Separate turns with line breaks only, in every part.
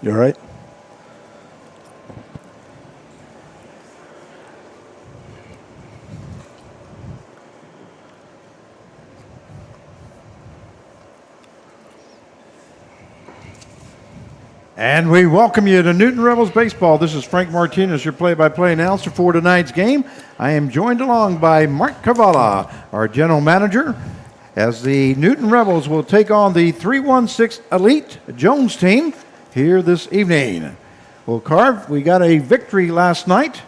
You all right?
And we welcome you to Newton Rebels Baseball. This is Frank Martinez, your play-by-play announcer for tonight's game. I am joined along by Mark Cavala, our general manager, as the Newton Rebels will take on the 316 Elite Jones team here this evening. Well, Carv, we got a victory last night.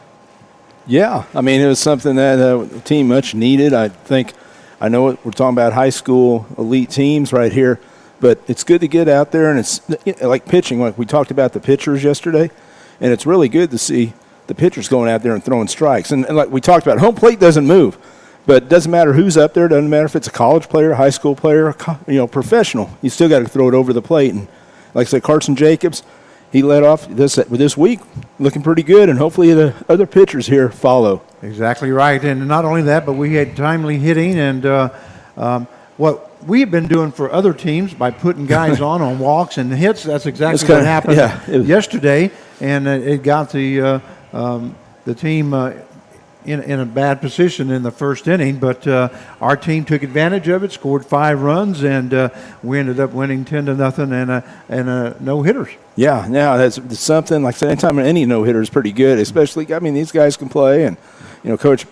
Yeah, I mean, it was something that the team much needed. I know we're talking about high school elite teams right here, but it's good to get out there, and it's like pitching. Like we talked about the pitchers yesterday, and it's really good to see the pitchers going out there and throwing strikes. And like we talked about, home plate doesn't move, but it doesn't matter who's up there. It doesn't matter if it's a college player, a high school player, professional. You still got to throw it over the plate. And like I said, Carson Jacobs, he led off this week looking pretty good, and hopefully the other pitchers here follow.
Exactly right. And not only that, but we had timely hitting. And what we've been doing for other teams by putting guys on walks and hits, that's exactly what happened yesterday. And it got the team in a bad position in the first inning, but our team took advantage of it, scored 5 runs, and we ended up winning 10-0 and no hitters.
Yeah, that's something. Like I said, anytime any no-hitter is pretty good, especially, I mean, these guys can play, and, Coach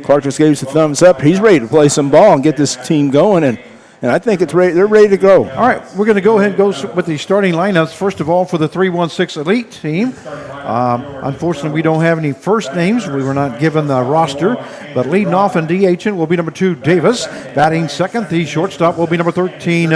Clark just gave us a thumbs up. He's ready to play some ball and get this team going, and I think they're ready to go.
All right, we're going to go ahead and go with the starting lineups. First of all, for the 316 Elite team, unfortunately, we don't have any first names. We were not given the roster, but leading off and DHing will be number 2, Davis. Batting second, the shortstop will be number 13,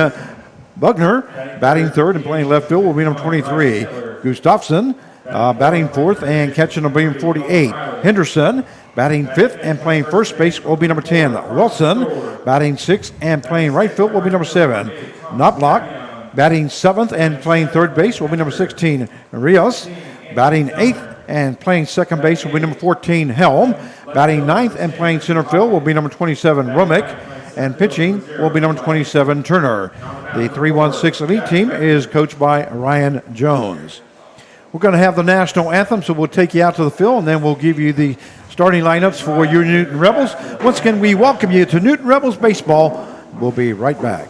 Bugner. Batting third and playing left field will be number 23, Gustafson. Batting fourth and catching will be number 48, Henderson. Batting fifth and playing first base will be number 10, Wilson. Batting sixth and playing right field will be number 7, Knoplock. Batting seventh and playing third base will be number 16, Rios. Batting eighth and playing second base will be number 14, Helm. Batting ninth and playing center field will be number 27, Rumick. And pitching will be number 27, Turner. The 316 Elite team is coached by Ryan Jones. We're going to have the national anthem, so we'll take you out to the field, and then we'll give you the starting lineups for your Newton Rebels. Once again, we welcome you to Newton Rebels Baseball. We'll be right back.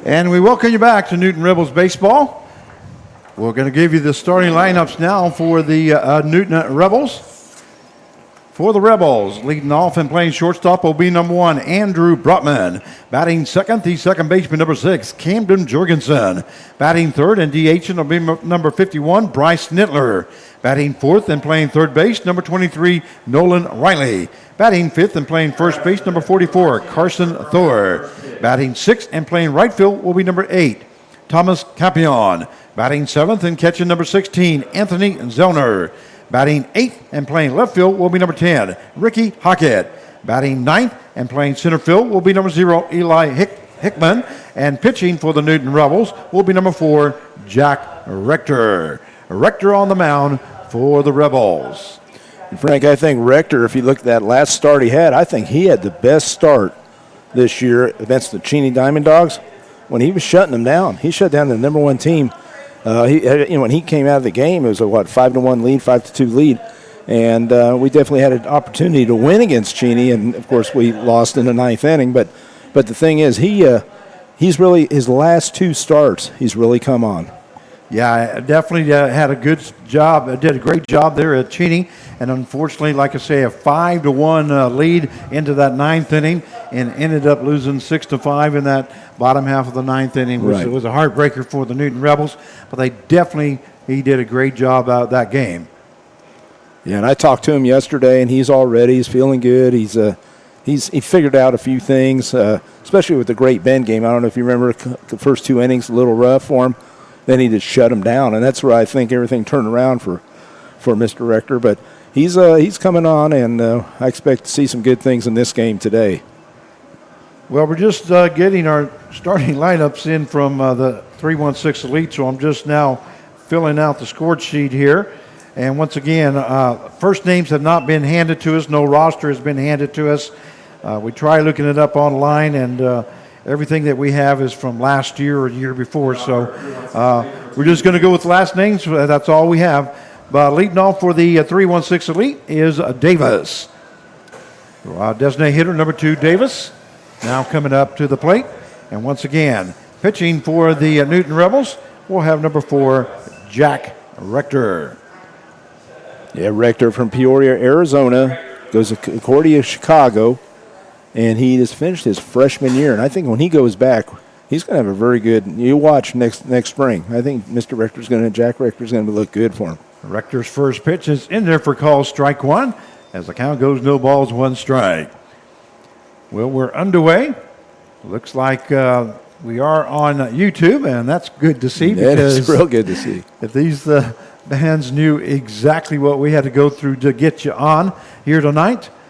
And we welcome you back to Newton Rebels Baseball. We're going to give you the starting lineups now for the Newton Rebels. For the Rebels, leading off and playing shortstop will be number 1, Andrew Brotman. Batting second, the second baseman, number 6, Camden Jorgensen. Batting third and DH will be number 51, Bryce Nittler. Batting fourth and playing third base, number 23, Nolan Riley. Batting fifth and playing first base, number 44, Carson Thor. Batting sixth and playing right field will be number 8, Thomas Capion. Batting seventh and catching number 16, Anthony Zellner. Batting eighth and playing left field will be number 10, Ricky Hockett. Batting ninth and playing center field will be number 0, Eli Hickman. And pitching for the Newton Rebels will be number 4, Jack Rector. Rector on the mound for the Rebels.
And Frank, I think Rector, if you look at that last start he had, I think he had the best start this year against the Cheney Diamond Dogs when he was shutting them down. He shut down the number 1 team. When he came out of the game, it was a 5-1 lead, 5-2 lead, and we definitely had an opportunity to win against Cheney, and of course we lost in the 9th inning. But the thing is, he's really, his last 2 starts, he's really come on.
Yeah, definitely had a good job. Did a great job there at Cheney, and unfortunately, like I say, a 5-1 lead into that 9th inning, and ended up losing 6-5 in that bottom half of the 9th inning, which was a heartbreaker for the Newton Rebels. But he did a great job out of that game.
Yeah, and I talked to him yesterday, and he's all ready. He's feeling good. He figured out a few things, especially with the Great Bend game. I don't know if you remember the first 2 innings, a little rough for him. Then he just shut him down, and that's where I think everything turned around for Mr. Rector. But he's coming on, and I expect to see some good things in this game today.
Well, we're just getting our starting lineups in from the 316 Elite, so I'm just now filling out the score sheet here. And once again, first names have not been handed to us. No roster has been handed to us. We try looking it up online, and everything that we have is from last year or the year before. So we're just going to go with last names. That's all we have. But leading off for the 316 Elite is Davis. Designated hitter number 2, Davis, now coming up to the plate. And once again, pitching for the Newton Rebels, we'll have number 4, Jack Rector.
Yeah, Rector from Peoria, Arizona, goes to Concordia, Chicago. And he has finished his freshman year. And I think when he goes back, he's going to have a very good – you watch next spring. I think Jack Rector's going to look good for him.
Rector's first pitch is in there for call strike 1. As the count goes, no balls, 1 strike. Well, we're underway. Looks like we are on YouTube, and that's good to see.
That is real good to see.
If these bands knew exactly what we had to go through to get you on here tonight –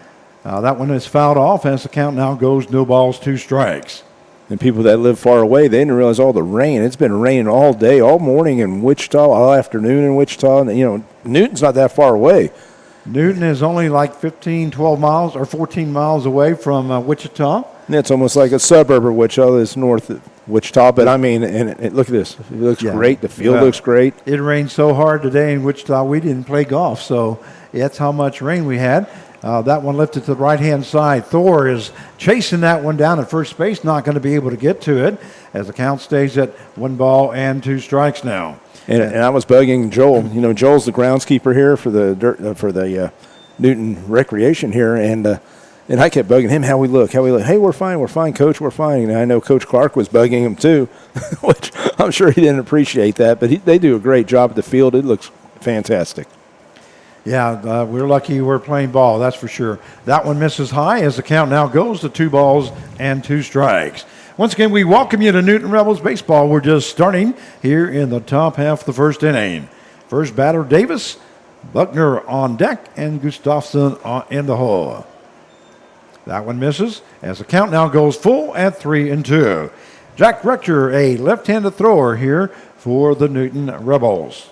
that one is fouled off as the count now goes no balls, 2 strikes.
And people that live far away, they didn't realize all the rain. It's been raining all day, all morning in Wichita, all afternoon in Wichita. And, Newton's not that far away.
Newton is only like 12 miles or 14 miles away from Wichita.
And it's almost like a suburb of Wichita that's north of Wichita. But, look at this. It looks great. The field looks great.
It rained so hard today in Wichita, we didn't play golf. So that's how much rain we had. That one lifted to the right-hand side. Thor is chasing that one down at first base, not going to be able to get to it as the count stays at 1 ball and 2 strikes now.
And I was bugging Joel. Joel's the groundskeeper here for the Newton Recreation here, and I kept bugging him how we look. Hey, we're fine, Coach, we're fine. And I know Coach Clark was bugging him too, which I'm sure he didn't appreciate that. But they do a great job at the field. It looks fantastic.
Yeah, we're lucky we're playing ball, that's for sure. That one misses high as the count now goes to 2 balls and 2 strikes. Once again, we welcome you to Newton Rebels Baseball. We're just starting here in the top half of the first inning. First batter, Davis, Buckner on deck, and Gustafson in the hole. That one misses as the count now goes full at 3-2. Jack Rector, a left-handed thrower here for the Newton Rebels.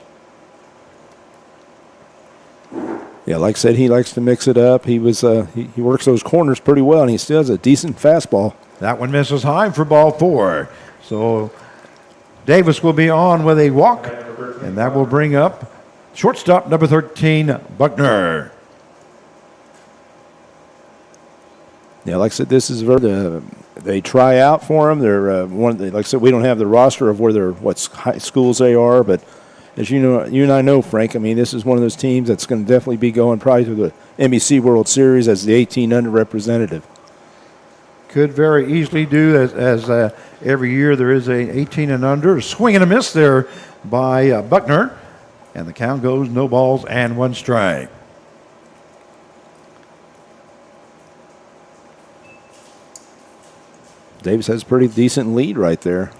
Yeah, like I said, he likes to mix it up. He works those corners pretty well, and he still has a decent fastball.
That one misses high for ball 4. So Davis will be on with a walk, and that will bring up shortstop number 13, Buckner.
Yeah, like I said, this is where they try out for him. They're like I said, we don't have the roster of what high schools they are, but as you know, you and I know, Frank, I mean, this is one of those teams that's going to definitely be going probably to the NBC World Series as the 18 under representative.
Could very easily do as every year there is a 18 and under. Swing and a miss there by Buckner. And the count goes no balls and 1 strike.
Davis has a pretty decent lead right there.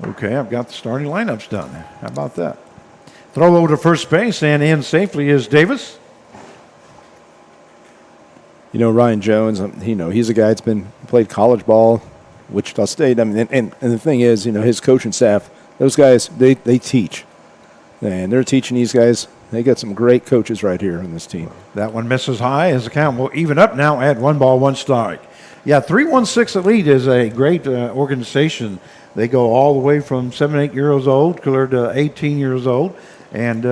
Okay, I've got the starting lineups done. How about that? Throw over to first base and in safely is Davis.
You know, Ryan Jones, he's a guy that's played college ball, Wichita State. I mean, and the thing is, his coaching staff, those guys, they teach. And they're teaching these guys. They got some great coaches right here on this team.
That one misses high as the count will even up now at 1 ball, 1 strike. Yeah, 316 Elite is a great organization. They go all the way from 7, 8 years old clear to 18 years old and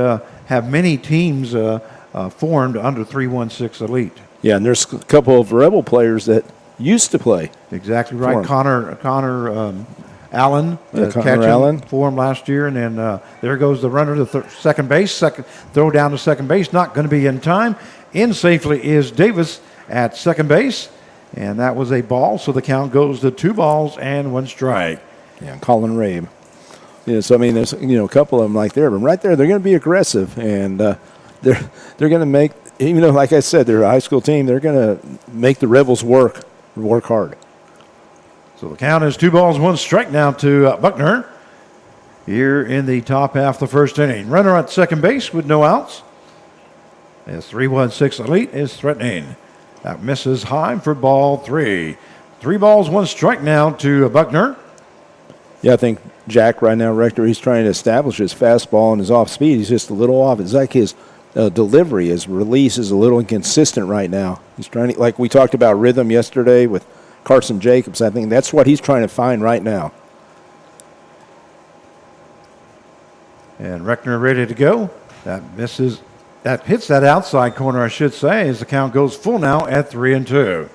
have many teams formed under 316 Elite.
Yeah, and there's a couple of Rebel players that used to play.
Exactly right. Connor Allen,
Connor Allen
for him last year, and then there goes the runner to second base. Second throw down to second base, not going to be in time. In safely is Davis at second base, and that was a ball. So the count goes to 2 balls and 1 strike.
Yeah, Colin Rabe. Yeah, so I mean, there's a couple of them like there, but right there they're going to be aggressive, and they're going to make. Even though, like I said, they're a high school team, they're going to make the Rebels work hard.
So the count is 2 balls, 1 strike now to Buckner here in the top half of the first inning. Runner at second base with no outs. As 316 Elite is threatening. That misses high for ball 3. 3 balls, 1 strike now to Buckner.
Yeah, I think Jack right now, Rector, he's trying to establish his fastball and his off speed. He's just a little off. It's like his delivery, his release is a little inconsistent right now. He's trying to, like we talked about rhythm yesterday with Carson Jacobs. I think that's what he's trying to find right now.
And Reckner ready to go. That hits that outside corner, I should say, as the count goes full now at 3-2.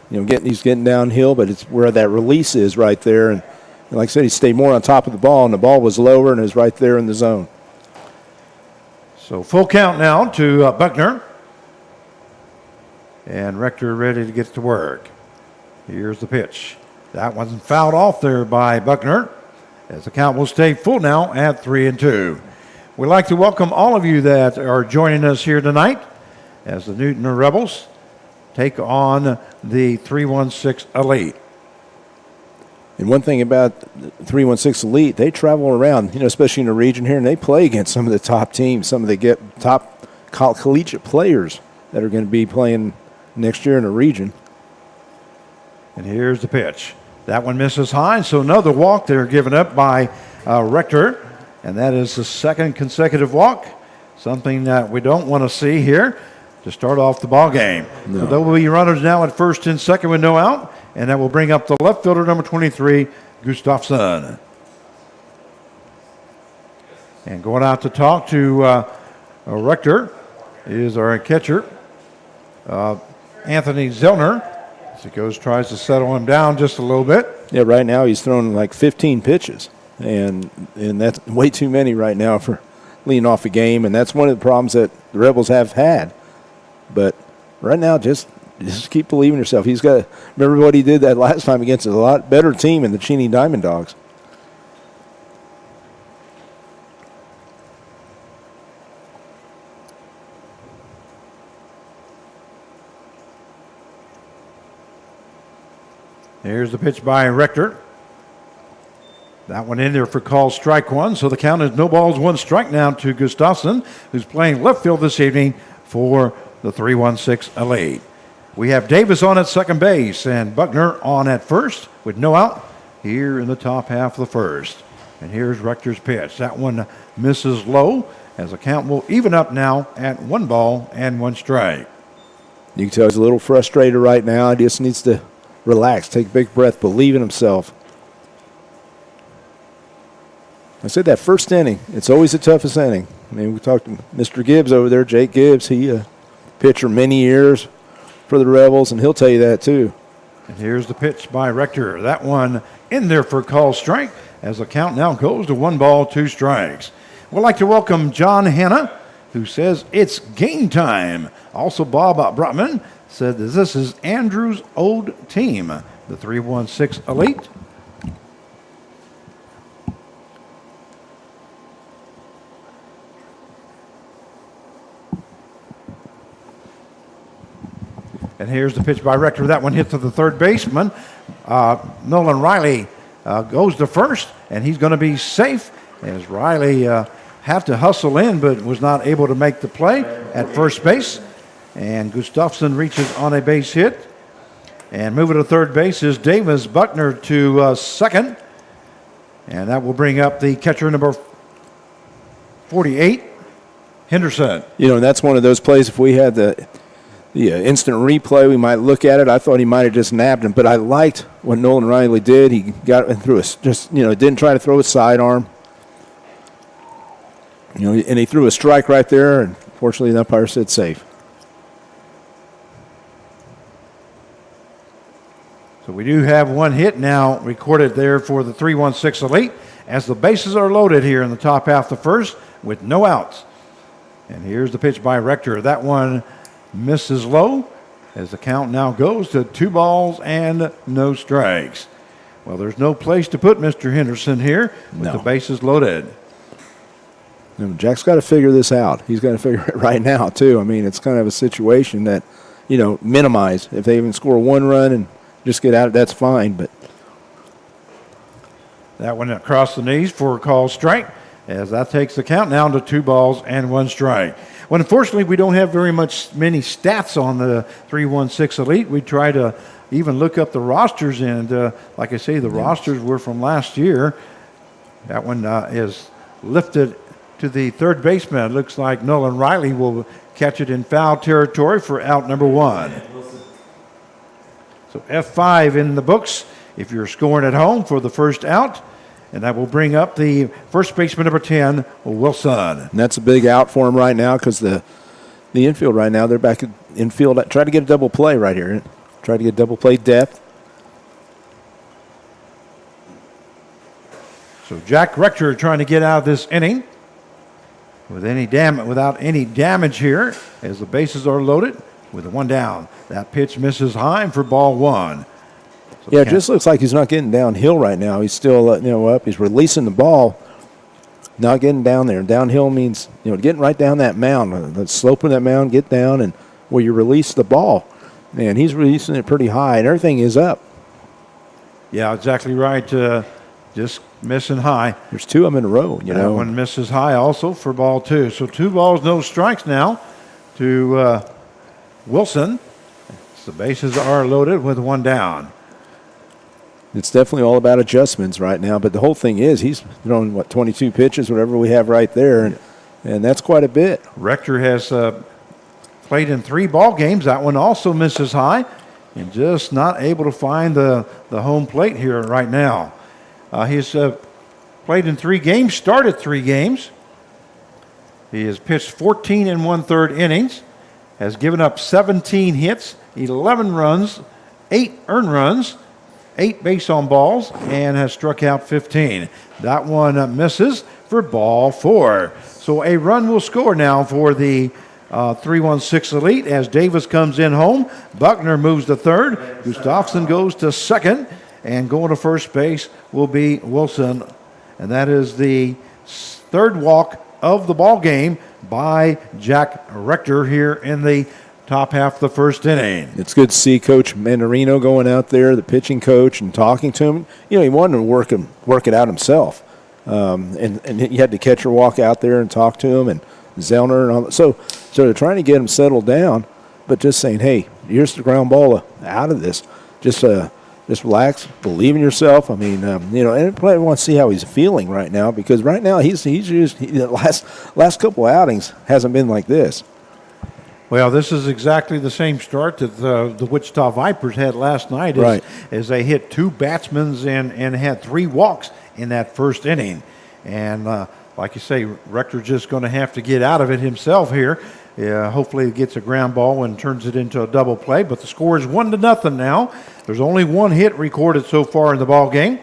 He's getting downhill, but it's where that release is right there. And like I said, he stayed more on top of the ball, and the ball was lower and is right there in the zone.
So full count now to Buckner. And Rector ready to get to work. Here's the pitch. That one's fouled off there by Buckner, as the count will stay full now at 3-2. We'd like to welcome all of you that are joining us here tonight as the Newton Rebels take on the 316 Elite.
And one thing about 316 Elite, they travel around, especially in the region here, and they play against some of the top teams. Some of the top collegiate players that are going to be playing next year in the region.
And here's the pitch. That one misses high, so another walk there given up by Rector, and that is the 2nd consecutive walk, something that we don't want to see here to start off the ball game.
No.
So there will be runners now at first and second with no out, and that will bring up the left fielder, number 23, Gustafson. And going out to talk to Rector is our catcher, Anthony Zellner. As he tries to settle him down just a little bit.
Yeah, right now he's thrown like 15 pitches, and that's way too many right now for leading off a game, and that's one of the problems that the Rebels have had. But right now, just keep believing in yourself. He's got to remember what he did that last time against a lot better team in the Cheney Diamond Dogs.
Here's the pitch by Rector. That one in there for call strike 1. So the count is no balls, 1 strike now to Gustafson, who's playing left field this evening for the 316 Elite. We have Davis on at second base and Buckner on at first with no out here in the top half of the first. And here's Rector's pitch. That one misses low as the count will even up now at 1 ball and 1 strike.
You can tell he's a little frustrated right now. He just needs to relax, take a big breath, believe in himself. I said that first inning, it's always the toughest inning. I mean, we talked to Mr. Gibbs over there, Jake Gibbs. He pitcher many years for the Rebels, and he'll tell you that too.
And here's the pitch by Rector. That one in there for a call strike as the count now goes to 1 ball, 2 strikes. We'd like to welcome John Hanna, who says it's game time. Also, Bob Brotman said that this is Andrew's old team, the 316 Elite. And here's the pitch by Rector. That one hit to the third baseman. Nolan Riley goes to first, and he's going to be safe as Riley had to hustle in but was not able to make the play at first base. And Gustafson reaches on a base hit. And moving to third base is Davis Buckner to second. And that will bring up the catcher number 48, Henderson.
You know, that's one of those plays. If we had the instant replay, we might look at it. I thought he might have just nabbed him, but I liked what Nolan Riley did. He got it through didn't try to throw a sidearm. You know, and he threw a strike right there, and fortunately the umpire said safe.
So we do have one hit now recorded there for the 316 Elite as the bases are loaded here in the top half of the first with no outs. And here's the pitch by Rector. That one misses low as the count now goes to 2 balls and no strikes. Well, there's no place to put Mr. Henderson here with the bases loaded.
Jack's got to figure this out. He's got to figure it right now, too. I mean, it's kind of a situation that, minimize. If they even score 1 run and just get out, that's fine. But
that one across the knees for a call strike as that takes the count down to 2 balls and 1 strike. Well, unfortunately, we don't have many stats on the 316 Elite. We try to even look up the rosters, and like I say, the rosters were from last year. That one is lifted to the third baseman. It looks like Nolan Riley will catch it in foul territory for out number 1. So F5 in the books if you're scoring at home for the first out. And that will bring up the first baseman, number 10, Wilson.
And that's a big out for him right now because the infield right now, they're back in infield. Try to get a double play right here. Try to get double play depth.
So Jack Rector trying to get out of this inning without any damage here as the bases are loaded with the 1 down. That pitch misses high for ball 1.
Yeah, it just looks like he's not getting downhill right now. He's still up. He's releasing the ball, not getting down there. Downhill means getting right down that mound, the slope of that mound, get down, and where you release the ball. And he's releasing it pretty high, and everything is up.
Yeah, exactly right. Just missing high.
There's 2 of them in a row.
That one misses high also for ball 2. So 2 balls, no strikes now to Wilson. The bases are loaded with 1 down.
It's definitely all about adjustments right now, but the whole thing is he's thrown, 22 pitches, whatever we have right there, and that's quite a bit.
Rector has played in 3 ball games. That one also misses high and just not able to find the home plate here right now. He's played in 3 games, started 3 games. He has pitched 14 1/3 innings, has given up 17 hits, 11 runs, 8 earned runs, 8 base on balls, and has struck out 15. That one misses for ball 4. So a run will score now for the 316 Elite as Davis comes in home. Buckner moves to third. Gustafson goes to second. And going to first base will be Wilson. And that is the 3rd walk of the ball game by Jack Rector here in the top half of the first inning.
It's good to see Coach Mandarino going out there, the pitching coach, and talking to him. He wanted to work it out himself. And he had the catcher walk out there and talk to him, and Zellner and all that. So they're trying to get him settled down, but just saying, hey, here's the ground ball out of this. Just relax, believe in yourself. I mean, and I probably want to see how he's feeling right now because right now the last couple of outings hasn't been like this.
Well, this is exactly the same start that the Wichita Vipers had last night as they hit 2 batsmen and had 3 walks in that first inning. And like you say, Rector's just going to have to get out of it himself here. Hopefully he gets a ground ball and turns it into a double play. But the score is 1-0 now There's only one hit recorded so far in the ball game.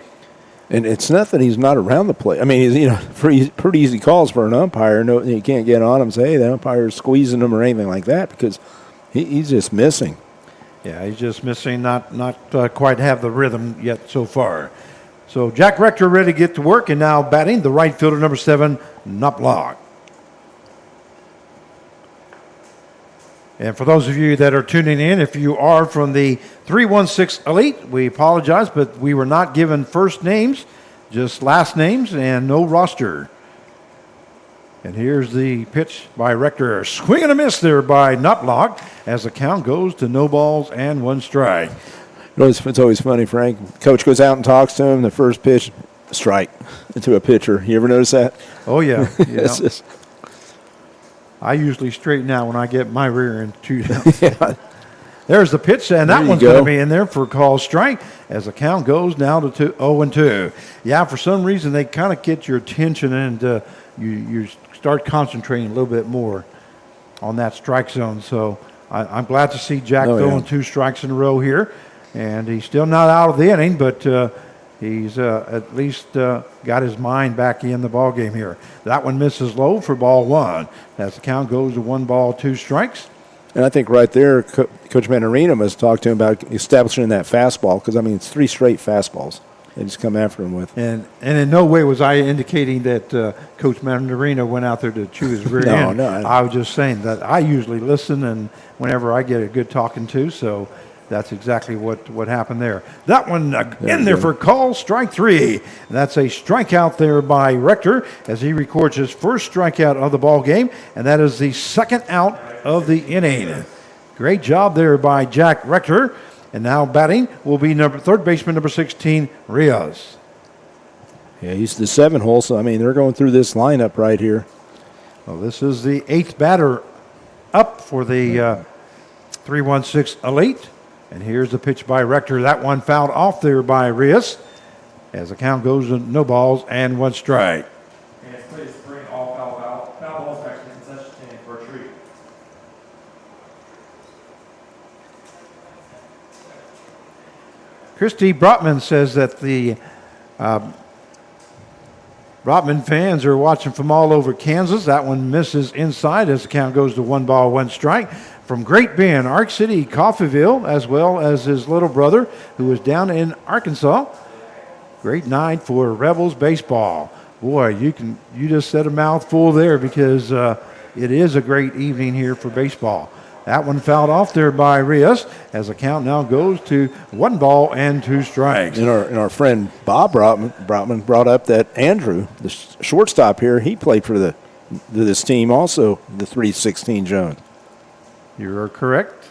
And it's nothing. He's not around the plate. I mean, he's, pretty easy calls for an umpire. No, you can't get on him and say, hey, the umpire's squeezing him or anything like that because he's just missing.
Yeah, he's just missing, not quite have the rhythm yet so far. So Jack Rector ready to get to work, and now batting the right fielder, number 7, Knoploch. And for those of you that are tuning in, if you are from the 316 Elite, we apologize, but we were not given first names, just last names and no roster. And here's the pitch by Rector. Swing and a miss there by Knoploch as the count goes to no balls and 1 strike.
It's always funny, Frank. Coach goes out and talks to him. The first pitch, strike to a pitcher. You ever notice that?
Oh, yeah. Yeah. I usually straighten out when I get my rear end chewed out.
Yeah.
There's the pitch, and that one's going to be in there for a call strike as the count goes now to 0-2. Yeah, for some reason they kind of get your attention, and you start concentrating a little bit more on that strike zone. So I'm glad to see Jack throwing 2 strikes in a row here, and he's still not out of the inning, but he's at least got his mind back in the ball game here. That one misses low for ball 1 as the count goes to 1 ball, 2 strikes.
And I think right there, Coach Manarino must talk to him about establishing that fastball because, I mean, it's 3 straight fastballs they just come after him with.
And in no way was I indicating that Coach Manarino went out there to chew his rear end.
No.
I was just saying that I usually listen and whenever I get a good talking to, so that's exactly what happened there. That one in there for call, strike 3. And that's a strikeout there by Rector as he records his first strikeout of the ball game, and that is the second out of the inning. Great job there by Jack Rector. And now batting will be third baseman number 16, Rios.
Yeah, he's the 7-hole, so, I mean, they're going through this lineup right here.
Well, this is the 8th batter up for the 316 Elite. And here's the pitch by Rector. That one fouled off there by Rios as the count goes to no balls and 1 strike.
And please bring all foul balls back to the concession stand for a treat.
Christy Brotman says that the Brotman fans are watching from all over Kansas. That one misses inside as the count goes to 1 ball, 1 strike. From Great Bend, Ark City, Coffeyville, as well as his little brother who is down in Arkansas. Great night for Rebels baseball. Boy, you just said a mouthful there because it is a great evening here for baseball. That one fouled off there by Rios as the count now goes to 1 ball and 2 strikes.
And our friend Bob Brotman brought up that Andrew, the shortstop here, he played for this team also, the 316 Jones.
You are correct.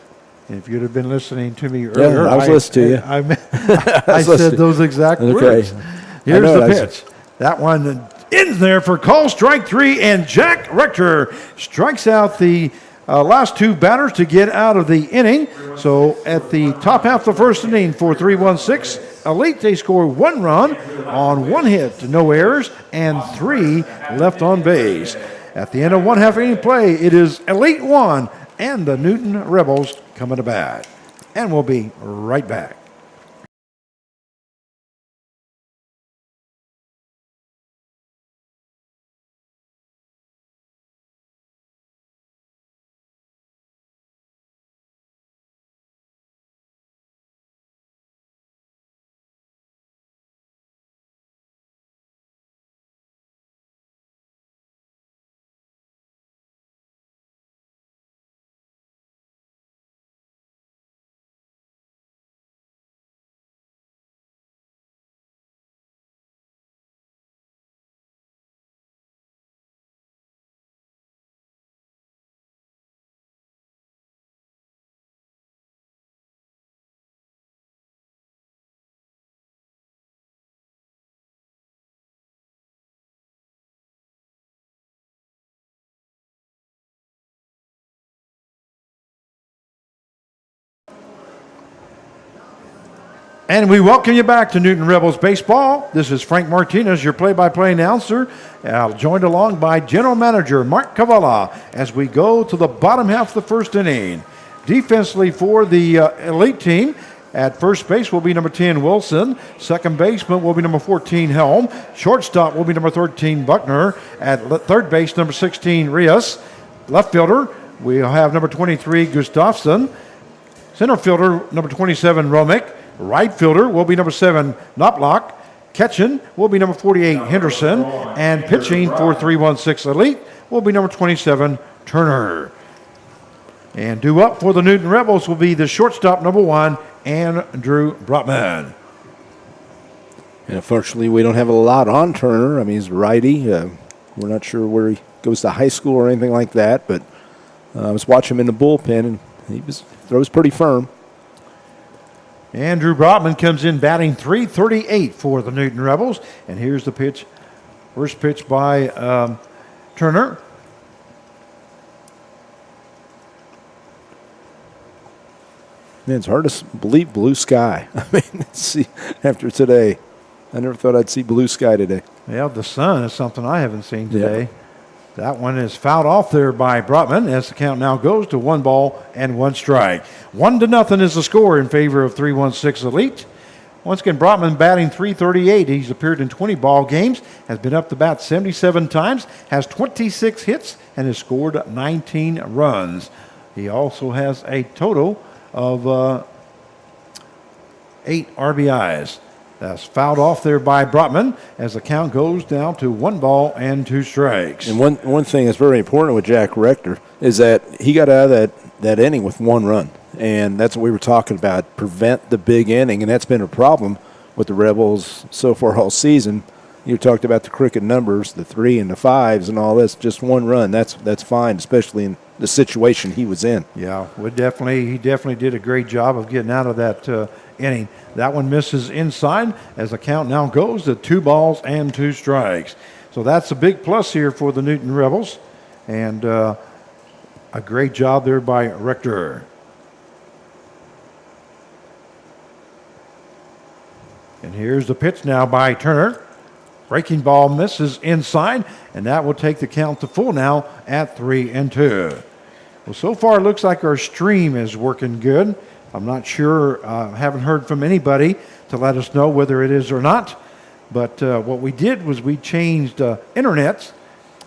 If you'd have been listening to me earlier,
I was listening to you.
I said those exact words. Here's the pitch. That one in there for call strike 3, and Jack Rector strikes out the last 2 batters to get out of the inning. So at the top half of the first inning for 316 Elite, they score 1 run on 1 hit, no errors, and 3 left on base. At the end of 1 half inning play, it is Elite 1 and the Newton Rebels coming to bat. And we'll be right back. And we welcome you back to Newton Rebels Baseball. This is Frank Martinez, your play-by-play announcer, joined along by General Manager Mark Cavala as we go to the bottom half of the first inning. Defensively for the Elite team, At first base will be number 10, Wilson. Second baseman will be number 14, Helm. Shortstop will be number 13, Buckner. At third base, number 16, Rios. Left fielder, we'll have number 23, Gustafsson. Center fielder, number 27, Romick. Right fielder will be number 7, Knoploch. Catching will be number 48, Henderson. And pitching for 316 Elite will be number 27, Turner. And due up for the Newton Rebels will be the shortstop, number 1, Andrew Brotman.
And unfortunately, we don't have a lot on Turner. I mean, he's a righty. We're not sure where he goes to high school or anything like that, but I was watching him in the bullpen, and he throws pretty firm.
Andrew Brotman comes in batting .338 for the Newton Rebels. And here's the pitch. First pitch by Turner.
Man, it's hard to believe blue sky. I mean, see, after today, I never thought I'd see blue sky today.
Yeah, the sun is something I haven't seen today. Yeah. That one is fouled off there by Brotman as the count now goes to 1 ball and 1 strike. 1-0 is the score in favor of 316 Elite. Once again, Brotman batting .338. He's appeared in 20 ball games, has been up the bat 77 times, has 26 hits, and has scored 19 runs. He also has a total of 8 RBIs. That's fouled off there by Brotman as the count goes down to 1 ball and 2 strikes.
And one thing that's very important with Jack Rector is that he got out of that inning with 1 run. And that's what we were talking about, prevent the big inning. And that's been a problem with the Rebels so far all season. You talked about the cricket numbers, the 3 and the 5s and all this, just 1 run. That's fine, especially in the situation he was in.
Yeah, he definitely did a great job of getting out of that inning. That one misses inside as the count now goes to 2 balls and 2 strikes. So that's a big plus here for the Newton Rebels. And a great job there by Rector. And here's the pitch now by Turner. Breaking ball misses inside, and that will take the count to full now at 3-2. Well, so far it looks like our stream is working good. I'm not sure, haven't heard from anybody to let us know whether it is or not. But what we did was we changed internets.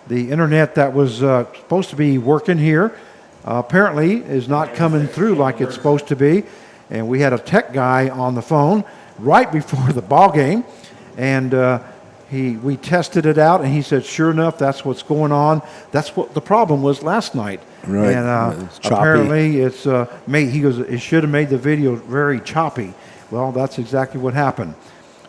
The internet that was supposed to be working here apparently is not coming through like it's supposed to be. And we had a tech guy on the phone right before the ball game, and we tested it out, and he said, sure enough, that's what's going on. That's what the problem was last night.
Right.
And apparently it's he goes, it should have made the video very choppy. Well, that's exactly what happened.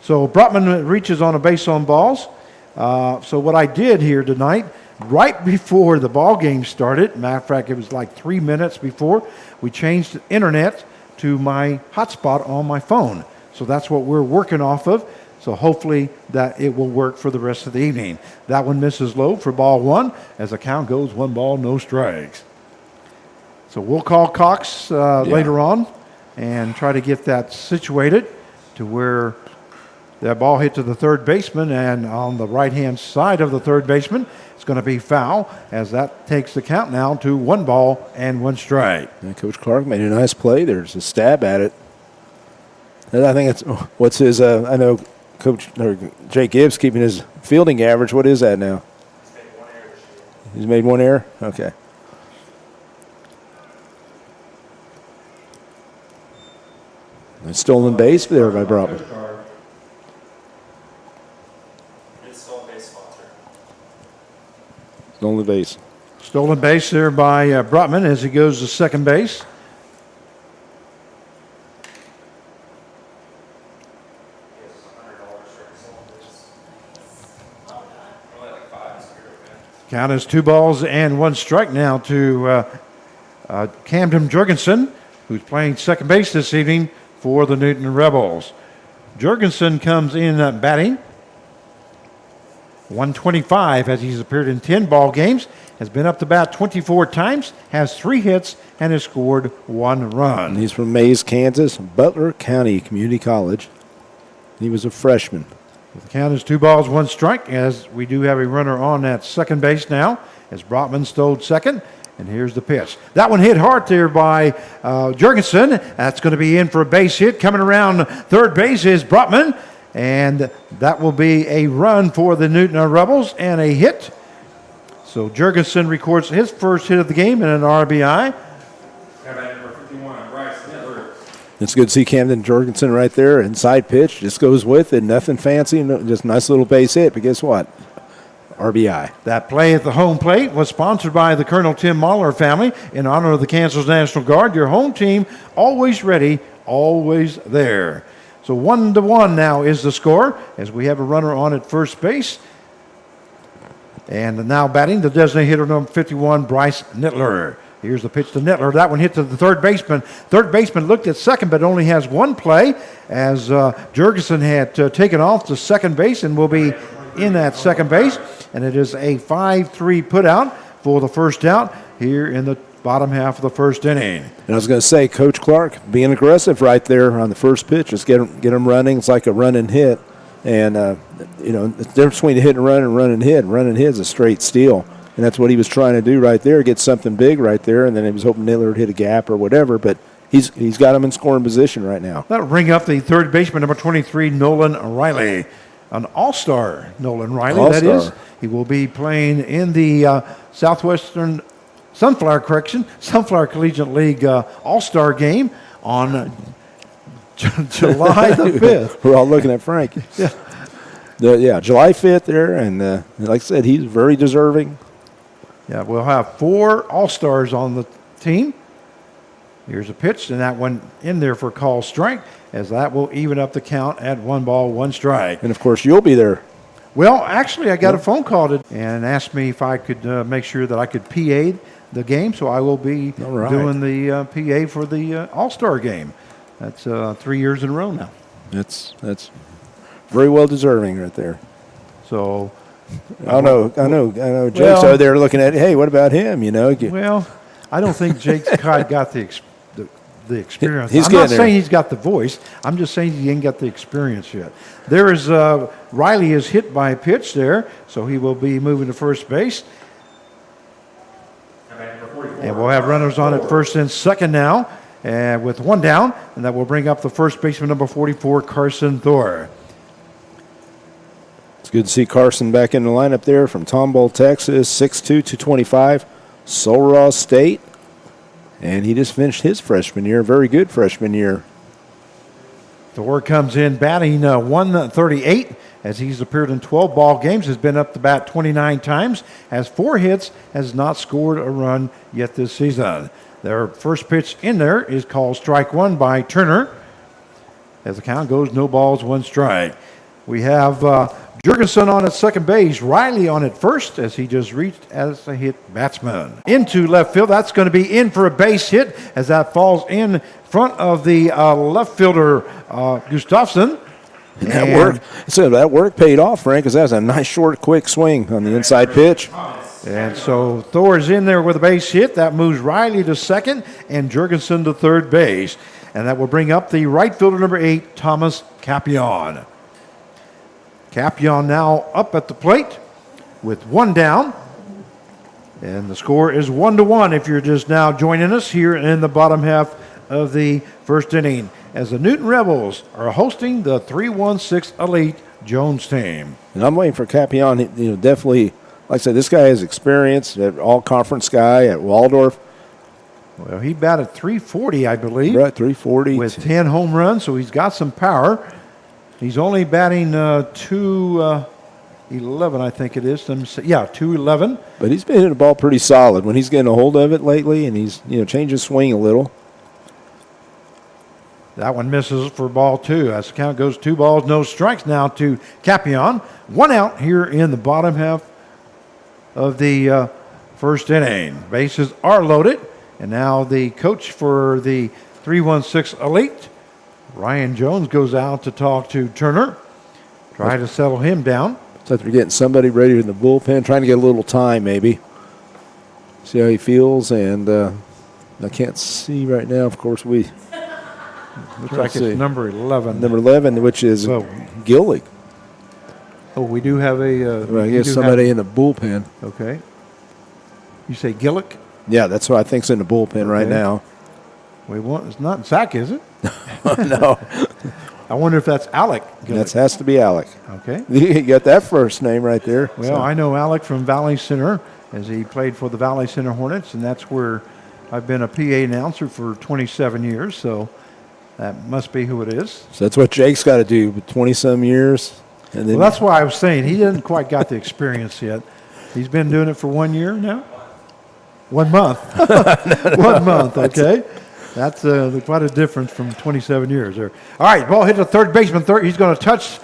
So Brotman reaches on a base on balls. So what I did here tonight, right before the ball game started, matter of fact, it was like 3 minutes before, we changed the internet to my hotspot on my phone. So that's what we're working off of. So hopefully that it will work for the rest of the evening. That one misses low for ball 1 as the count goes 1 ball, no strikes. So we'll call Cox later on and try to get that situated to where that ball hit to the third baseman, and on the right-hand side of the third baseman, it's going to be foul as that takes the count now to 1 ball and 1 strike.
And Coach Clark made a nice play. There's a stab at it. And I think it's what's his. I know Coach Jake Gibbs keeping his fielding average. What is that now? He's made 1 error. Okay. A stolen base there by Brotman. Stolen base.
Stolen base there by Brotman as he goes to second base. Count is 2 balls and 1 strike now to Camden Jurgensen, who's playing second base this evening for the Newton Rebels. Jurgensen comes in batting .125 as he's appeared in 10 ball games, has been up to bat 24 times, has 3 hits, and has scored 1 run.
And he's from Mays, Kansas, Butler County Community College. He was a freshman.
The count is 2 balls, 1 strike, as we do have a runner on at second base now, as Brotman stowed second, And here's the pitch. That one hit hard there by Jurgensen. That's going to be in for a base hit. Coming around third base is Brotman. And that will be a run for the Newton Rebels and a hit. So Jurgensen records his first hit of the game and an RBI.
Number 51, Bryce Nittler.
It's good to see Camden Jorgensen right there. Inside pitch, just goes with it. Nothing fancy, just nice little base hit. But guess what? RBI.
That play at the home plate was sponsored by the Colonel Tim Mahler family in honor of the Kansas National Guard. Your home team, always ready, always there. So 1-1 now is the score as we have a runner on at first base. And now batting the designated hitter number 51, Bryce Nittler. Here's the pitch to Nittler. That one hit to the third baseman. Third baseman looked at second, but only has one play as Jurgensen had taken off to second base and will be in at second base. And it is a 5-3 putout for the first out here in the bottom half of the first inning.
And I was going to say, Coach Clark being aggressive right there on the first pitch. Just get him running. It's like a run and hit. And, the difference between a hit and run and run and hit. Run and hit is a straight steal. And that's what he was trying to do right there, get something big right there. And then he was hoping Nittler would hit a gap or whatever. But he's got him in scoring position right now.
That'll bring up the third baseman, number 23, Nolan Riley. An all-star Nolan Riley,
All-star.
that is. He will be playing in the Southwestern Sunflower Collegiate League All-Star game on July the 5th.
We're all looking at Frank.
Yeah.
July 5th there. And like I said, he's very deserving.
Yeah, we'll have 4 All-Stars on the team. Here's a pitch, and that one in there for call strike, as that will even up the count at 1 ball, 1 strike.
And, of course, you'll be there.
Well, actually, I got a phone call and asked me if I could make sure that I could PA the game, so I will be doing the PA for the All-Star game. That's 3 years in a row now.
That's very well deserving right there.
So,
I know. Jake's over there looking at, hey, what about him?
Well, I don't think Jake's quite got the experience.
He's
I'm not
getting
saying
there.
he's got the voice. I'm just saying he ain't got the experience yet. There is Riley is hit by a pitch there, so he will be moving to first base.
Number 44.
And we'll have runners on at first and second now, with 1 down, and that will bring up the first baseman, number 44, Carson Thor.
It's good to see Carson back in the lineup there from Tomball, Texas, 6'2", 225, Sul State. And he just finished his freshman year, very good freshman year.
Thor comes in batting 138 as he's appeared in 12 ball games, has been up to bat 29 times, has 4 hits, has not scored a run yet this season. Their first pitch in there is called strike 1 by Turner. As the count goes, no balls, 1 strike. We have Jurgensen on at second base, Riley on at first as he just reached as a hit batsman. Into left field, that's going to be in for a base hit as that falls in front of the left fielder, Gustafsson.
And that work. So that work paid off, Frank, because that was a nice, short, quick swing on the inside pitch.
And so Thor is in there with a base hit. That moves Riley to second and Jurgensen to third base. And that will bring up the right fielder, number 8, Thomas Capion. Capion now up at the plate with 1 down. And the score is 1-1 if you're just now joining us here in the bottom half of the first inning, as the Newton Rebels are hosting the 316 Elite Jones team.
And I'm waiting for Capion. Definitely, like I said, this guy has experience, at all-conference guy at Waldorf.
Well, he batted .340, I believe.
Right, 340.
With 10 home runs, so he's got some power. He's only batting .211, I think it is. Yeah, .211.
But he's been hitting the ball pretty solid when he's getting a hold of it lately, and he's changed his swing a little.
That one misses for ball 2. As the count goes, 2 balls, no strikes now to Capion. 1 out here in the bottom half of the first inning. Bases are loaded, and now the coach for the 316 Elite, Ryan Jones, goes out to talk to Turner, try to settle him down.
So they're getting somebody ready in the bullpen, trying to get a little time maybe. See how he feels, and I can't see right now. Of course, looks
like it's number 11.
Number 11, which is Gillick.
Oh, we do have a...
I guess somebody in the bullpen.
Okay. You say Gillick?
Yeah, that's what I think's in the bullpen right
Okay.
now.
It's not Zach, is it?
No,
I wonder if that's Alec Gillick.
that has to be Alec.
Okay.
You got that first name right there.
Well, I know Alec from Valley Center as he played for the Valley Center Hornets, and that's where I've been a PA announcer for 27 years, so that must be who it is.
So that's what Jake's got to do with 20-some years. And then
Well, that's why I was saying he didn't quite got the experience yet. He's been doing it for 1 year now? 1 month. 1 month, okay. That's quite a difference from 27 years there. All right, ball hit the third baseman. He's going to touch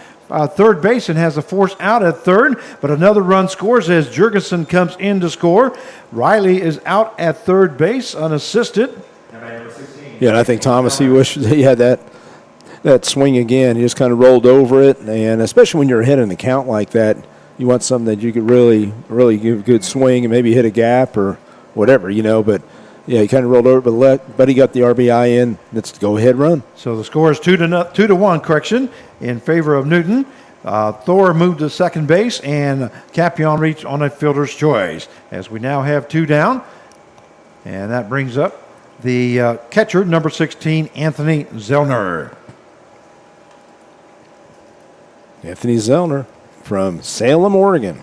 third base and has a force out at third, but another run scores as Jurgensen comes in to score. Riley is out at third base, unassisted.
Number 16.
yeah, and I think Thomas, he wished he had that swing again. He just kind of rolled over it, and especially when you're ahead in the count like that, you want something that you could really give a good swing and maybe hit a gap or whatever, But yeah, he kind of rolled over, but he got the RBI in. Let's go ahead run.
So the score is 2-1, correction, in favor of Newton. Thor moved to second base, and Capion reached on a fielder's choice. As we now have 2 down, and that brings up the catcher, number 16, Anthony Zellner.
Anthony Zellner from Salem, Oregon,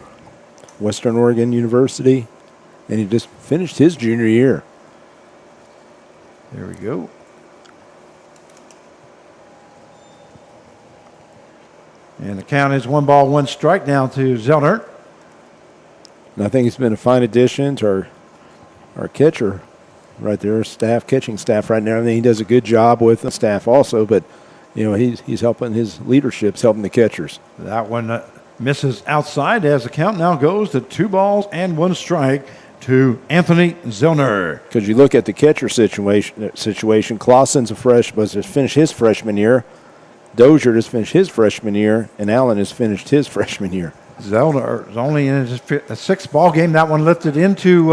Western Oregon University, and he just finished his junior year.
There we go. And the count is 1-1 now to Zellner.
And I think he's been a fine addition to our catcher right there, catching staff right now. I think he does a good job with the staff also, but he's helping, his leadership's helping the catchers.
That one misses outside as the count now goes to 2-1 to Anthony Zellner.
Because you look at the catcher situation, Clausen's just finished his freshman year. Dozier just finished his freshman year, and Allen has finished his freshman year.
Zellner is only in his 6th ball game. That one lifted into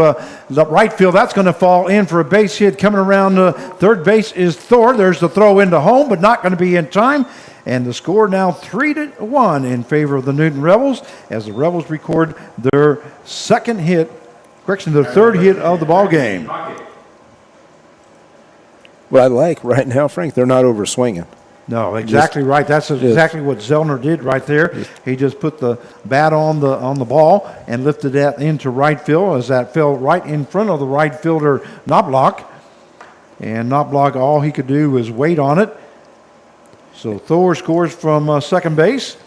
the right field. That's going to fall in for a base hit. Coming around third base is Thor. There's the throw into home, but not going to be in time. And the score now 3-1 in favor of the Newton Rebels as the Rebels record their third hit of the ball game.
What I like right now, Frank, they're not over swinging.
No, exactly right. That's exactly what Zellner did right there. He just put the bat on the ball and lifted that into right field as that fell right in front of the right fielder Knobloch. And Knobloch, all he could do was wait on it. So Thor scores from second base.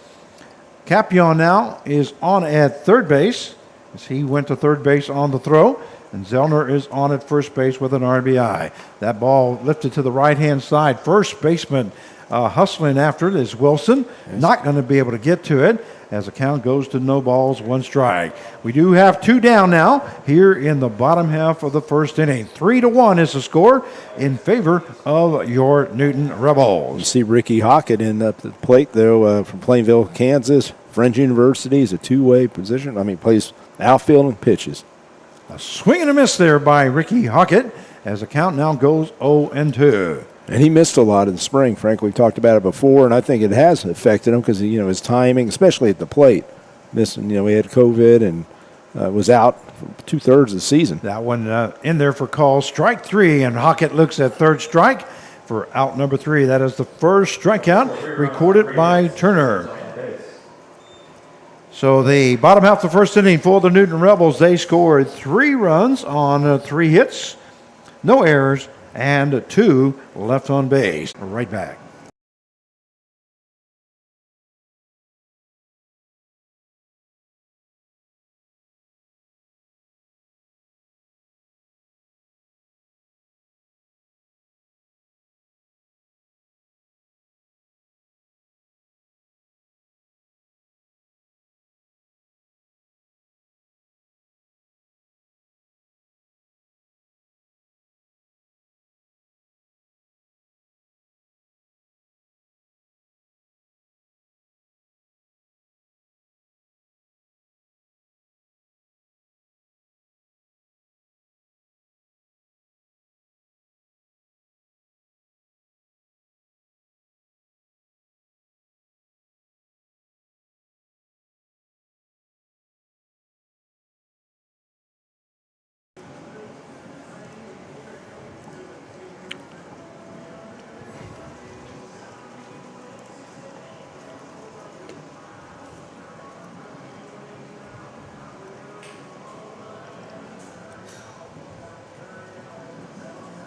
Capion now is on at third base as he went to third base on the throw. And Zellner is on at first base with an RBI. That ball lifted to the right-hand side. First baseman hustling after it is Wilson. Yes. Not going to be able to get to it as the count goes to 0-1. We do have 2 down now here in the bottom half of the first inning. 3-1 is the score in favor of your Newton Rebels.
You see Ricky Hockett in up the plate, though, from Plainville, Kansas. Friends University is a two-way position. Plays outfield and pitches.
A swing and a miss there by Ricky Hockett as the count now goes 0-2.
And he missed a lot in the spring, Frank. We've talked about it before, and I think it has affected him because, his timing, especially at the plate. Missing, he had COVID and was out for 2/3 of the season.
That one in there for call. Strike 3, and Hockett looks at third strike for out number 3. That is the first strikeout recorded by Turner. So the bottom half of the first inning for the Newton Rebels, they scored 3 runs on 3 hits, no errors, and 2 left on base. Right back.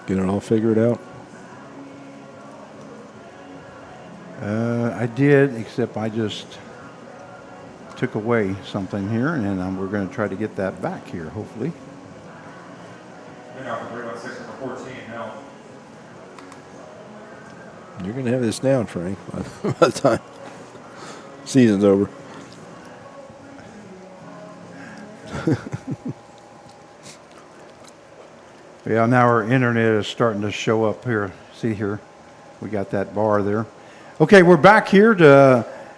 Get it all figured out.
I did, except I just took away something here, and we're going to try to get that back here, hopefully.
Bring out the 316 number 14 now.
You're going to have this down, Frank, by the time season's over.
Yeah, now our internet is starting to show up here. See here, we got that bar there. Okay, we're back here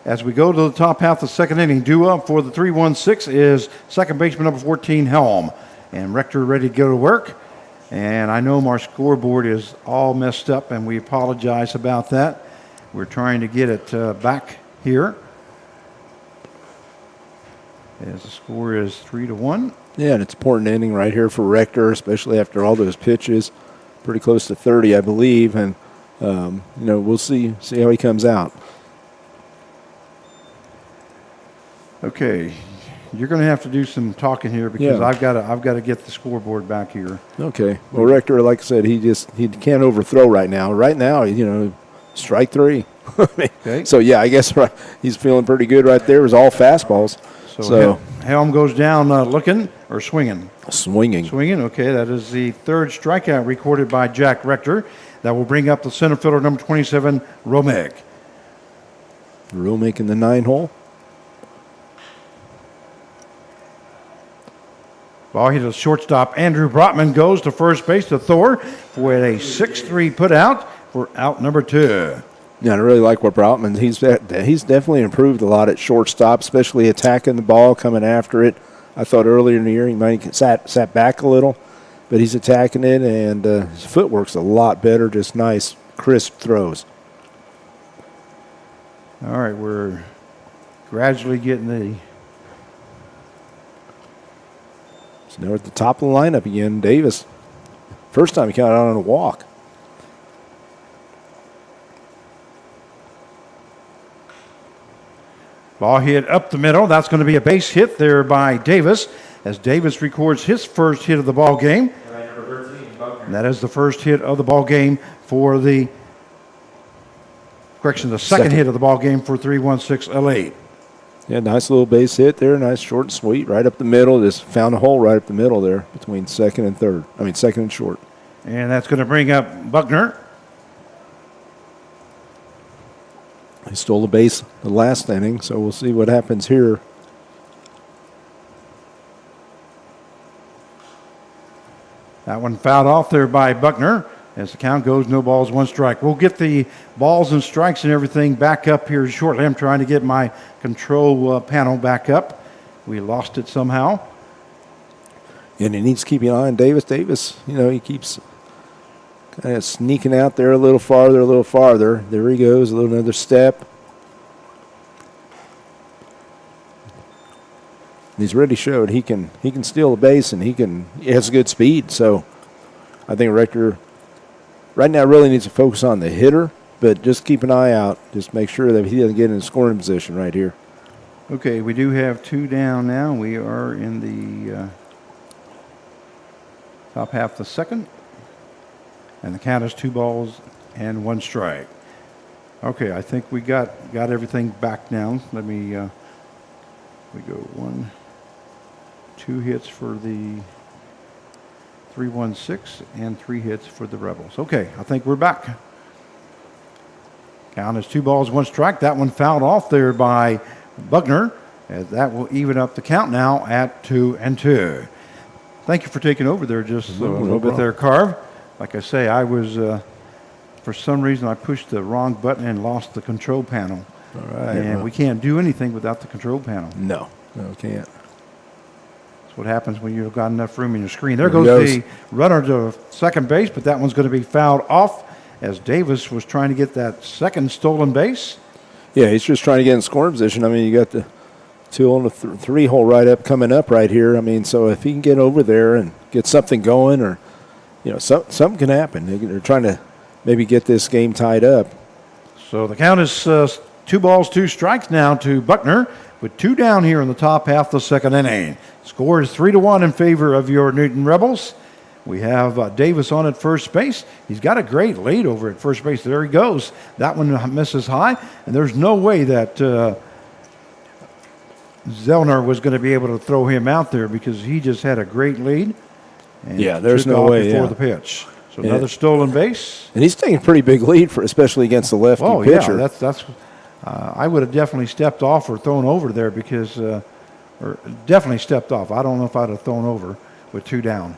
as we go to the top half of the second inning. Due up for the 3-1-6 is second baseman number 14, Helm. And Rector ready to go to work. And I know our scoreboard is all messed up, and we apologize about that. We're trying to get it back here. As the score is 3-1.
Yeah, and it's an important inning right here for Rector, especially after all those pitches. Pretty close to 30, I believe, and we'll see how he comes out.
Okay, you're going to have to do some talking here because
Yeah.
I've got to get the scoreboard back here.
Okay. Well, Rector, like I said, he can't overthrow right now. Right now, strike three.
Okay.
So yeah, I guess he's feeling pretty good right there. It was all fastballs. So
Helm goes down looking or swinging.
swinging.
Swinging, okay, that is the third strikeout recorded by Jack Rector. That will bring up the center fielder, number 27, Romeg.
Rule making the 9-hole.
Ball hit to shortstop. Andrew Brotman goes to first base to Thor for a 6-3 put out for out number 2.
Yeah, I really like what Broutman. He's definitely improved a lot at shortstop, especially attacking the ball, coming after it. I thought earlier in the year he might have sat back a little, but he's attacking it, and his footwork's a lot better. Just nice, crisp throws.
All right, we're gradually getting the...
So now we're at the top of the lineup again. Davis, first time he got out on a walk.
Ball hit up the middle. That's going to be a base hit there by Davis, as Davis records his first hit of the ball game.
Number 13, Buckner.
And that is the first hit of the ball game for the second hit of the ball game for 3-1-6 L8.
Yeah, nice little base hit there. Nice short and sweet, right up the middle. Just found a hole right up the middle there between second and short.
And that's going to bring up Buckner.
He stole a base the last inning, so we'll see what happens here.
That one fouled off there by Buckner. As the count goes, no balls, 1 strike. We'll get the balls and strikes and everything back up here shortly. I'm trying to get my control panel back up. We lost it somehow.
And he needs to keep an eye on Davis. Davis, he keeps kind of sneaking out there a little farther. There he goes, another step. He's already showed he can steal a base, and he has good speed. So I think Rector right now really needs to focus on the hitter, but just keep an eye out. Just make sure that he doesn't get in a scoring position right here.
Okay, we do have 2 down now. We are in the top half of the second. And the count is 2 balls and 1 strike. Okay, I think we got everything back now. Let me, we go 1, 2 hits for the 3-1-6 and 3 hits for the Rebels. Okay, I think we're back. Count is 2 balls, 1 strike. That one fouled off there by Buckner, as that will even up the count now at 2-2. Thank you for taking over there just a little bit there, Carv. Like I say, I was, for some reason, I pushed the wrong button and lost the control panel.
All right.
And we can't do anything without the control panel.
No, can't.
That's what happens when you've got enough room in your screen. There goes the runner to second base, but that one's going to be fouled off as Davis was trying to get that second stolen base.
Yeah, he's just trying to get in scoring position. I mean, you got the 2 on the 3 hole coming up right here. I mean, so if he can get over there and get something going, or something can happen. They're trying to maybe get this game tied up.
So the count is 2 balls, 2 strikes now to Buckner, with 2 down here in the top half of the second inning. Score is 3-1 in favor of your Newton Rebels. We have Davis on at first base. He's got a great lead over at first base. There he goes. That one misses high, and there's no way that Zellner was going to be able to throw him out there because he just had a great lead. And
Yeah, there's
took
no
off
way,
before
yeah.
the pitch. So another stolen base.
And he's taking a pretty big lead, especially against the lefty
Oh
pitcher.
yeah, that's. I would have definitely stepped off or thrown over there because, or definitely stepped off. I don't know if I'd have thrown over with 2 down.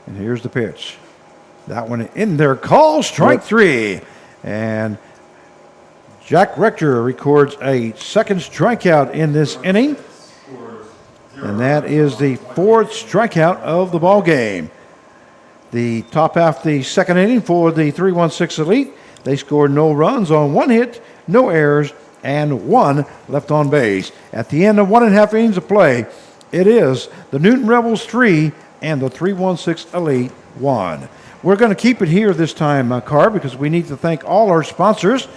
And here's the pitch. That one in there. Call strike 3, and Jack Rector records a second strikeout in this inning, and that is the 4th strikeout of the ball game. The top half of the second inning for the 3-1-6 Elite. They scored no runs on 1 hit, no errors, and 1 left on base. At the end of 1.5 innings of play, it is the Newton Rebels 3 and the 3-1-6 Elite 1. We're going to keep it here this time, Carr, because we need to thank all our sponsors.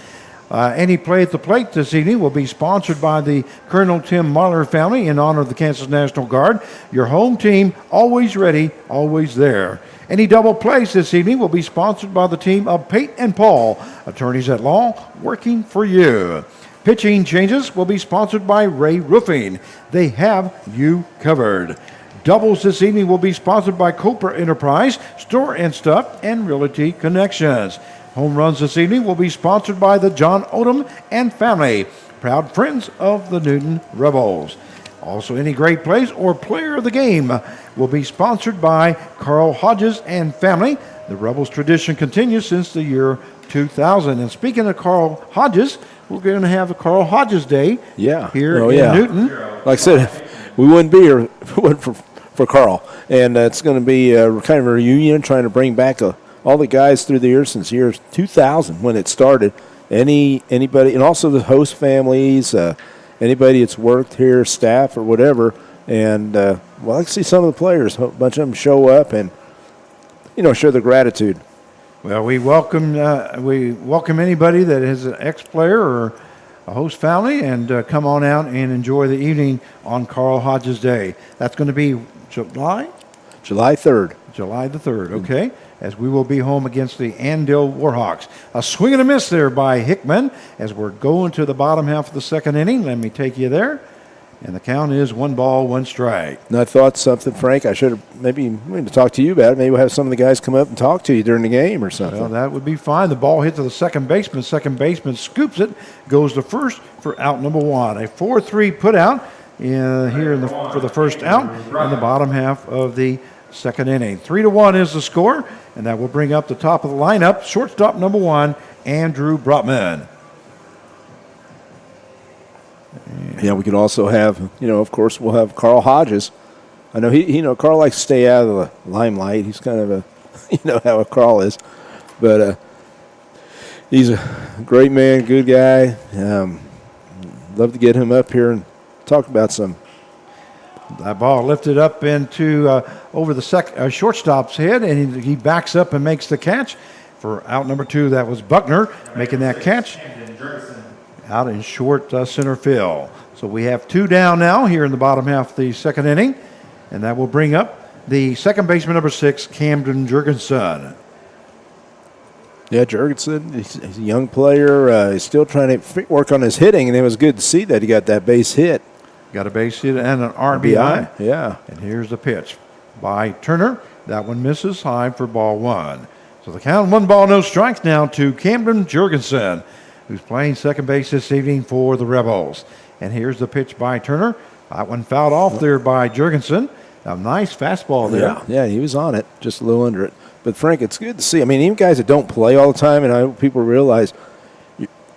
Any play at the plate this evening will be sponsored by the Colonel Tim Marler family in honor of the Kansas National Guard. Your home team, always ready, always there. Any double plays this evening will be sponsored by the team of Pate and Paul, attorneys at law, working for you. Pitching changes will be sponsored by Ray Roofing. They have you covered. Doubles this evening will be sponsored by Cooper Enterprise, Store and Stuff, and Realty Connections. Home runs this evening will be sponsored by the John Odom and family, proud friends of the Newton Rebels. Also, any great plays or player of the game will be sponsored by Carl Hodges and family. The Rebels tradition continues since the year 2000. And speaking of Carl Hodges, we're going to have a Carl Hodges Day here in Newton.
Like I said, we wouldn't be here if it wasn't for Carl. And it's going to be kind of a reunion, trying to bring back all the guys through the years since year 2000 when it started. Anybody, and also the host families, anybody that's worked here, staff or whatever. And, well, I can see some of the players, a bunch of them show up and, show their gratitude.
Well, we welcome anybody that is an ex-player or a host family, and come on out and enjoy the evening on Carl Hodges Day. That's going to be July
3rd.
July the 3rd, okay, as we will be home against the Andale Warhawks. A swing and a miss there by Hickman as we're going to the bottom half of the second inning. Let me take you there. And the count is 1 ball, 1 strike.
And I thought something, Frank, I should have maybe talk to you about it. Maybe we'll have some of the guys come up and talk to you during the game or something.
Well, that would be fine. The ball hit to the second baseman. Second baseman scoops it, goes to first for out number 1. A 4-3 put out for the first out in the bottom half of the second inning. 3-1 is the score, and that will bring up the top of the lineup. Shortstop number 1, Andrew Brotman.
Yeah, we could also have, of course, we'll have Carl Hodges. I know Carl likes to stay out of the limelight. He's kind of how Carl is. But he's a great man, good guy. Love to get him up here and talk about some.
That ball lifted up into over the shortstop's head, and he backs up and makes the catch for out number 2. That was Buckner making that catch out in short center field. So we have 2 down now here in the bottom half of the second inning, and that will bring up the second baseman number 6, Camden Jurgensen.
Yeah, Jurgensen, he's a young player. He's still trying to work on his hitting, and it was good to see that he got that base hit.
Got a base hit and an RBI.
Yeah.
And here's the pitch by Turner. That one misses high for ball 1. So the count 1 ball, no strikes now to Camden Jurgensen, who's playing second base this evening for the Rebels. And here's the pitch by Turner. That one fouled off there by Jurgensen. A nice fastball there.
Yeah, he was on it, just a little under it. But, Frank, it's good to see. I mean, even guys that don't play all the time, and I hope people realize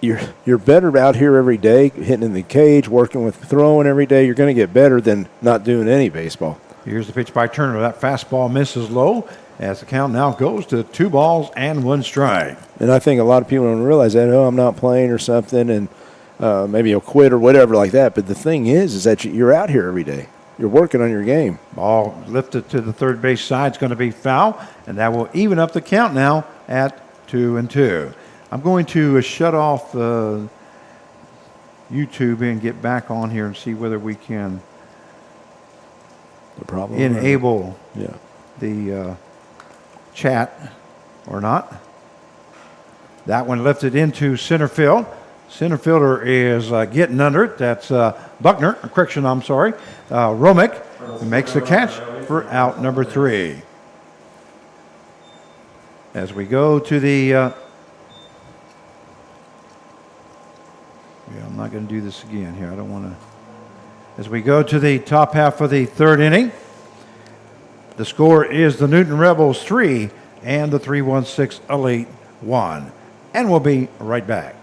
you're better out here every day, hitting in the cage, working with throwing every day. You're going to get better than not doing any baseball.
Here's the pitch by Turner. That fastball misses low as the count now goes to 2 balls and 1 strike.
And I think a lot of people don't realize that, I'm not playing or something, and maybe you'll quit or whatever like that. But the thing is that you're out here every day. You're working on your game.
Ball lifted to the third base side. It's going to be foul, and that will even up the count now at 2-2. I'm going to shut off YouTube and get back on here and see whether we can
The problem
enable the chat or not. That one lifted into center field. Center fielder is getting under it. That's Buckner. Correction, I'm sorry. Romick makes the catch for out number 3. As we go to the I'm not going to do this again here. I don't want to. As we go to the top half of the 3rd inning, the score is the Newton Rebels 3 and the 316 Elite 1. And we'll be right back.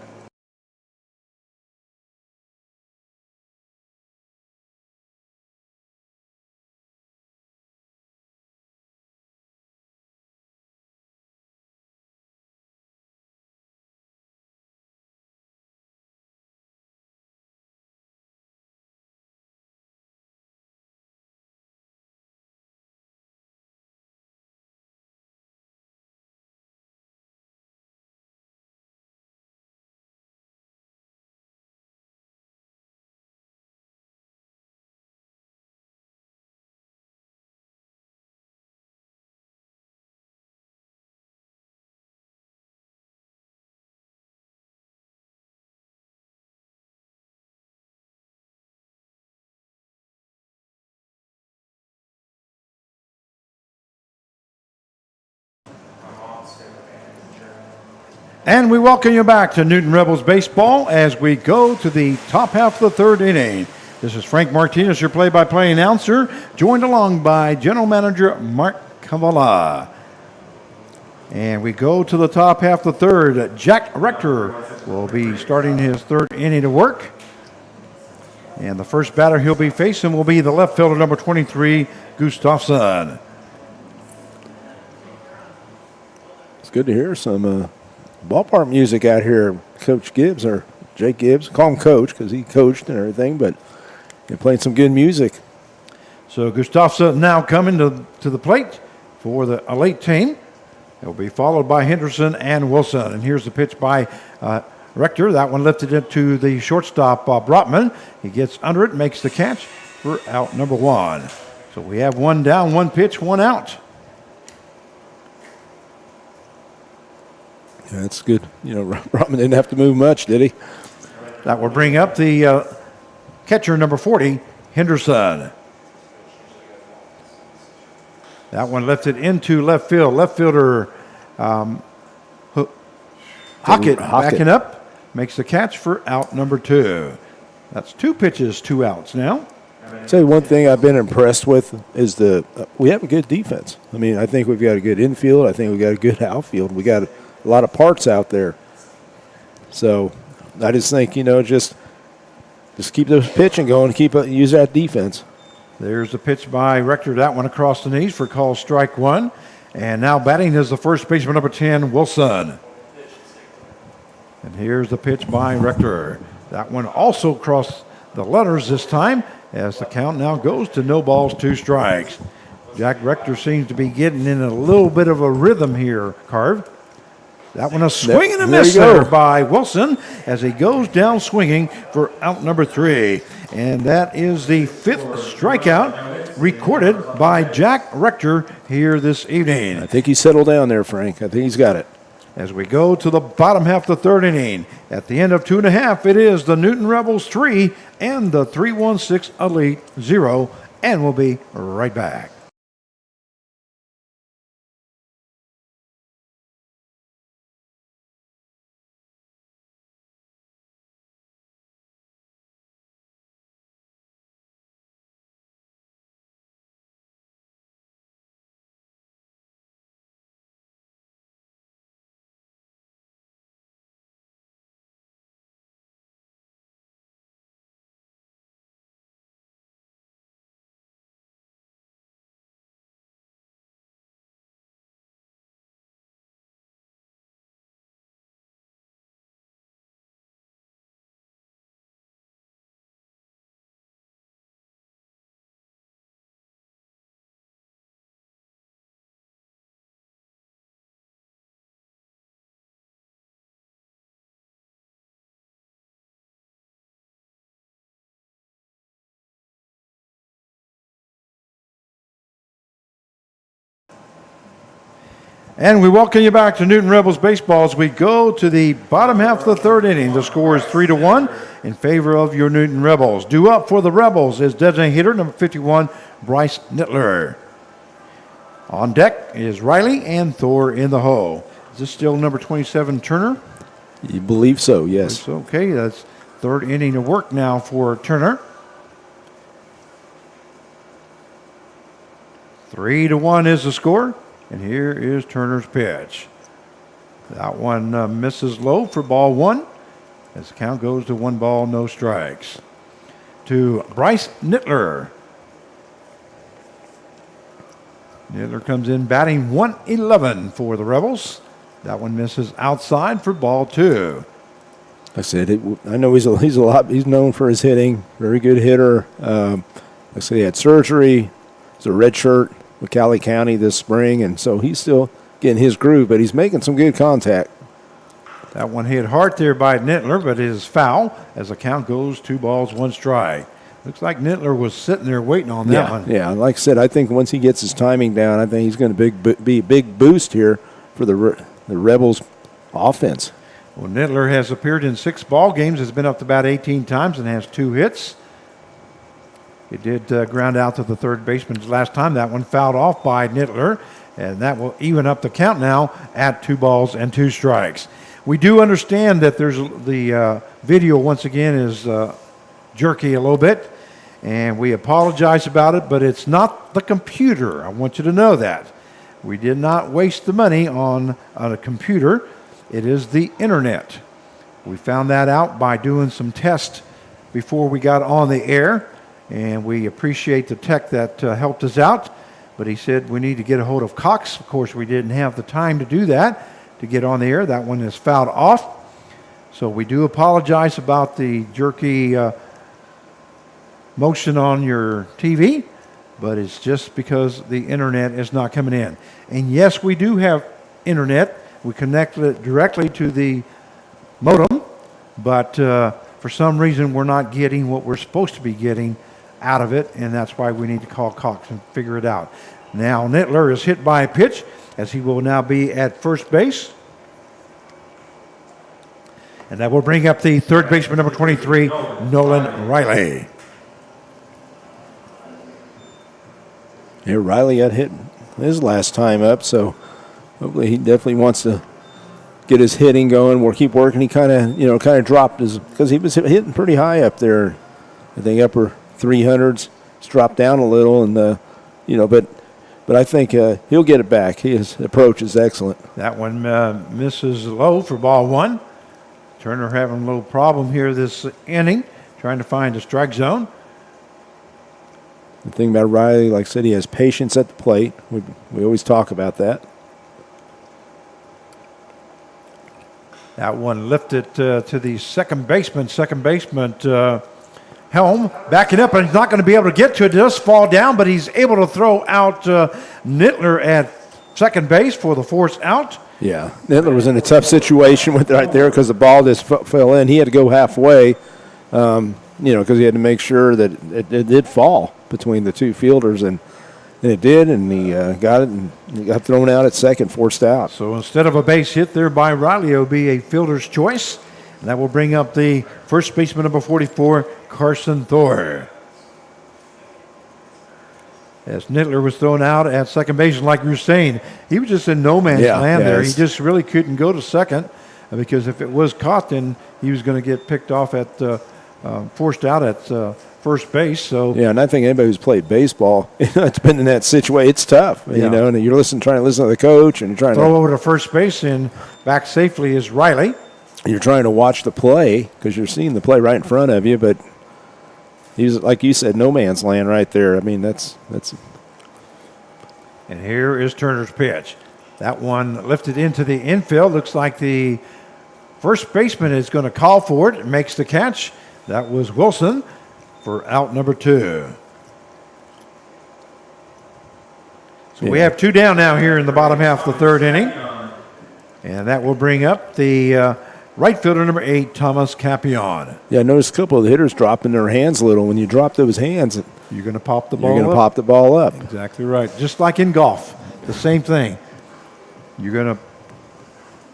And we welcome you back to Newton Rebels Baseball as we go to the top half of the 3rd inning. This is Frank Martinez, your play-by-play announcer, joined along by General Manager Mark Kavala. And we go to the top half of the 3rd. Jack Rector will be starting his 3rd inning of work. And the first batter he'll be facing will be the left fielder, number 23, Gustafson.
It's good to hear some ballpark music out here. Coach Gibbs, or Jake Gibbs, call him Coach because he coached and everything, but they're playing some good music.
So Gustafson now coming to the plate for the Elite team. It'll be followed by Henderson and Wilson. And here's the pitch by Rector. That one lifted into the shortstop, Brotman. He gets under it, makes the catch for out number 1. So we have 1 down, 1 pitch, 1 out.
Yeah, that's good. You know, Brotman didn't have to move much, did he?
That will bring up the catcher, number 40, Henderson. That one lifted into left field. Left fielder Hockett backing up, makes the catch for out number 2. That's 2 pitches, 2 outs now.
I'll tell you one thing I've been impressed with is we have a good defense. I mean, I think we've got a good infield. I think we've got a good outfield. We got a lot of parts out there. So I just think, just keep those pitching going, use that defense.
There's the pitch by Rector. That one across the knees for call strike 1. And now batting is the first baseman, number 10, Wilson. And here's the pitch by Rector. That one also crossed the letters this time as the count now goes to no balls, 2 strikes. Jack Rector seems to be getting in a little bit of a rhythm here, Carv. That one a swing and a miss there by Wilson as he goes down swinging for out number 3. And that is the 5th strikeout recorded by Jack Rector here this evening.
I think he settled down there, Frank. I think he's got it.
As we go to the bottom half of the 3rd inning, at the end of 2.5, it is the Newton Rebels 3 and the 316 Elite 0. And we'll be right back. And we welcome you back to Newton Rebels baseball as we go to the bottom half of the third inning. The score is 3-1 in favor of your Newton Rebels. Due up for the Rebels is designated hitter number 51, Bryce Nittler. On deck is Riley and Thor in the hole. Is this still number 27, Turner?
You believe so, yes.
It's okay. That's third inning of work now for Turner. 3-1 is the score. And here is Turner's pitch. That one misses low for ball one as the count goes to 1 ball, no strikes. To Bryce Nittler. Nittler comes in batting 111 for the Rebels. That one misses outside for ball 2.
Like I said, I know he's known for his hitting. Very good hitter. Like I said, he had surgery. He's a red shirt with Cali County this spring, and so he's still getting his groove, but he's making some good contact.
That one hit hard there by Nittler, but it is foul as the count goes 2 balls, 1 strike. Looks like Nittler was sitting there waiting on that one.
Yeah, like I said, I think once he gets his timing down, I think he's going to be a big boost here for the Rebels offense.
Well, Nittler has appeared in 6 ball games, has been up to about 18 times, and has 2 hits. He did ground out to the third baseman last time. That one fouled off by Nittler, and that will even up the count now at 2 balls and 2 strikes. We do understand that there's the video once again is jerky a little bit, and we apologize about it, but it's not the computer. I want you to know that. We did not waste the money on a computer. It is the internet. We found that out by doing some tests before we got on the air. And we appreciate the tech that helped us out. But he said we need to get a hold of Cox. Of course, we didn't have the time to do that, to get on the air. That one is fouled off. So we do apologize about the jerky motion on your TV. But it's just because the internet is not coming in. And yes, we do have internet. We connected it directly to the modem. But for some reason, we're not getting what we're supposed to be getting out of it, and that's why we need to call Cox and figure it out. Now Nittler is hit by a pitch as he will now be at first base. And that will bring up the third baseman, number 23, Nolan Riley.
Yeah, Riley got hit his last time up, so hopefully he definitely wants to get his hitting going. We'll keep working. He kind of dropped his, because he was hitting pretty high up there. I think upper 300s. It's dropped down a little, and but I think he'll get it back. His approach is excellent.
That one misses low for ball 1. Turner having a little problem here this inning, trying to find a strike zone.
The thing about Riley, like I said, he has patience at the plate. We always talk about that.
That one lifted to the second baseman. Helm backing up, and he's not going to be able to get to it. It does fall down, but he's able to throw out Nittler at second base for the force out.
Yeah, Nittler was in a tough situation with right there because the ball just fell in. He had to go halfway, because he had to make sure that it did fall between the 2 fielders, and it did, and he got it, and he got thrown out at second, forced out.
So instead of a base hit there by Riley, it will be a fielder's choice. And that will bring up the first baseman, number 44, Carson Thor. As Nittler was thrown out at second base, and like you were saying, he was just in no man's land there. He just really couldn't go to second because if it was caught, then he was going to get picked off at forced out at first base. So
yeah, and I think anybody who's played baseball, it's been in that situation. It's tough, and you're trying to listen to the coach, and you're trying
throw over to first base, and back safely is Riley.
You're trying to watch the play because you're seeing the play right in front of you, but he's, like you said, no man's land right there. I mean, that's.
And here is Turner's pitch. That one lifted into the infield. Looks like the first baseman is going to call for it. Makes the catch. That was Wilson for out number 2. So we have 2 down now here in the bottom half of the third inning. And that will bring up the right fielder, number 8, Thomas Capion.
Yeah, I noticed a couple of the hitters dropping their hands a little. When you drop those hands,
you're going to pop the ball up.
You're going to pop the ball up.
Exactly right. Just like in golf, the same thing. you're going to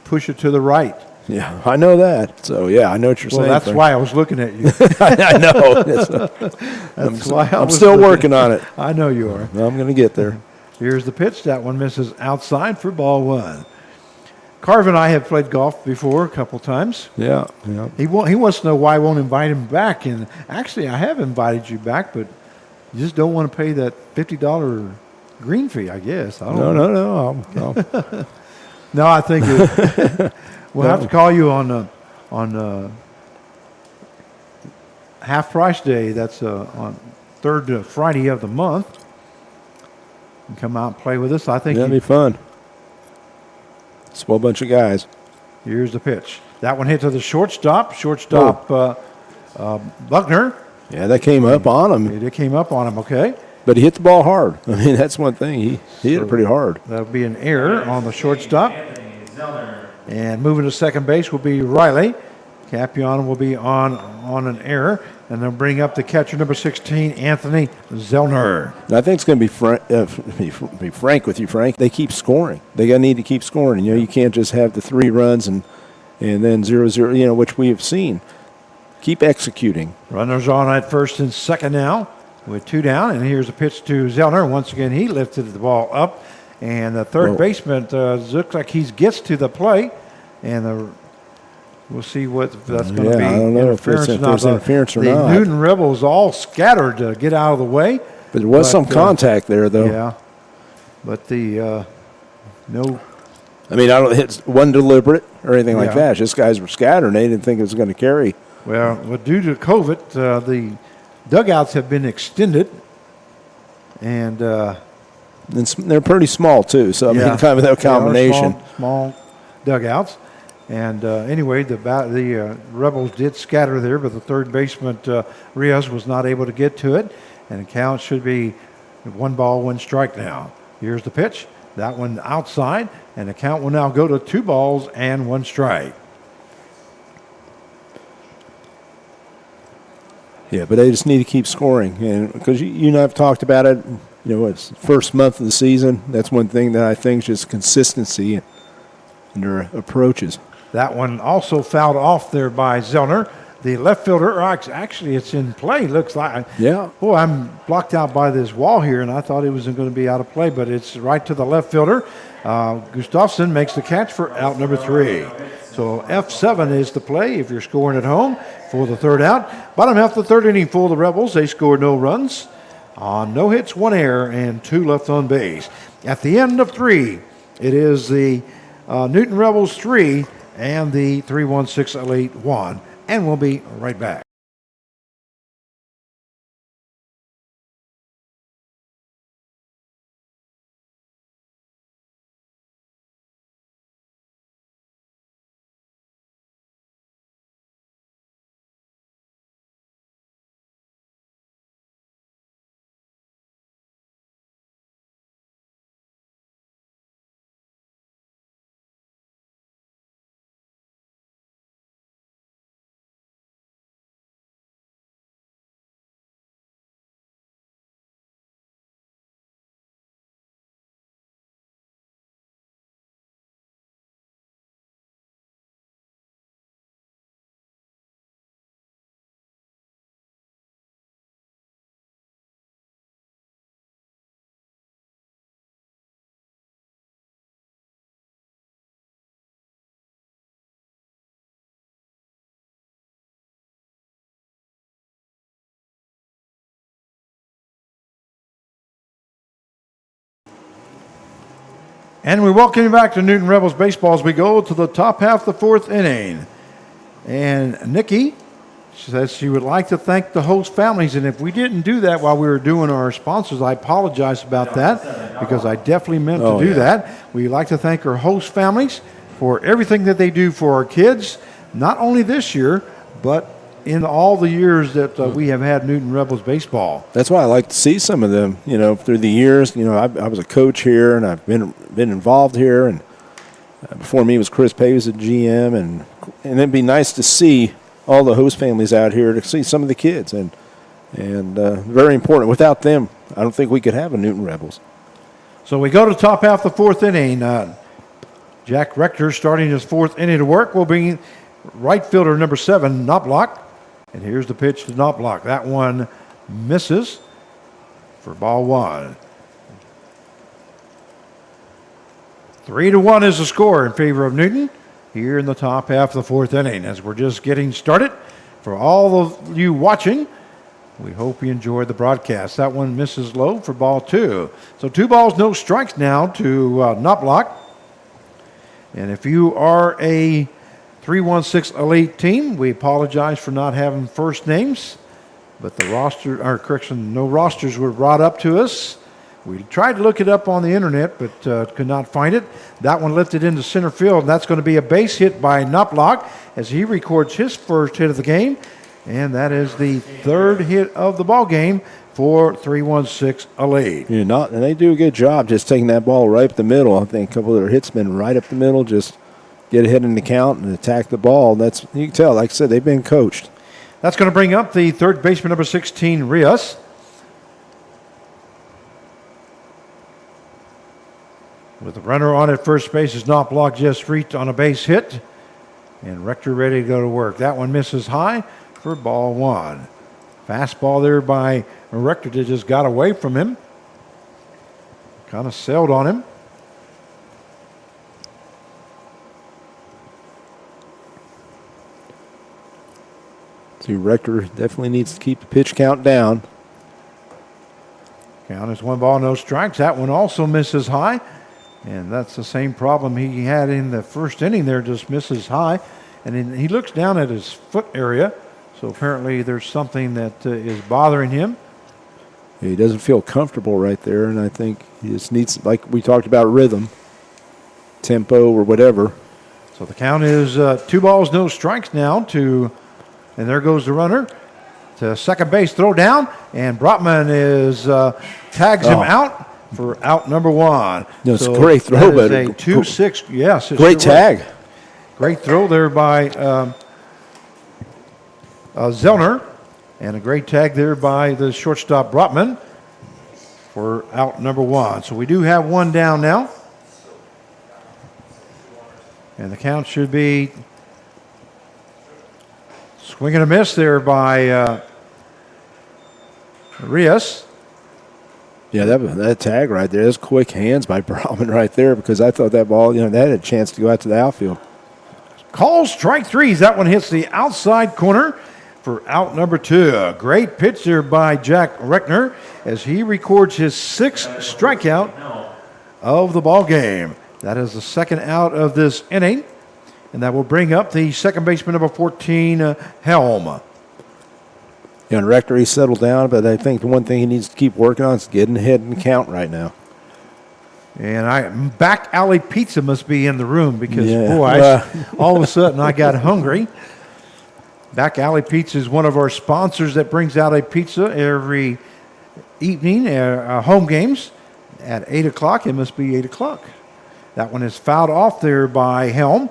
push it to the right.
Yeah, I know that. So, yeah, I know what you're
Well,
saying.
that's
Frank.
why I was looking at you.
I know.
That's why I
I'm
was
still
looking-
working on it.
I know you are.
I'm going to get there.
Here's the pitch. That one misses outside for ball one. Carvin and I have played golf before a couple times.
Yeah.
He wants to know why I won't invite him back. And actually, I have invited you back, but you just don't want to pay that $50 green fee, I guess. I don't know.
No.
No, I think we'll have to call you on half price day. That's on third Friday of the month. And come out and play with us. I think
That'd be fun. It's a whole bunch of guys.
here's the pitch. That one hit to the shortstop. Buckner.
Yeah, that came up on him,
It came up on him. Okay.
but he hit the ball hard. I mean, that's one thing. He hit it pretty hard.
That'll be an error on the shortstop. And moving to second base will be Riley. Capion will be on an error. And they'll bring up the catcher, number 16, Anthony Zellner.
And I think it's going to be frank with you, Frank. They keep scoring. They got to need to keep scoring. You know, you can't just have the 3 runs and then 0-0. You know, which we have seen. Keep executing.
Runners on at first and second now with 2 down. And here's a pitch to Zellner. Once again, he lifted the ball up. And the third baseman looks like he gets to the plate. And we'll see what that's going to be.
I don't know if there's interference or not.
The Newton Rebels all scattered to get out of the way.
But there was some contact there, though.
Yeah. But no.
I mean, it wasn't deliberate or anything like
Yeah.
that. Just guys were scattered. They didn't think it was going to carry.
Well, due to COVID, the dugouts have been extended. And
They're pretty small, too. So, I mean, kind of that
they are
combination.
Small dugouts. And anyway, the Rebels did scatter there, but the third baseman, Rios, was not able to get to it. And the count should be 1 ball, 1 strike now. Here's the pitch. That one outside. And the count will now go to 2 balls and 1 strike.
Yeah, but they just need to keep scoring. And because you and I have talked about it, you know, it's the first month of the season. That's one thing that I think is just consistency in their approaches.
That one also fouled off there by Zellner. The left fielder, actually it's in play, looks like.
Yeah.
Boy, I'm blocked out by this wall here, and I thought it wasn't going to be out of play, but it's right to the left fielder. Gustafson makes the catch for out number 3. So F7 is the play if you're scoring at home for the third out. Bottom half of the third inning for the Rebels. They scored no runs on no hits, 1 error, and 2 left on base. At the end of 3, it is the Newton Rebels 3 and the 316 Elite 1. And we'll be right back. And we welcome you back to Newton Rebels Baseball as we go to the top half of the 4th inning. And Nikki says she would like to thank the host families. And if we didn't do that while we were doing our sponsors, I apologize about that because I definitely meant to do that. We'd like to thank our host families for everything that they do for our kids, not only this year, but in all the years that we have had Newton Rebels Baseball.
That's why I like to see some of them, you know, through the years. You know, I was a coach here, and I've been involved here, and before me was Chris Pay, was a GM, and it'd be nice to see all the host families out here to see some of the kids, and very important. Without them, I don't think we could have a Newton Rebels.
So we go to top half the 4th inning. Jack Rector starting his fourth inning of work will bring right fielder number 7, Knoploch. And here's the pitch to Knoploch. That one misses for ball 1. 3-1 is the score in favor of Newton here in the top half of the fourth inning as we're just getting started. For all of you watching, we hope you enjoyed the broadcast. That one misses low for ball 2. So 2 balls, no strikes now to Knoploch. And if you are a 316 Elite team, we apologize for not having first names. But the roster, or correction, no rosters were brought up to us. We tried to look it up on the internet, but could not find it. That one lifted into center field, and that's going to be a base hit by Knoploch as he records his first hit of the game. And that is the 3rd hit of the ball game for 316 Elite.
And they do a good job just taking that ball right up the middle. I think a couple of their hits been right up the middle, just get ahead in the count and attack the ball. That's, you can tell, like I said, they've been coached.
That's going to bring up the third baseman, number 16, Rios. With the runner on at first base as Knoploch just reached on a base hit. And Rector ready to go to work. That one misses high for ball 1. Fastball there by Rector that just got away from him. Kind of sailed on him.
See, Rector definitely needs to keep the pitch count down.
Count is 1 ball, no strikes. That one also misses high. And that's the same problem he had in the first inning there, just misses high. And then he looks down at his foot area. So apparently there's something that is bothering him.
He doesn't feel comfortable right there, and I think he just needs, like we talked about, rhythm, tempo, or whatever.
So the count is 2 balls, no strikes now to, and there goes the runner to second base, throw down, and Brotman is tags him out for out number 1.
No, it's a great throw, but
a 2-6. Yes,
great tag.
Great throw there by Zellner, and a great tag there by the shortstop Brotman for out number 1. So we do have 1 down now. And the count should be swing and a miss there by Rios.
Yeah, that tag right there, that's quick hands by Brahman right there, because I thought that ball, that had a chance to go out to the outfield.
Calls strike 3. That one hits the outside corner for out number 2. A great pitch there by Jack Reckner as he records his 6th strikeout of the ball game. That is the 2nd out of this inning, and that will bring up the second baseman, number 14, Helm.
And Rector, he settled down, but I think the one thing he needs to keep working on is getting ahead in the count right now.
And back alley pizza must be in the room because,
yeah.
all of a sudden I got hungry. Back alley pizza is one of our sponsors that brings out a pizza every evening, home games at 8 o'clock. It must be 8 o'clock. That one is fouled off there by Helm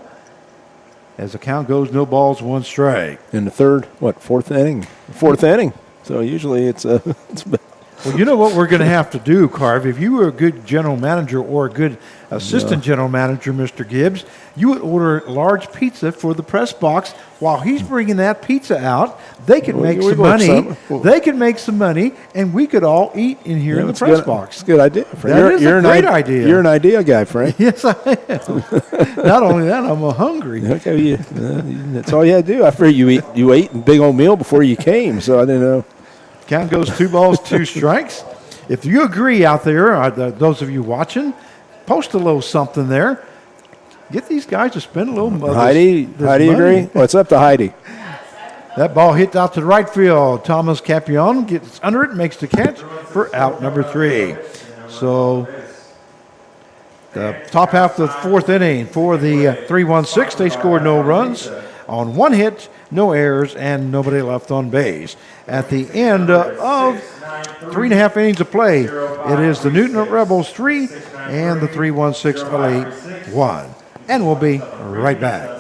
as the count goes no balls, 1 strike.
In the fourth inning? Fourth inning. So usually it's
Well, you know what we're going to have to do, Carv? If you were a good general manager or a good assistant general manager, Mr. Gibbs, you would order large pizza for the press box while he's bringing that pizza out. They can make some money. They can make some money, and we could all eat in here in the press box.
It's a good idea, Frank.
That is a great idea.
You're an idea guy, Frank.
Yes, I am. Not only that, I'm hungry.
Okay, that's all you had to do. I figured you ate a big old meal before you came, so I didn't know.
Count goes 2 balls, 2 strikes. If you agree out there, those of you watching, post a little something there. Get these guys to spend a little money.
Heidi agree? Well, it's up to Heidi.
That ball hit out to the right field. Thomas Capion gets under it, makes the catch for out number 3. So the top half of the 4th inning for the 3-1-6. They scored no runs on 1 hit, no errors, and nobody left on base. At the end of 3.5 innings of play, it is the Newton Rebels 3 and the 3-1-6 Elite 1. And we'll be right back.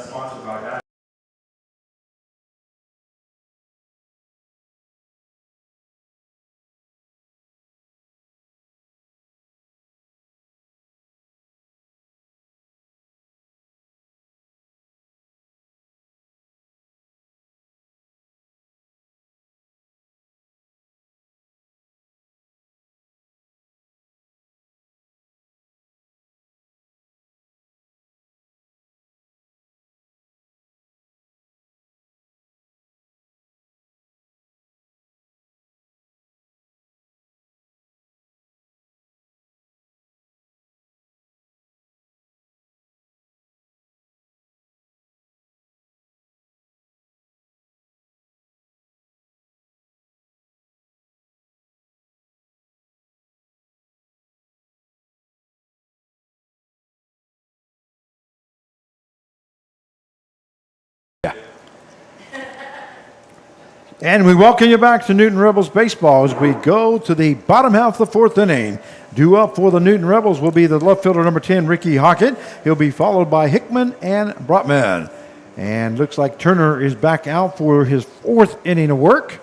And we welcome you back to Newton Rebels baseball as we go to the bottom half of the fourth inning. Due up for the Newton Rebels will be the left fielder number 10, Ricky Hockett. He'll be followed by Hickman and Brotman. And looks like Turner is back out for his fourth inning of work.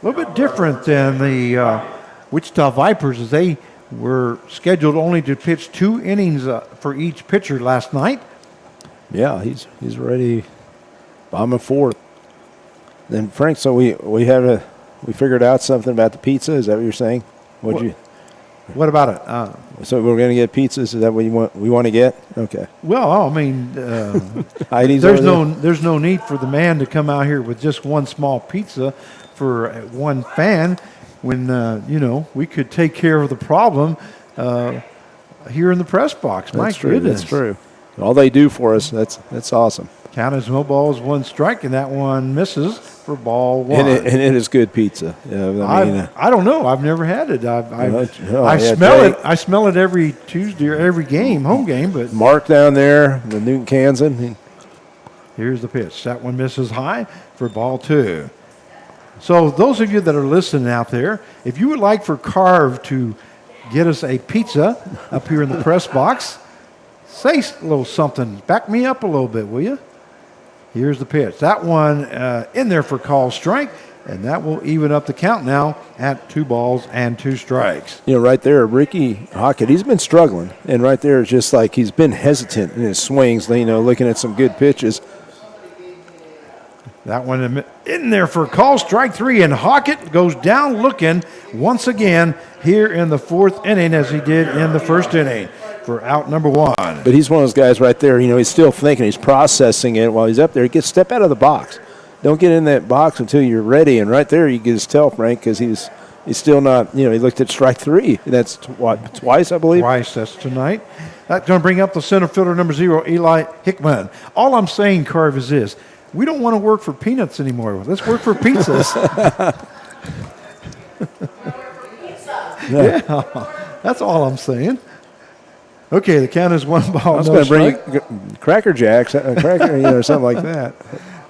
A little bit different than the Wichita Vipers, as they were scheduled only to pitch 2 innings for each pitcher last night.
Yeah, he's ready. Bottom of fourth. Then Frank, so we figured out something about the pizza. Is that what you're saying?
What about it?
So we're going to get pizzas. Is that what we want to get? Okay.
Well, I mean,
Heidi's
there's
over there.
there's no need for the man to come out here with just one small pizza for one fan when we could take care of the problem here in the press box. My
That's true.
goodness,
That's true. All they do for us. That's awesome.
Count as no balls, 1 strike, and that one misses for ball 1.
And it is good pizza.
I don't know. I've never had it. I
yeah,
smell
Jake.
it. I smell it every Tuesday or every game, home game. But
Mark down there, the Newton Kansan.
here's the pitch. That one misses high for ball 2. So those of you that are listening out there, if you would like for Carve to get us a pizza up here in the press box, say a little something. Back me up a little bit, will you? Here's the pitch. That one in there for call strike, and that will even up the count now at 2 balls and 2 strikes.
Right there, Ricky Hockett, he's been struggling. And right there, it's just like he's been hesitant in his swings, looking at some good pitches.
That one in there for call strike 3, and Hockett goes down looking once again here in the 4th inning as he did in the 1st inning for out number 1.
But he's one of those guys right there, he's still thinking, he's processing it while he's up there. Step out of the box. Don't get in that box until you're ready. And right there, you get his tell, Frank, because he's still not, he looked at strike 3. That's twice, I believe.
Twice, that's tonight. That's going to bring up the center fielder number 0, Eli Hickman. All I'm saying, Carve, is this. We don't want to work for peanuts anymore. Let's work for pizzas. Yeah, that's all I'm saying. Okay, the count is 1 ball.
I was
no
going to bring
strike.
you Cracker Jacks, or something like that.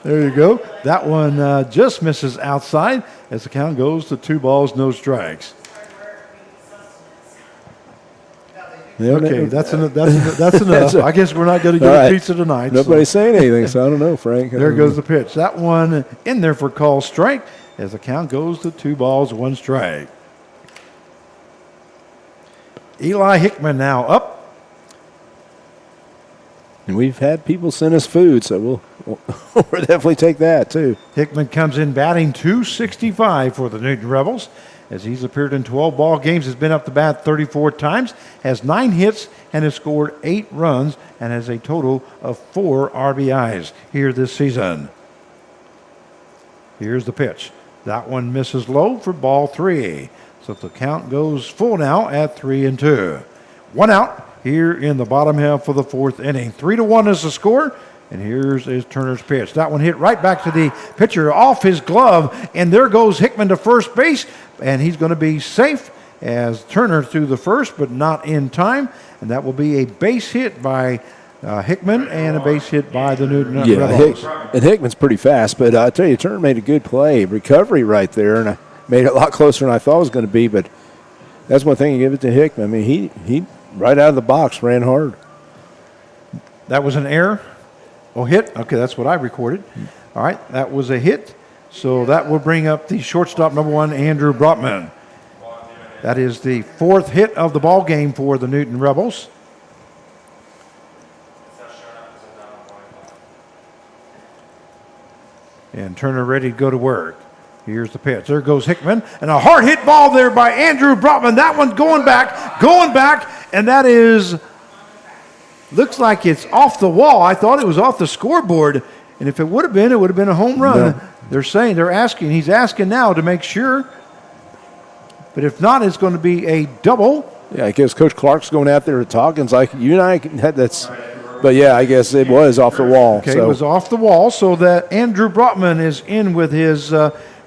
There you go. That one just misses outside as the count goes to 2 balls, no strikes. Okay, that's enough. I guess we're not going to get a pizza tonight.
Nobody's saying anything, so I don't know, Frank.
There goes the pitch. That one in there for call strike as the count goes to 2 balls, 1 strike. Eli Hickman now up.
And we've had people send us food, so we'll definitely take that too.
Hickman comes in batting .265 for the Newton Rebels, as he's appeared in 12 ball games, has been up to bat 34 times, has 9 hits, and has scored 8 runs, and has a total of 4 RBIs here this season. Here's the pitch. That one misses low for ball 3. So the count goes full now at 3-2. 1 out here in the bottom half of the 4th inning. 3-1 is the score. And here's Turner's pitch. That one hit right back to the pitcher off his glove. And there goes Hickman to first base. And he's going to be safe as Turner threw the first, but not in time. And that will be a base hit by Hickman and a base hit by the Newton Rebels.
And Hickman's pretty fast. But I tell you, Turner made a good play. Recovery right there. And I made it a lot closer than I thought it was going to be. But that's one thing you give it to Hickman. I mean, he right out of the box ran hard.
That was an error. Oh, hit? Okay, that's what I recorded. All right, that was a hit. So that will bring up the shortstop number 1, Andrew Brotman. That is the 4th hit of the ball game for the Newton Rebels. And Turner ready to go to work. Here's the pitch. There goes Hickman. And a hard hit ball there by Andrew Brotman. That one going back. And that is, looks like it's off the wall. I thought it was off the scoreboard. And if it would have been a home run. No. He's asking now to make sure. But if not, it's going to be a double.
Yeah, I guess Coach Clark's going out there to talk. And it's like, you and I had that's. But, yeah, I guess it was off the wall.
Okay, it was off the wall. So that Andrew Brotman is in with his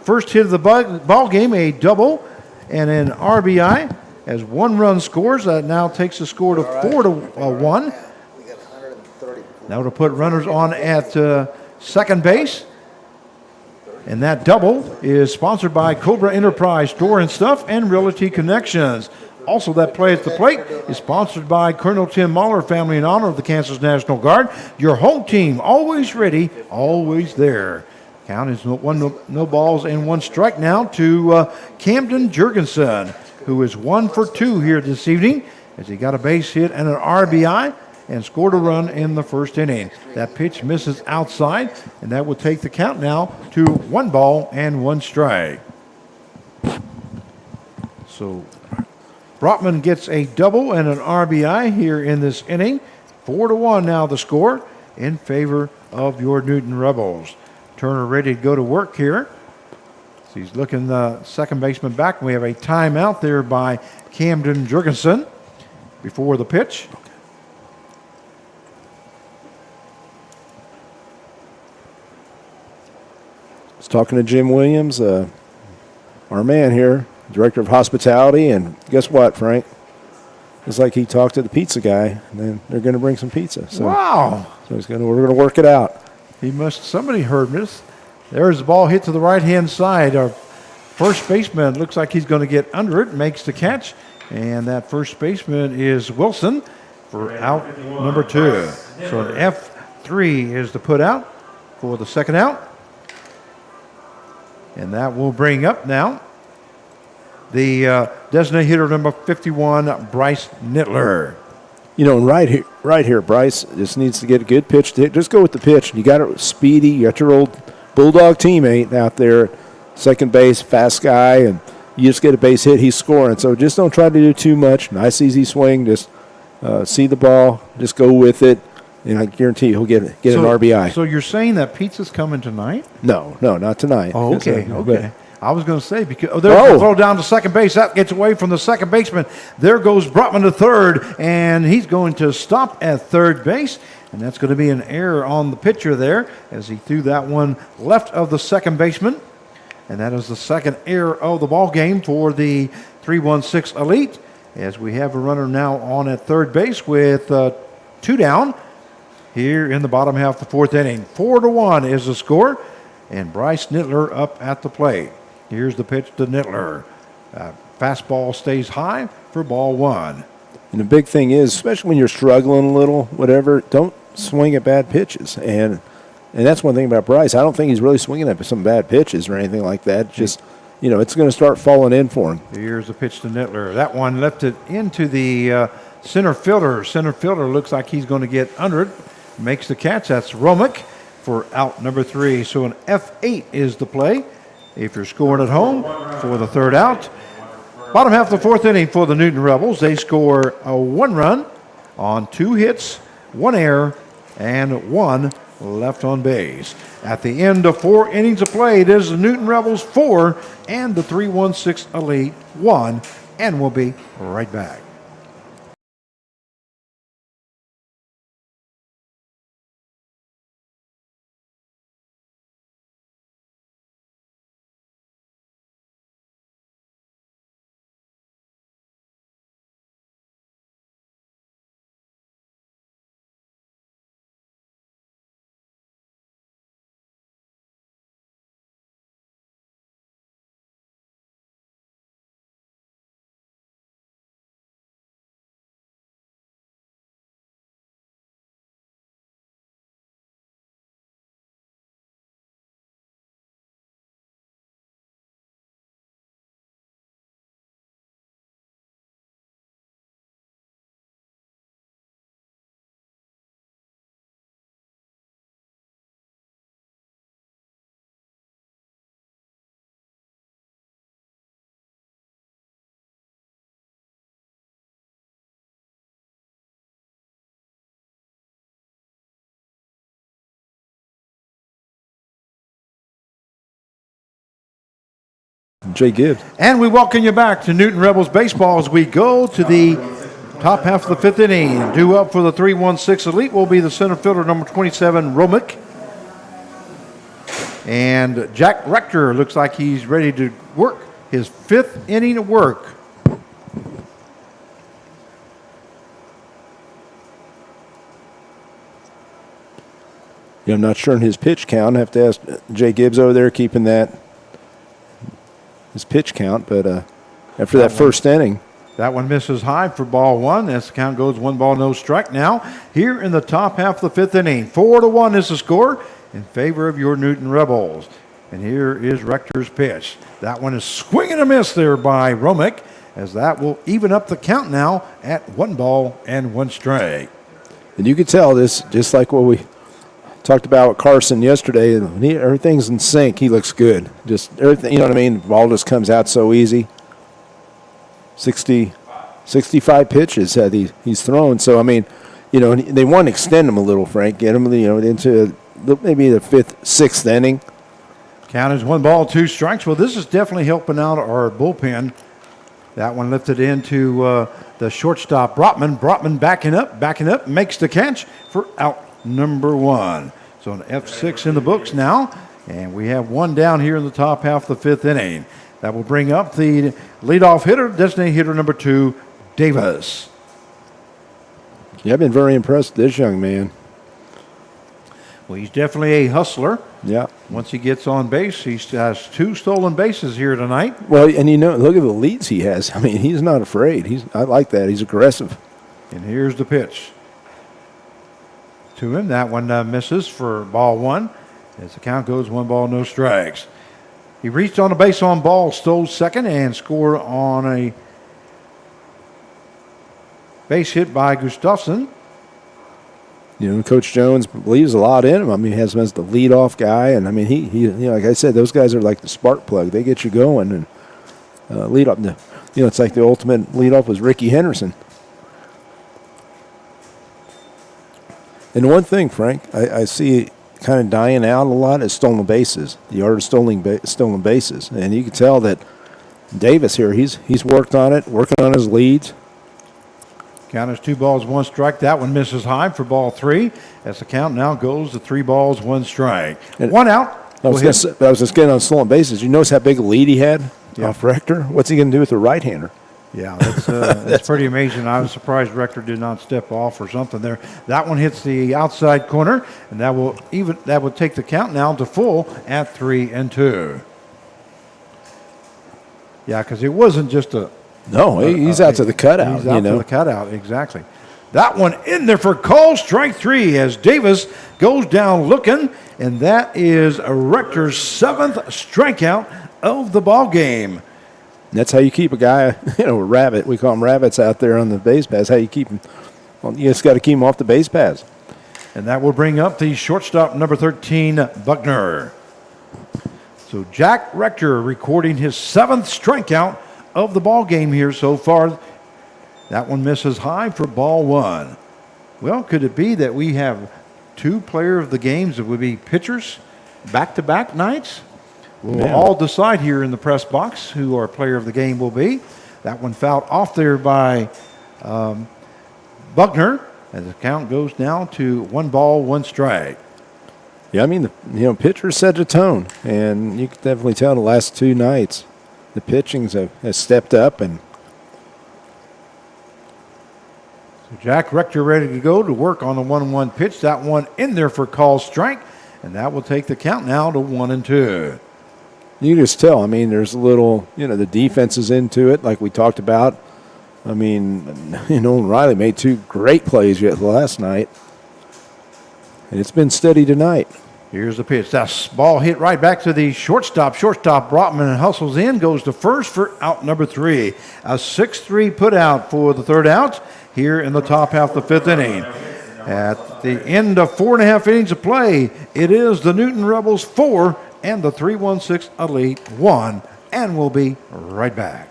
first hit of the ball game, a double and an RBI. As 1 run scores, that now takes the score to 4-1. That would put runners on at second base. And that double is sponsored by Cobra Enterprise Store and Stuff and Realty Connections. Also, that play at the plate is sponsored by Colonel Tim Mahler family in honor of the Kansas National Guard. Your home team, always ready, always there. Count is no balls and 1 strike now to Camden Jurgensen, who is 1 for 2 here this evening as he got a base hit and an RBI and scored a run in the first inning. That pitch misses outside, and that will take the count now to 1 ball and 1 strike. So Brotman gets a double and an RBI here in this inning. 4-1 now the score in favor of your Newton Rebels. Turner ready to go to work here. So he's looking the second baseman back. We have a timeout there by Camden Jurgensen before the pitch.
I was talking to Jim Williams, our man here, director of hospitality, and guess what, Frank? It's like he talked to the pizza guy, and then they're going to bring some pizza. So,
Wow.
So we're going to work it out.
Somebody heard this. There's the ball hit to the right-hand side. Our first baseman looks like he's going to get under it, makes the catch, and that first baseman is Wilson for out number 2. So an F3 is the put out for the second out. And that will bring up now the designated hitter number 51, Bryce Nittler.
You know, and right here, Bryce just needs to get a good pitch to hit. Just go with the pitch. You got it speedy. You got your old Bulldog teammate out there, second base, fast guy, and you just get a base hit. He's scoring. So just don't try to do too much. Nice, easy swing. Just see the ball. Just go with it. And I guarantee he'll get an RBI.
So you're saying that pizza's coming tonight?
No, not tonight.
Oh, okay. I was going to say, because there's a throw down to second base. That gets away from the second baseman. There goes Brotman to third, and he's going to stop at third base. And that's going to be an error on the pitcher there as he threw that one left of the second baseman. And that is the second error of the ball game for the 316 Elite, as we have a runner now on at third base with 2 down here in the bottom half of the fourth inning. 4-1 is the score, and Bryce Nittler up at the plate. Here's the pitch to Nittler. Fastball stays high for ball 1.
And the big thing is, especially when you're struggling a little, whatever, don't swing at bad pitches. And that's one thing about Bryce. I don't think he's really swinging at some bad pitches or anything like that. Just, it's going to start falling in for him.
Here's the pitch to Nittler. That one lifted into the center fielder. Center fielder looks like he's going to get under it. Makes the catch. That's Romick for out number 3. So an F8 is the play if you're scoring at home for the third out. Bottom half of the fourth inning for the Newton Rebels. They score a 1 run on 2 hits, 1 error, and 1 left on base. At the end of 4 innings of play, it is the Newton Rebels 4 and the 316 Elite 1, and we'll be right back.
Jay Gibbs.
And we welcome you back to Newton Rebels Baseball as we go to the top half of the fifth inning. Due up for the 316 Elite will be the center fielder, number 27, Romick. And Jack Rector looks like he's ready to work his 5th inning of work.
I'm not sure in his pitch count. I have to ask Jay Gibbs over there keeping his pitch count. But after that first inning,
That one misses high for ball one. As the count goes 1 ball, no strike. Now, here in the top half of the 5th inning, 4-1 is the score in favor of your Newton Rebels. And here is Rector's pitch. That one is swing and a miss there by Romick, as that will even up the count now at 1 ball and 1 strike.
and you could tell this, just like what we talked about with Carson yesterday, everything's in sync. He looks good. Just everything, you know what I mean? The ball just comes out so easy. 65 pitches that he's thrown. So, I mean, they want to extend him a little, Frank, get him, into maybe the 5th, 6th inning.
Count is 1 ball, 2 strikes. Well, this is definitely helping out our bullpen. That one lifted into the shortstop, Brotman. Brotman backing up, makes the catch for out number 1. So an F6 in the books now, and we have 1 down here in the top half of the 5th inning. That will bring up the leadoff hitter, designated hitter number 2, Davis.
Yeah, I've been very impressed with this young man.
Well, he's definitely a hustler.
Yeah.
Once he gets on base, he has 2 stolen bases here tonight.
Well, and look at the leads he has. I mean, he's not afraid. I like that. He's aggressive.
And here's the pitch to him. That one misses for ball 1. As the count goes 1 ball, no strikes. He reached on a base on ball, stole second, and scored on a base hit by Gustafson.
Coach Jones believes a lot in him. I mean, he has him as the leadoff guy, and I mean, he like I said, those guys are like the spark plug. They get you going, and lead up. It's like the ultimate leadoff was Ricky Henderson. And one thing, Frank, I see kind of dying out a lot is stolen bases. The art of stolen bases, and you can tell that Davis here, he's worked on it, working on his leads.
Count is 2 balls, 1 strike. That one misses high for ball 3. As the count now goes to 3 balls, 1 strike.
And
1 out.
I was just getting on stolen bases. You notice how big a lead he had off Rector? What's he going to do with the right-hander?
Yeah, that's pretty amazing. I was surprised Rector did not step off or something there. That one hits the outside corner, and that will take the count now to full at 3-2. Yeah, because it wasn't just a.
No, he's out to the cutout.
He's out to the cutout, exactly. That one in there for call, strike 3 as Davis goes down looking, and that is Rector's 7th strikeout of the ball game.
That's how you keep a guy, a rabbit. We call them rabbits out there on the base paths. How you keep him? Well, you just got to keep him off the base paths.
And that will bring up the shortstop, number 13, Buckner. So Jack Rector recording his 7th strikeout of the ball game here so far. That one misses high for ball 1. Well, could it be that we have 2 player of the games that would be pitchers back-to-back nights? We'll all decide here in the press box who our player of the game will be. That one fouled off there by Buckner, as the count goes now to 1 ball, 1 strike.
Yeah, I mean, pitchers set the tone, and you can definitely tell the last 2 nights the pitchings has stepped up. And
so Jack Rector ready to go to work on the 1-1 pitch. That one in there for call strike, and that will take the count now to 1-2.
you can just tell, I mean, there's a little, the defense is into it, like we talked about. I mean, Riley made 2 great plays yet last night, and it's been steady tonight.
Here's the pitch. That ball hit right back to the shortstop. Shortstop Brotman hustles in, goes to first for out number 3. A 6-3 put out for the 3rd out here in the top half of the 5th inning. At the end of 4.5 innings of play, it is the Newton Rebels 4 and the 316 Elite 1. And we'll be right back.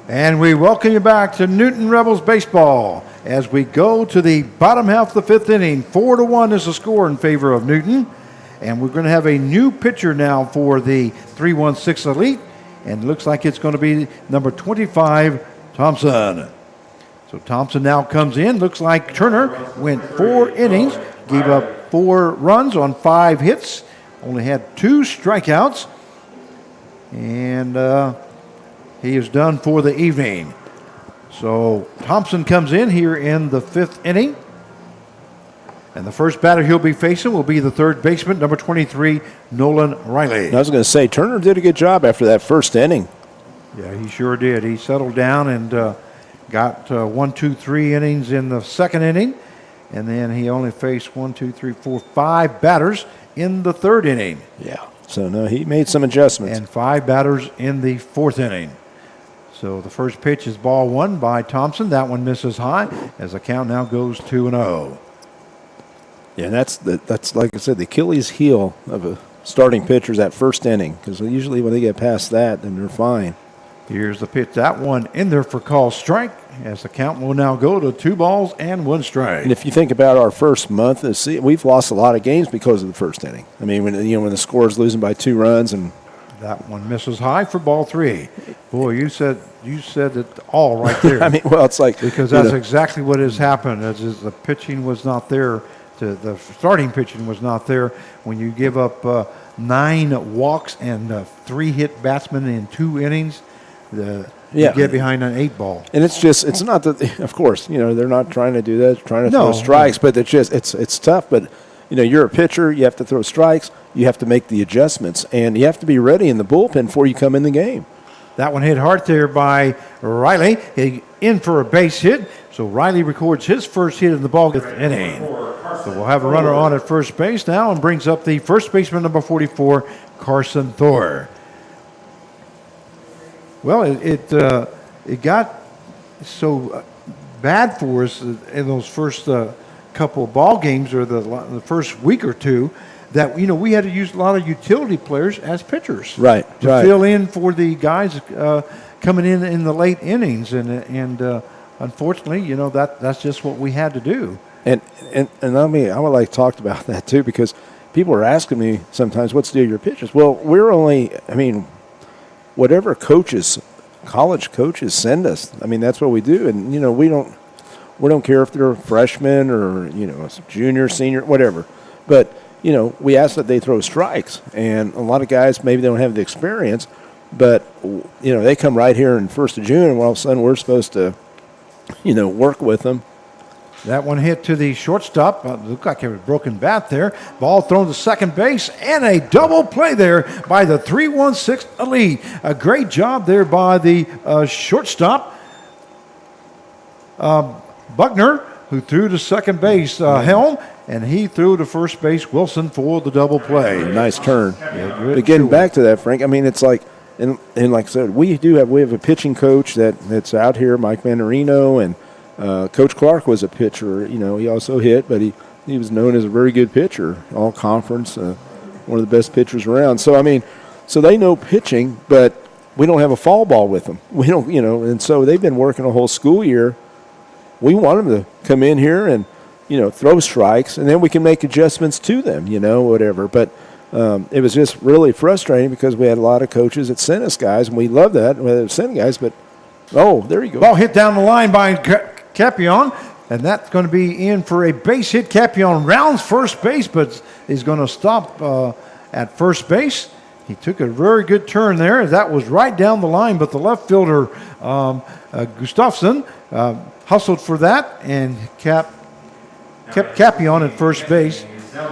And we welcome you back to Newton Rebels baseball as we go to the bottom half of the fifth inning. 4-1 is the score in favor of Newton. And we're going to have a new pitcher now for the 316 Elite. And it looks like it's going to be number 25, Thompson. So Thompson now comes in. Looks like Turner went 4 innings, gave up 4 runs on 5 hits, only had 2 strikeouts. And he is done for the evening. So Thompson comes in here in the 5th inning. And the first batter he'll be facing will be the third baseman, number 23, Nolan Riley.
I was going to say, Turner did a good job after that first inning.
Yeah, he sure did. He settled down and got 1, 2, 3 innings in the second inning. And then he only faced 1, 2, 3, 4, 5 batters in the third inning.
Yeah. So, no, he made some adjustments.
And 5 batters in the fourth inning. So the first pitch is ball 1 by Thompson. That one misses high as the count now goes 2-0.
Yeah, and that's like I said, the Achilles heel of a starting pitcher is that first inning, because usually when they get past that, then they're fine.
Here's the pitch. That one in there for call strike as the count will now go to 2 balls and 1 strike.
And if you think about our first month, we've lost a lot of games because of the first inning. I mean, when the score is losing by 2 runs, and
that one misses high for ball 3. Boy, you said it all right there.
I mean, well, it's like
because that's exactly what has happened. As the pitching was not there. The starting pitching was not there. When you give up 9 walks and 3 hit batsmen in 2 innings, you get behind an 8 ball.
And it's not that, of course, they're not trying to do that, trying to throw strikes, but it's tough. But, you're a pitcher, you have to throw strikes, you have to make the adjustments, and you have to be ready in the bullpen before you come in the game.
That one hit hard there by Riley. He in for a base hit. So Riley records his first hit in the ball inning. So we'll have a runner on at first base now and brings up the first baseman, number 44, Carson Thor. Well, it got so bad for us in those first couple of ball games or the first week or two that we had to use a lot of utility players as pitchers,
to
fill in for the guys coming in the late innings, and unfortunately, that's just what we had to do.
And I would like to talk about that too, because people are asking me sometimes, what's the deal with your pitchers? Well, whatever college coaches send us, that's what we do. And, we don't care if they're freshmen or, junior, senior, whatever. But, we ask that they throw strikes. And a lot of guys, maybe they don't have the experience, but, they come right here in 1st of June, and all of a sudden we're supposed to, work with them.
That one hit to the shortstop. Looked like it was a broken bat there. Ball thrown to second base, and a double play there by the 316 Elite. A great job there by the shortstop, Buckner, who threw to second base, Helm, and he threw to first base, Wilson, for the double play.
Nice turn. But getting back to that, Frank, it's like, and like I said, we have a pitching coach that's out here, Mike Manarino, and Coach Clark was a pitcher. He also hit, but he was known as a very good pitcher, all conference, one of the best pitchers around. So, so they know pitching, but we don't have a fall ball with them. We don't, and so they've been working a whole school year. We want them to come in here and, throw strikes, and then we can make adjustments to them, whatever. But it was just really frustrating because we had a lot of coaches that sent us guys, and we love that, whether they sent guys, but, there you go.
Ball hit down the line by Capion, and that's going to be in for a base hit. Capion rounds first base, but is going to stop at first base. He took a very good turn there. That was right down the line, but the left fielder, Gustafson, hustled for that and kept Capion at first base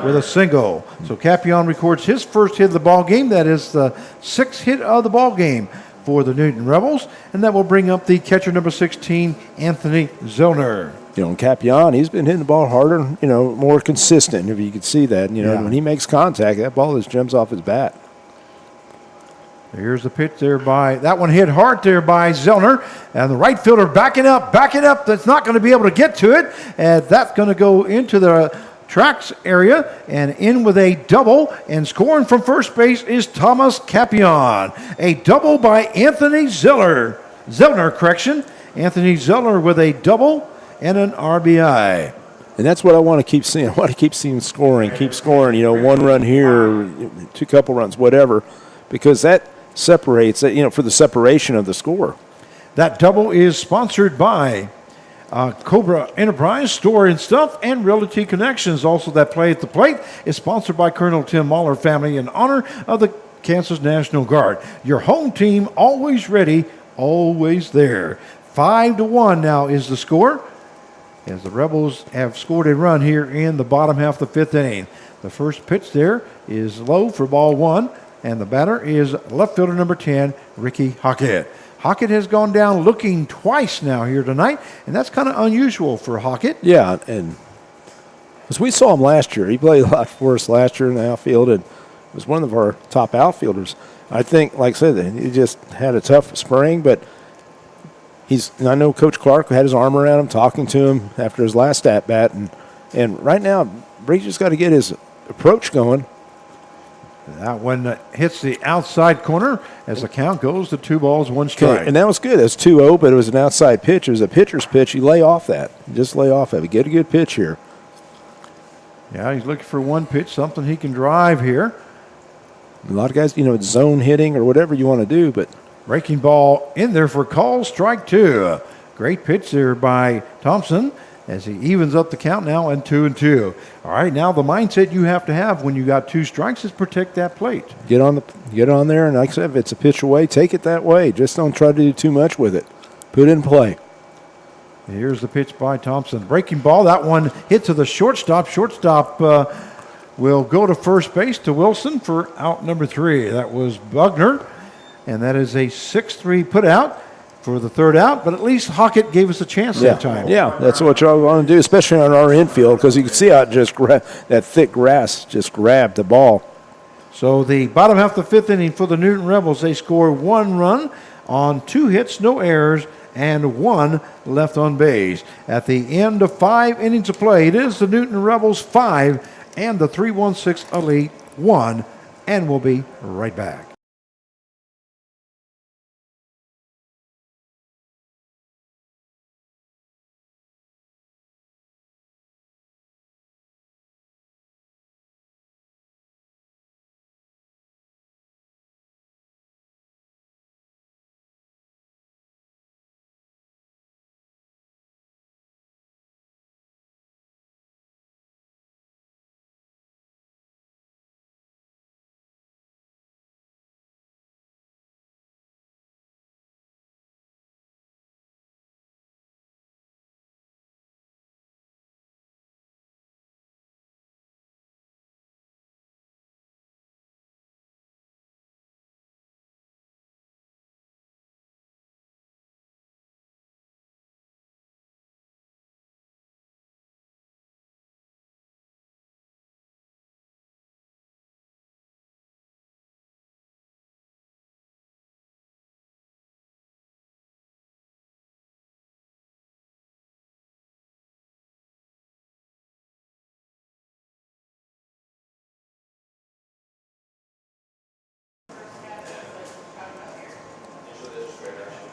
with a single. So Capion records his first hit of the ball game. That is the 6th hit of the ball game for the Newton Rebels, and that will bring up the catcher, number 16, Anthony Zellner.
And Capion, he's been hitting the ball harder, more consistent, if you could see that. When he makes contact, that ball just jumps off his bat.
Here's the pitch there that one hit hard there by Zellner, and the right fielder backing up. That's not going to be able to get to it, and that's going to go into the tracks area and in with a double, and scoring from first base is Thomas Capion. A double by Anthony Zeller. Zellner, correction. Anthony Zellner with a double and an RBI.
And that's what I want to keep seeing. I want to keep seeing scoring, keep scoring, one run here, two couple runs, whatever, because that separates, for the separation of the score.
That double is sponsored by Cobra Enterprise, Store and Stuff, and Realty Connections. Also, that play at the plate is sponsored by Colonel Tim Mahler family in honor of the Kansas National Guard. Your home team always ready, always there. 5-1 now is the score, as the Rebels have scored a run here in the bottom half of the fifth inning. The first pitch there is low for ball one, and the batter is left fielder number 10, Ricky Hockett. Hockett has gone down looking twice now here tonight, and that's kind of unusual for Hockett.
Yeah, and as we saw him last year, he played a lot for us last year in the outfield and was one of our top outfielders. I think, like I said, he just had a tough spring, but I know Coach Clark had his arm around him, talking to him after his last at-bat, and right now, Breach just got to get his approach going.
That one hits the outside corner as the count goes to 2 balls, 1 strike.
Okay, and that was good. It was 2-0, but it was an outside pitch. It was a pitcher's pitch. You lay off that. Just lay off that. Get a good pitch here.
Yeah, he's looking for one pitch, something he can drive here.
A lot of guys, it's zone hitting or whatever you want to do, but
Breaking ball in there for call, strike 2. Great pitch there by Thompson as he evens up the count now and 2-2. All right, now the mindset you have to have when you got 2 strikes is protect that plate.
get on there, and like I said, if it's a pitch away, take it that way. Just don't try to do too much with it. Put it in play.
Here's the pitch by Thompson. Breaking ball, that one hit to the shortstop. Shortstop will go to first base to Wilson for out number 3. That was Bugner, and that is a 6-3 put out for the third out, but at least Hockett gave us a chance that time.
Yeah, that's what y'all want to do, especially on our infield, because you can see how it just that thick grass just grabbed the ball.
So the bottom half of the fifth inning for the Newton Rebels, they score 1 run on 2 hits, no errors, and 1 left on base. At the end of 5 innings of play, it is the Newton Rebels 5 and the 316 Elite 1, and we'll be right back.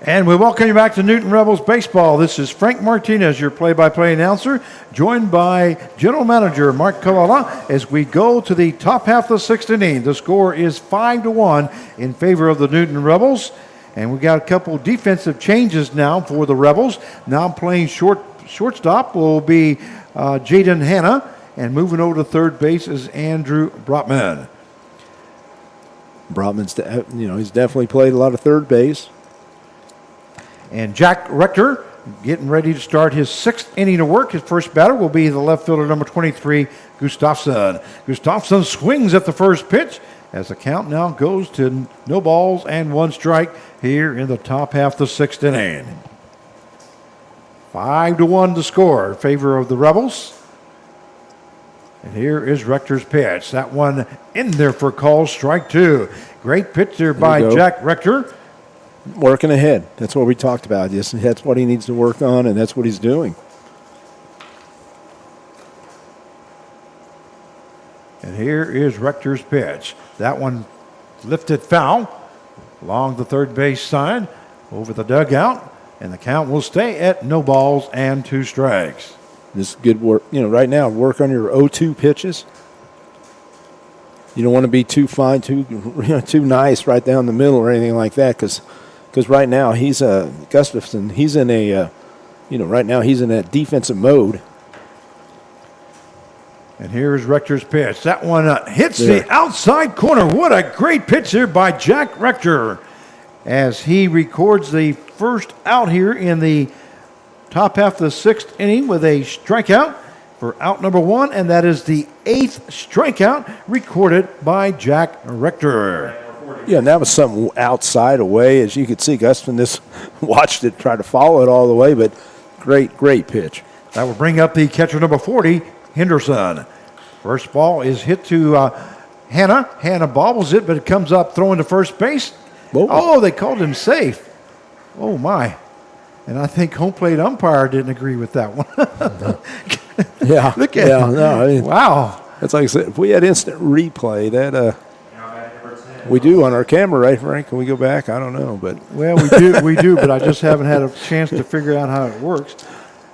And we welcome you back to Newton Rebels Baseball. This is Frank Martinez, your play-by-play announcer, joined by General Manager Mark Kavala as we go to the top half of the 6th inning. The score is 5-1 in favor of the Newton Rebels. And we got a couple defensive changes now for the Rebels. Now playing shortstop will be Jaden Hanna, and moving over to third base is Andrew Brotman.
Brotman's, he's definitely played a lot of third base.
And Jack Rector getting ready to start his 6th inning of work. His first batter will be the left fielder, number 23, Gustafson. Gustafson swings at the first pitch as the count now goes to no balls and 1 strike here in the top half of the 6th inning. 5-1 to score in favor of the Rebels. And here is Rector's pitch. That one in there for call, strike 2. Great pitch there by Jack Rector.
Working ahead. That's what we talked about. Yes, that's what he needs to work on, and that's what he's doing.
And here is Rector's pitch. That one lifted foul along the third base side. over the dugout, and the count will stay at no balls and 2 strikes.
This is good work. Right now, work on your 0-2 pitches. You don't want to be too fine, too nice right down the middle or anything like that, because right now he's Gustafson. He's in a right now he's in that defensive mode.
And here's Rector's pitch. That one hits
There.
the outside corner. What a great pitch here by Jack Rector as he records the first out here in the top half of the 6th inning with a strikeout for out number 1, and that is the 8th strikeout recorded by Jack Rector.
Yeah, and that was something outside away. As you could see, Gustafson just watched it, tried to follow it all the way, but great pitch.
That will bring up the catcher number 40, Henderson. First ball is hit to Hannah. Hannah bobbles it, but it comes up throwing to first base.
Whoa.
Oh, they called him safe. Oh, my. And I think home plate umpire didn't agree with that one.
Yeah,
Look at him.
No, I mean,
Wow.
that's like I said. If we had instant replay, that
Now batting number 10.
we do on our camera, right, Frank? Can we go back? I don't know, but
Well, we do, but I just haven't had a chance to figure out how it works.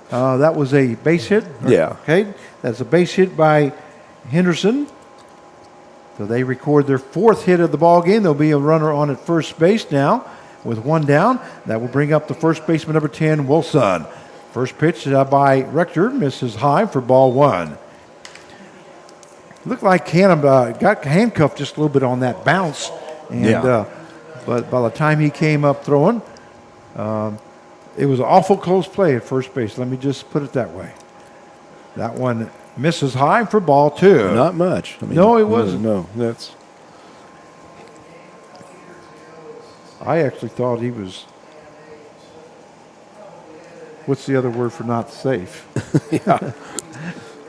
That was a base hit.
Yeah.
Okay. That's a base hit by Henderson. So they record their 4th hit of the ball game. There'll be a runner on at first base now with 1 down. That will bring up the first baseman number 10, Wilson. First pitch by Rector misses high for ball 1. Looked like Hannah got handcuffed just a little bit on that bounce, and
Yeah.
but by the time he came up throwing, it was an awful close play at first base. Let me just put it that way. That one misses high for ball 2.
not much. I mean,
No, it wasn't.
No, that's
I actually thought he was. What's the other word for not safe?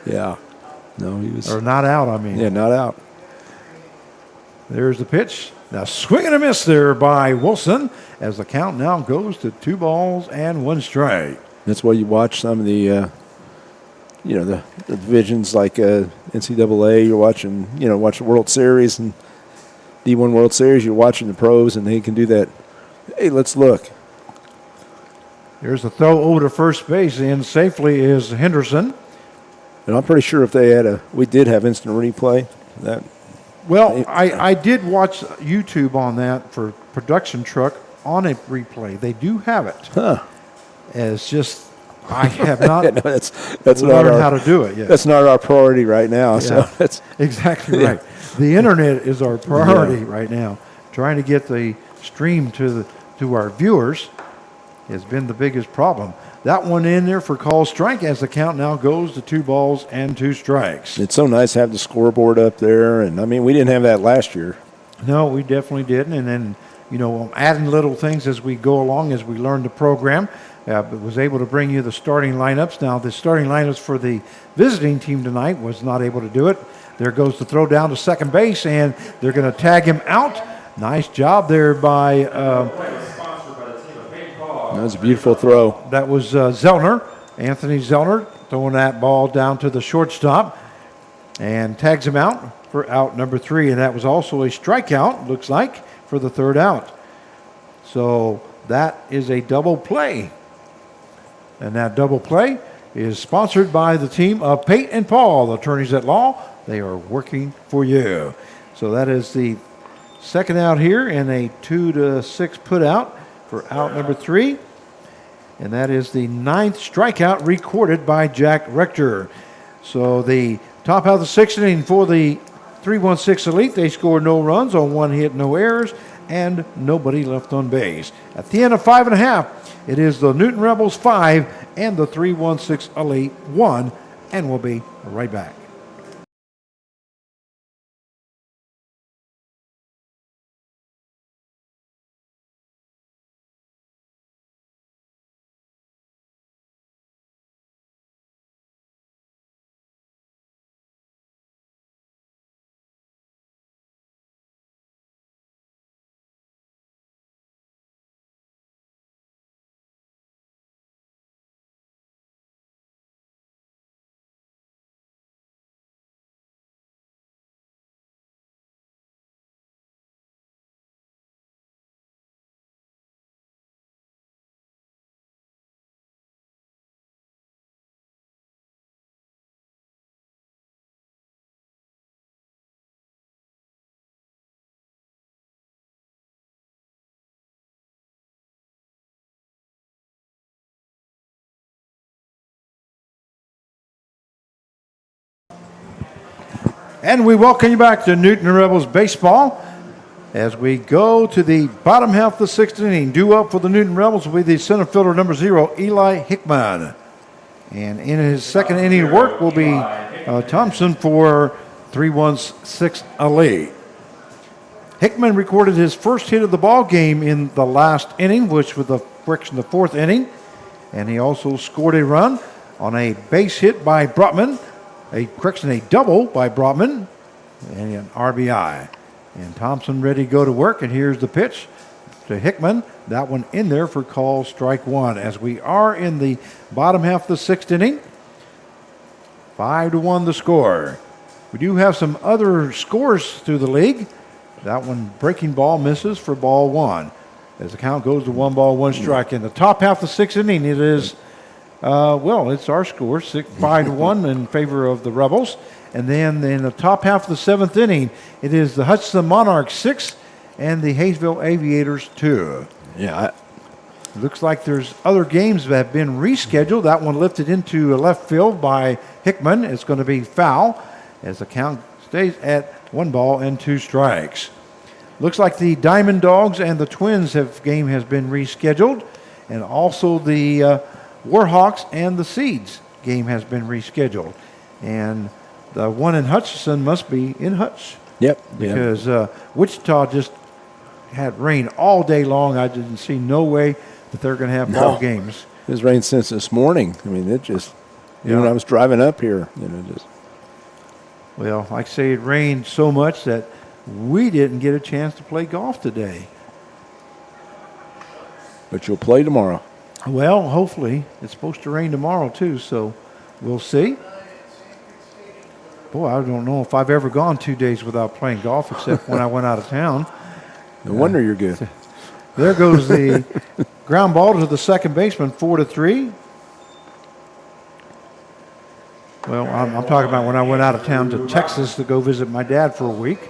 yeah. No, he was
Or not out, I mean.
yeah, not out.
There's the pitch. Now swing and a miss there by Wilson as the count now goes to 2 balls and 1 strike.
That's why you watch some of the the divisions like NCAA. You're watching watch the World Series and D1 World Series. You're watching the pros, and they can do that. Hey, let's look.
There's the throw over to first base, and safely is Henderson.
And I'm pretty sure if we did have instant replay. That
Well, I did watch YouTube on that for production truck on a replay. They do have it.
huh?
It's just I have not
No, that's not
learned
our
how to do it yet.
that's not our priority right now. So
Yeah.
that's
Exactly right. The internet is our priority right now. Trying to get the stream to our viewers has been the biggest problem. That one in there for call strike as the count now goes to 2 balls and 2 strikes.
it's so nice to have the scoreboard up there. And I mean, we didn't have that last year.
No, we definitely didn't. And then, adding little things as we go along, as we learn the program. But was able to bring you the starting lineups. Now, the starting lineups for the visiting team tonight was not able to do it. There goes the throw down to second base, and they're going to tag him out. Nice job there by,
Sponsored by the team of Peyton Paul.
That was a beautiful throw.
that was Zellner, Anthony Zellner, throwing that ball down to the shortstop and tags him out for out number 3. And that was also a strikeout, looks like, for the 3rd out. So that is a double play. And that double play is sponsored by the team of Pate and Paul, attorneys at law. They are working for you. So that is the second out here and a 2-6 put out for out number 3. And that is the 9th strikeout recorded by Jack Rector. So the top out of the 6th inning for the 316 Elite, they scored no runs on 1 hit, no errors, and nobody left on base. At the end of 5.5, it is the Newton Rebels 5 and the 316 Elite 1, and we'll be right back. And we welcome you back to Newton Rebels Baseball as we go to the bottom half of the sixth inning. Due up for the Newton Rebels will be the center fielder number 0, Eli Hickman. And in his second inning work will be Thompson for 3-1-6 Elite. Hickman recorded his first hit of the ball game in the last inning, which was the fourth inning. And he also scored a run on a base hit by Brotman. A double by Brotman, and an RBI. And Thompson ready to go to work, and here's the pitch to Hickman. That one in there for call strike one. As we are in the bottom half of the sixth inning, 5-1 the score. We do have some other scores through the league. That one breaking ball misses for ball one. As the count goes to 1 ball, 1 strike. In the top half of the sixth inning, it is it's our score, 5-1 in favor of the Rebels. And then in the top half of the seventh inning, it is the Hutchinson Monarchs 6 and the Hayesville Aviators 2.
Yeah.
Looks like there's other games that have been rescheduled. That one lifted into left field by Hickman. It's going to be foul as the count stays at 1 ball and 2 strikes. Looks like the Diamond Dogs and the Twins game has been rescheduled. And also the Warhawks and the Seeds game has been rescheduled. And the one in Hutchinson must be in Hutch.
Yep.
Because Wichita just had rain all day long. I didn't see no way that they're going to have ball games.
It's rained since this morning. I mean, it just, when I was driving up here, just.
Well, like I say, it rained so much that we didn't get a chance to play golf today.
But you'll play tomorrow.
Well, hopefully. It's supposed to rain tomorrow, too, so we'll see. Boy, I don't know if I've ever gone 2 days without playing golf, except when I went out of town.
No wonder you're good.
There goes the ground ball to the second baseman, 4-3. Well, I'm talking about when I went out of town to Texas to go visit my dad for a week.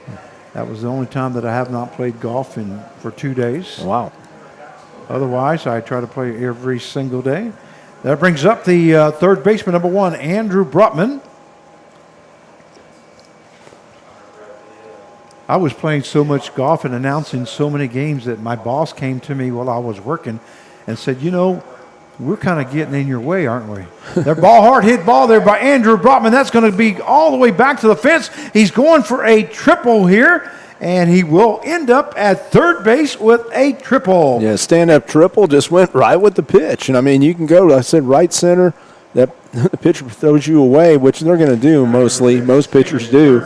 That was the only time that I have not played golf for 2 days.
Wow.
Otherwise, I try to play every single day. That brings up the third baseman, number 1, Andrew Brotman. I was playing so much golf and announcing so many games that my boss came to me while I was working and said, we're kind of getting in your way, aren't we? Their hard hit ball there by Andrew Brotman. That's going to be all the way back to the fence. He's going for a triple here, and he will end up at third base with a triple.
Yeah, stand-up triple just went right with the pitch. And, I mean, you can go, I said, right center. That the pitcher throws you away, which they're going to do mostly. Most pitchers do,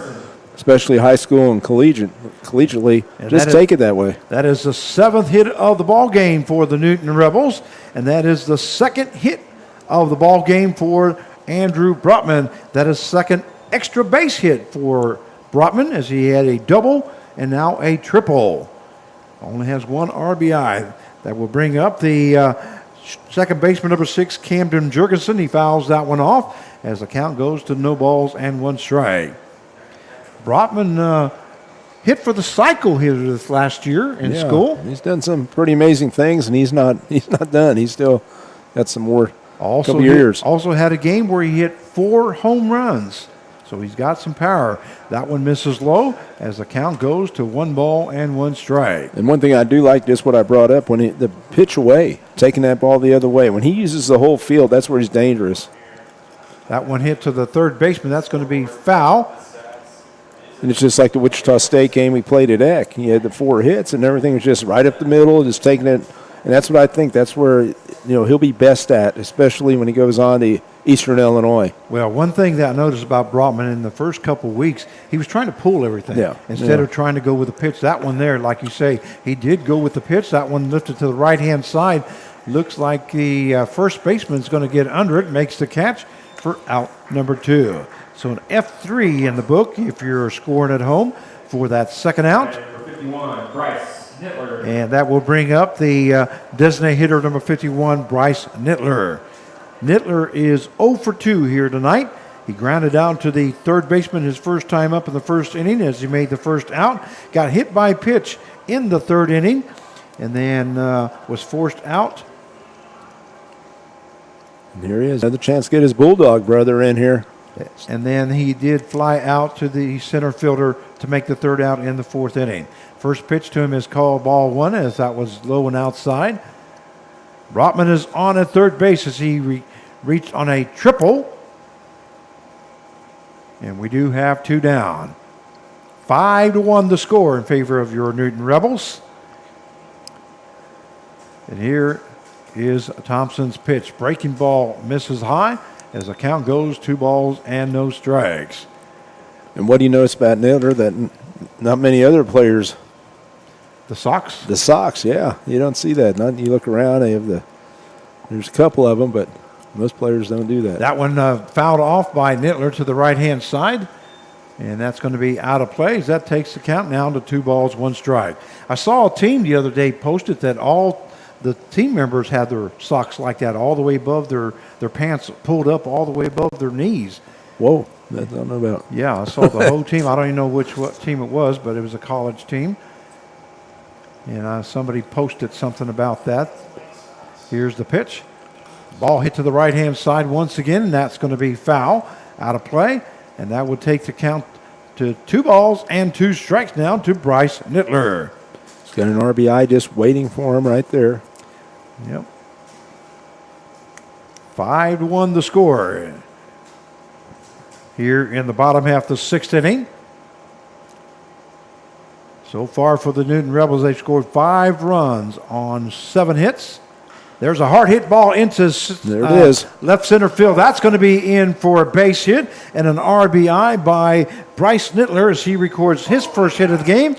especially high school and collegiately.
And
just take it that way.
That is the 7th hit of the ball game for the Newton Rebels, and that is the 2nd hit of the ball game for Andrew Brotman. That is 2nd extra base hit for Brotman, as he had a double and now a triple. Only has 1 RBI. That will bring up the second baseman, number 6, Camden Jurgensen. He fouls that one off as the count goes to no balls and 1 strike. Brotman hit for the cycle here this last year in school.
He's done some pretty amazing things, and he's not done. He's still got some more couple years.
Also had a game where he hit 4 home runs. So he's got some power. That one misses low as the count goes to 1 ball and 1 strike.
And one thing I do like, just what I brought up, when the pitch away, taking that ball the other way. When he uses the whole field, that's where he's dangerous.
That one hit to the third baseman. That's going to be foul.
And it's just like the Wichita State game we played at Eck. He had the 4 hits, and everything was just right up the middle, just taking it. And that's what I think. That's where he'll be best at, especially when he goes on to Eastern Illinois.
Well, one thing that I noticed about Brotman in the first couple of weeks, he was trying to pull everything instead of trying to go with the pitch. That one there, like you say, he did go with the pitch. That one lifted to the right-hand side. Looks like the first baseman is going to get under it, makes the catch for out number 2. So an F3 in the book if you're scoring at home for that second out.
51, Bryce Nittler.
And that will bring up the designated hitter number 51, Bryce Nittler. Nittler is 0 for 2 here tonight. He grounded out to the third baseman his first time up in the first inning as he made the first out. Got hit by pitch in the third inning and then was forced out.
And here he is. Another chance to get his Bulldog brother in here.
And then he did fly out to the center fielder to make the third out in the fourth inning. First pitch to him is called ball one, as that was low and outside. Brotman is on at third base as he reached on a triple. And we do have two down. 5-1 the score in favor of your Newton Rebels. And here is Thompson's pitch. Breaking ball misses high as the count goes 2 balls and no strikes.
And what do you notice about Nittler that not many other players?
The Sox?
The Sox, yeah. You don't see that. You look around, there's a couple of them, but most players don't do that.
That one fouled off by Nittler to the right-hand side, and that's going to be out of play as that takes the count now to 2 balls, 1 strike. I saw a team the other day posted that all the team members had their socks like that, all the way above their pants pulled up all the way above their knees.
Whoa, that I don't know about.
Yeah, I saw the whole team. I don't even know what team it was, but it was a college team. And somebody posted something about that. Here's the pitch. Ball hit to the right-hand side once again, and that's going to be foul, out of play. And that would take the count to 2 balls and 2 strikes now to Bryce Nittler.
He's got an RBI just waiting for him right there.
Yep. 5-1 the score. Here in the bottom half of the 6th inning. So far for the Newton Rebels, they've scored 5 runs on 7 hits. There's a hard hit ball into
There it is.
left center field. That's going to be in for a base hit and an RBI by Bryce Nittler as he records his first hit of the game.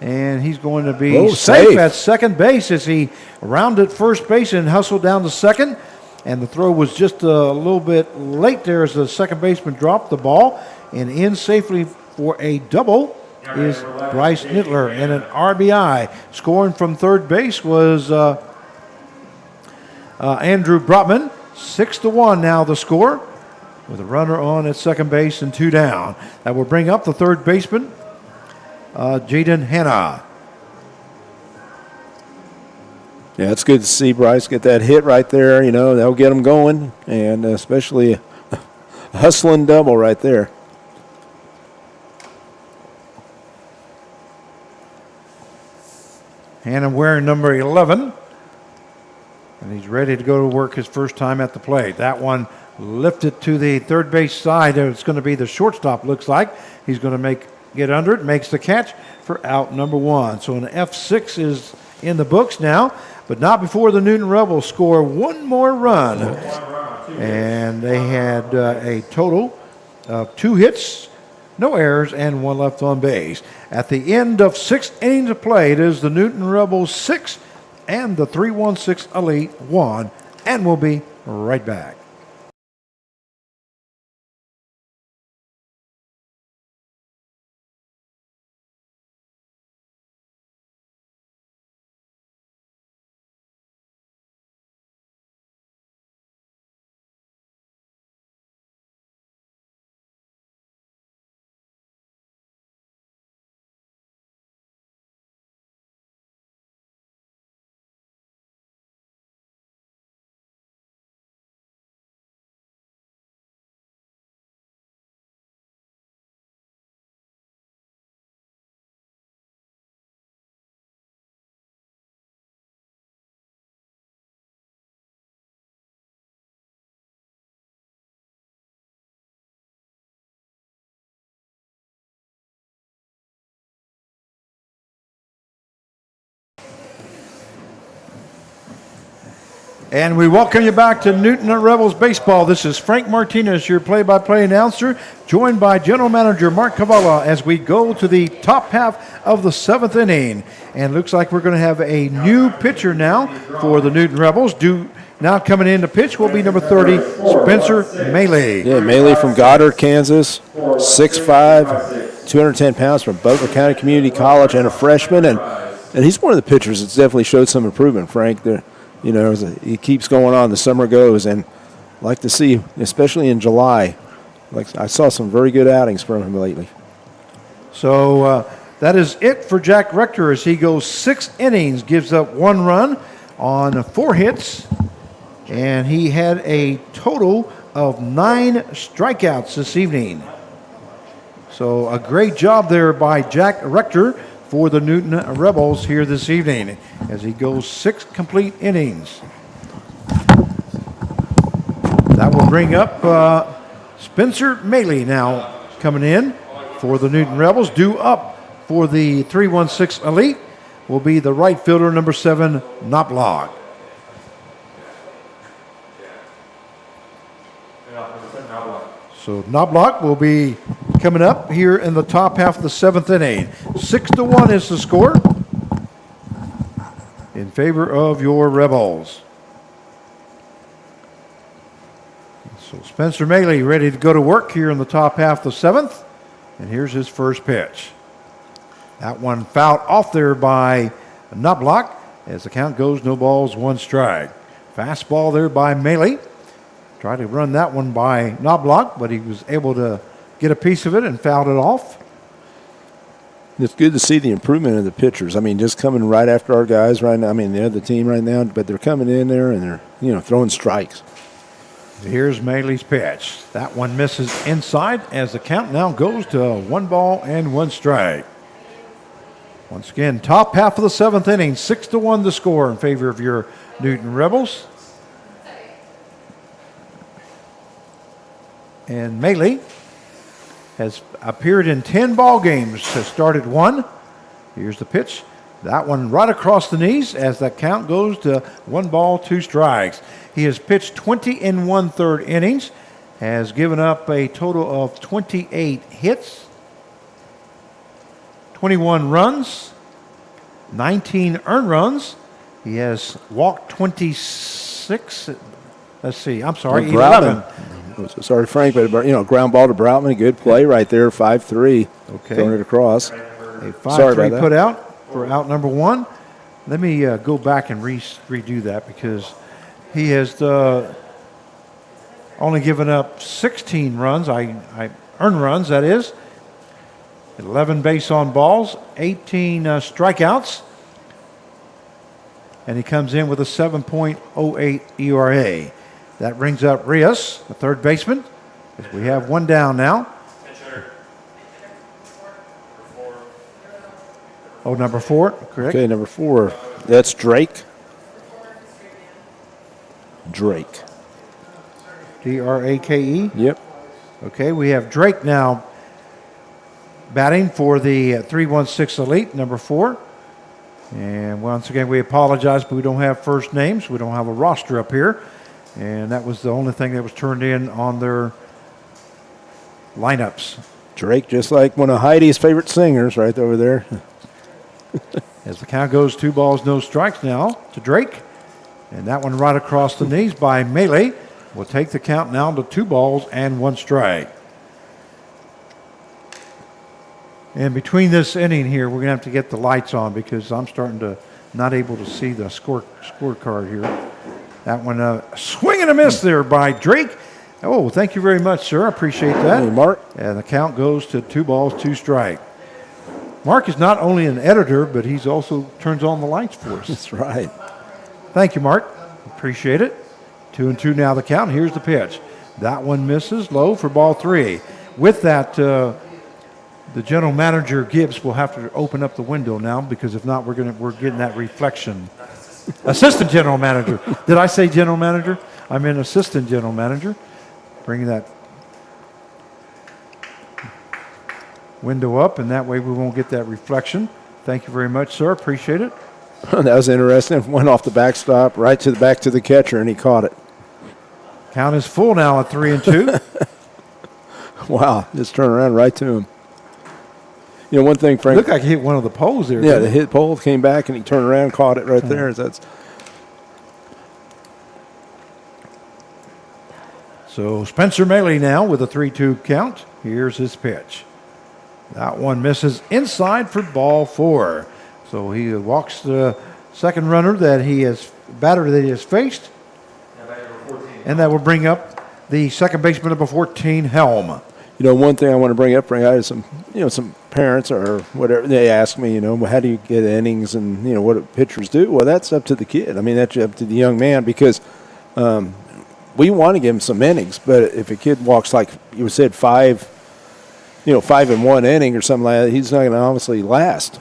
And he's going to be safe at second base as he rounded first base and hustled down to second. And the throw was just a little bit late there as the second baseman dropped the ball. And in safely for a double is Bryce Nittler and an RBI. Scoring from third base was Andrew Brotman. 6-1 now the score with a runner on at second base and 2 down. That will bring up the third baseman, Jaden Hanna.
Yeah, it's good to see Bryce get that hit right there. That'll get him going, and especially a hustling double right there.
Hanna wearing number 11. And he's ready to go to work his first time at the plate. That one lifted to the third base side. It's going to be the shortstop, looks like. He's going to get under it, makes the catch for out number 1. So an F6 is in the books now, but not before the Newton Rebels score 1 more run. And they had a total of 2 hits, no errors, and 1 left on base. At the end of 6 innings of play, it is the Newton Rebels 6 and the 316 Elite 1, and we'll be right back. And we welcome you back to Newton Rebels Baseball. This is Frank Martinez, your play-by-play announcer, joined by General Manager Mark Cavallo as we go to the top half of the 7th inning. And looks like we're going to have a new pitcher now for the Newton Rebels. Now coming in to pitch will be number 30, Spencer Maley.
Yeah, Maley from Goddard, Kansas, 6'5", 210 pounds from Butler County Community College, and a freshman. And he's one of the pitchers that's definitely showed some improvement, Frank. He keeps going on. The summer goes, and I'd like to see, especially in July, I saw some very good outings from him lately.
So that is it for Jack Rector as he goes 6 innings, gives up 1 run on 4 hits, and he had a total of 9 strikeouts this evening. So a great job there by Jack Rector for the Newton Rebels here this evening as he goes 6 complete innings. That will bring up Spencer Maley now coming in for the Newton Rebels. Due up for the 316 Elite will be the right fielder, number 7, Knobloch. So Knobloch will be coming up here in the top half of the 7th inning. 6-1 is the score in favor of your Rebels. So Spencer Maley ready to go to work here in the top half of the 7th. And here's his first pitch. That one fouled off there by Knobloch as the count goes no balls, 1 strike. Fastball there by Maley. Tried to run that one by Knobloch, but he was able to get a piece of it and fouled it off.
It's good to see the improvement in the pitchers. I mean, just coming right after our guys right now. I mean, they're the team right now, but they're coming in there and they're, throwing strikes.
Here's Maley's pitch. That one misses inside as the count now goes to 1 ball and 1 strike. Once again, top half of the 7th inning, 6-1 the score in favor of your Newton Rebels. And Maley has appeared in 10 ball games, has started 1. Here's the pitch. That one right across the knees as that count goes to 1 ball, 2 strikes. He has pitched 20 1/3 innings, has given up a total of 28 hits, 21 runs, 19 earned runs. He has walked 26. Let's see. I'm sorry, 11.
Sorry, Frank, but ground ball to Broutman, good play right there, 5-3.
Okay.
Throwing it across.
A
Sorry
5-3
about that.
put out for out number 1. Let me go back and redo that because he has only given up 16 runs. I earned runs, that is. 11 base on balls, 18 strikeouts. And he comes in with a 7.08 ERA. That brings up Rios, the third baseman. As we have 1 down now. Oh, number 4, correct?
Okay, number 4. That's Drake. Drake.
Drake?
Yep.
Okay, we have Drake now batting for the 316 Elite, number 4. And once again, we apologize, but we don't have first names. We don't have a roster up here. And that was the only thing that was turned in on their lineups.
Drake, just like one of Heidi's favorite singers right over there.
As the count goes 2 balls, no strikes now to Drake. And that one right across the knees by Maley will take the count now to 2 balls and 1 strike. And between this inning here, we're going to have to get the lights on because I'm starting to not able to see the scorecard here. That one, swing and a miss there by Drake. Oh, thank you very much, sir. I appreciate that.
Hey, Mark.
And the count goes to 2 balls, 2 strike. Mark is not only an editor, but he's also turns on the lights for us.
That's right.
Thank you, Mark. Appreciate it. 2-2 now the count. Here's the pitch. That one misses low for ball 3. With that, the general manager Gibbs will have to open up the window now because if not, we're getting that reflection. Assistant general manager. Did I say general manager? I'm an assistant general manager. Bringing that window up, and that way we won't get that reflection. Thank you very much, sir. Appreciate it.
That was interesting. Went off the backstop, right to the back to the catcher, and he caught it.
Count is full now at 3-2.
Wow, just turn around right to him. One thing, Frank.
Looked like he hit one of the poles there.
Yeah, the hit pole came back, and he turned around and caught it right there.
So Spencer Maley now with a 3-2 count. Here's his pitch. That one misses inside for ball 4. So he walks the second runner that he has faced. And that will bring up the second baseman number 14, Helm.
One thing I want to bring up, Frank, I had some parents or whatever, they ask me, how do you get innings and, what do pitchers do? Well, that's up to the kid. I mean, that's up to the young man because we want to give him some innings, but if a kid walks like you said 5 in 1 inning or something like that, he's not going to obviously last.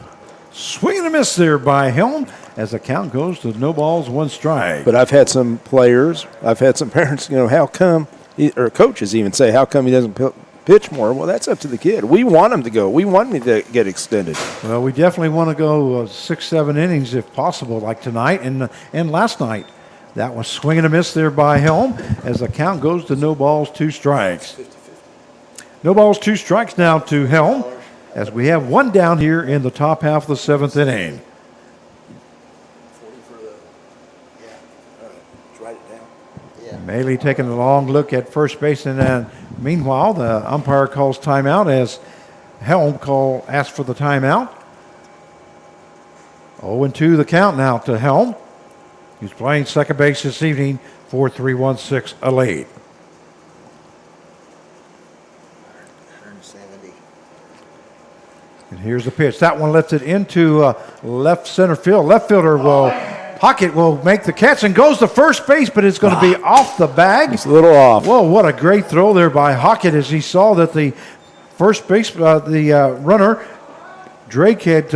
Swing and a miss there by Helm as the count goes to no balls, 1 strike.
But I've had some players, I've had some parents, how come, or coaches even say, how come he doesn't pitch more? Well, that's up to the kid. We want him to go. We want him to get extended.
Well, we definitely want to go 6-7 innings if possible, like tonight and last night. That was swing and a miss there by Helm as the count goes to no balls, 2 strikes. No balls, 2 strikes now to Helm as we have 1 down here in the top half of the 7th inning. Maley taking a long look at first base, and then meanwhile the umpire calls timeout as Helm asks for the timeout. 0-2 the count now to Helm. He's playing second base this evening for 3-1-6 Elite.
170.
And here's the pitch. That one lifted into left center field. Left fielder Hockett will make the catch and goes to first base, but it's going to be off the bag.
It's a little off.
Whoa, what a great throw there by Hockett as he saw that the first base, runner, Drake had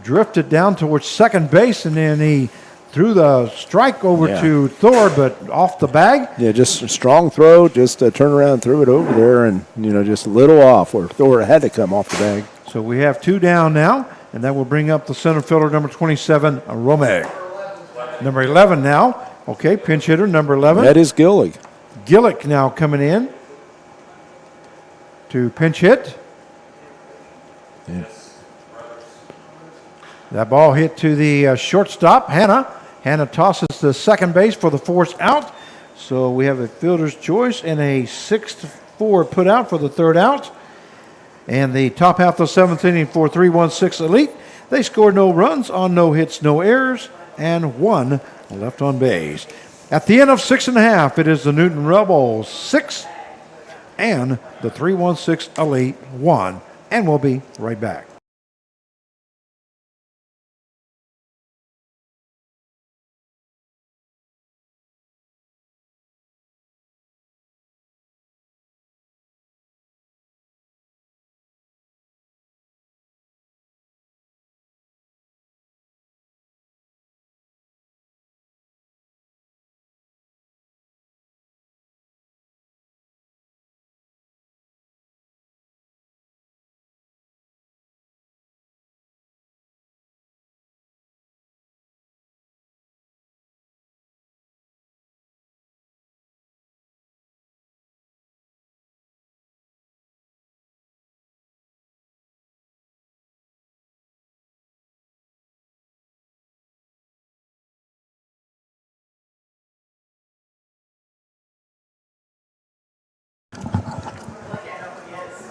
drifted down towards second base, and then he threw the strike over to Thor, but off the bag.
Yeah, just a strong throw, just turn around and threw it over there, and, just a little off where Thor had to come off the bag.
So we have 2 down now, and that will bring up the center fielder, number 27, Romeg. Number 11 now. Okay, pinch hitter, number 11.
That is Gillig.
Gillick now coming in to pinch hit.
Yes.
That ball hit to the shortstop, Hannah. Hannah tosses to second base for the forced out. So we have a fielder's choice and a 6-4 put out for the third out. And the top half of the 7th inning for 3-1-6 Elite. They scored no runs on no hits, no errors, and 1 left on base. At the end of 6.5, it is the Newton Rebels 6 and the 3-1-6 Elite 1. And we'll be right back.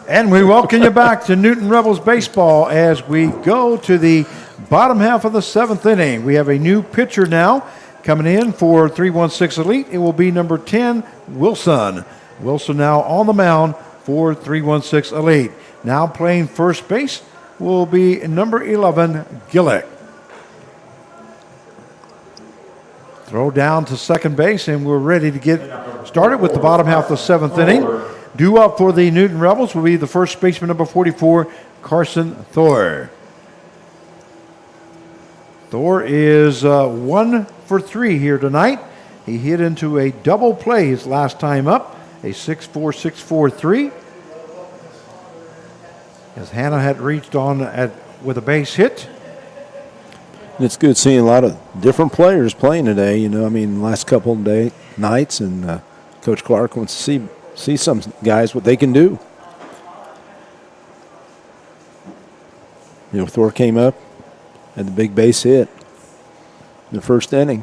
And we welcome you back to Newton Rebels Baseball as we go to the bottom half of the 7th inning. We have a new pitcher now coming in for 3-1-6 Elite. It will be number 10, Wilson. Wilson now on the mound for 3-1-6 Elite. Now playing first base will be number 11, Gillick. Throw down to second base, and we're ready to get started with the bottom half of the 7th inning. Due up for the Newton Rebels will be the first baseman, number 44, Carson Thor. Thor is 1 for 3 here tonight. He hit into a double play his last time up, a 6-4-6-4-3. As Hannah had reached on with a base hit.
It's good seeing a lot of different players playing today. Last couple of nights, and Coach Clark wants to see some guys what they can do. Thor came up, had the big base hit in the first inning.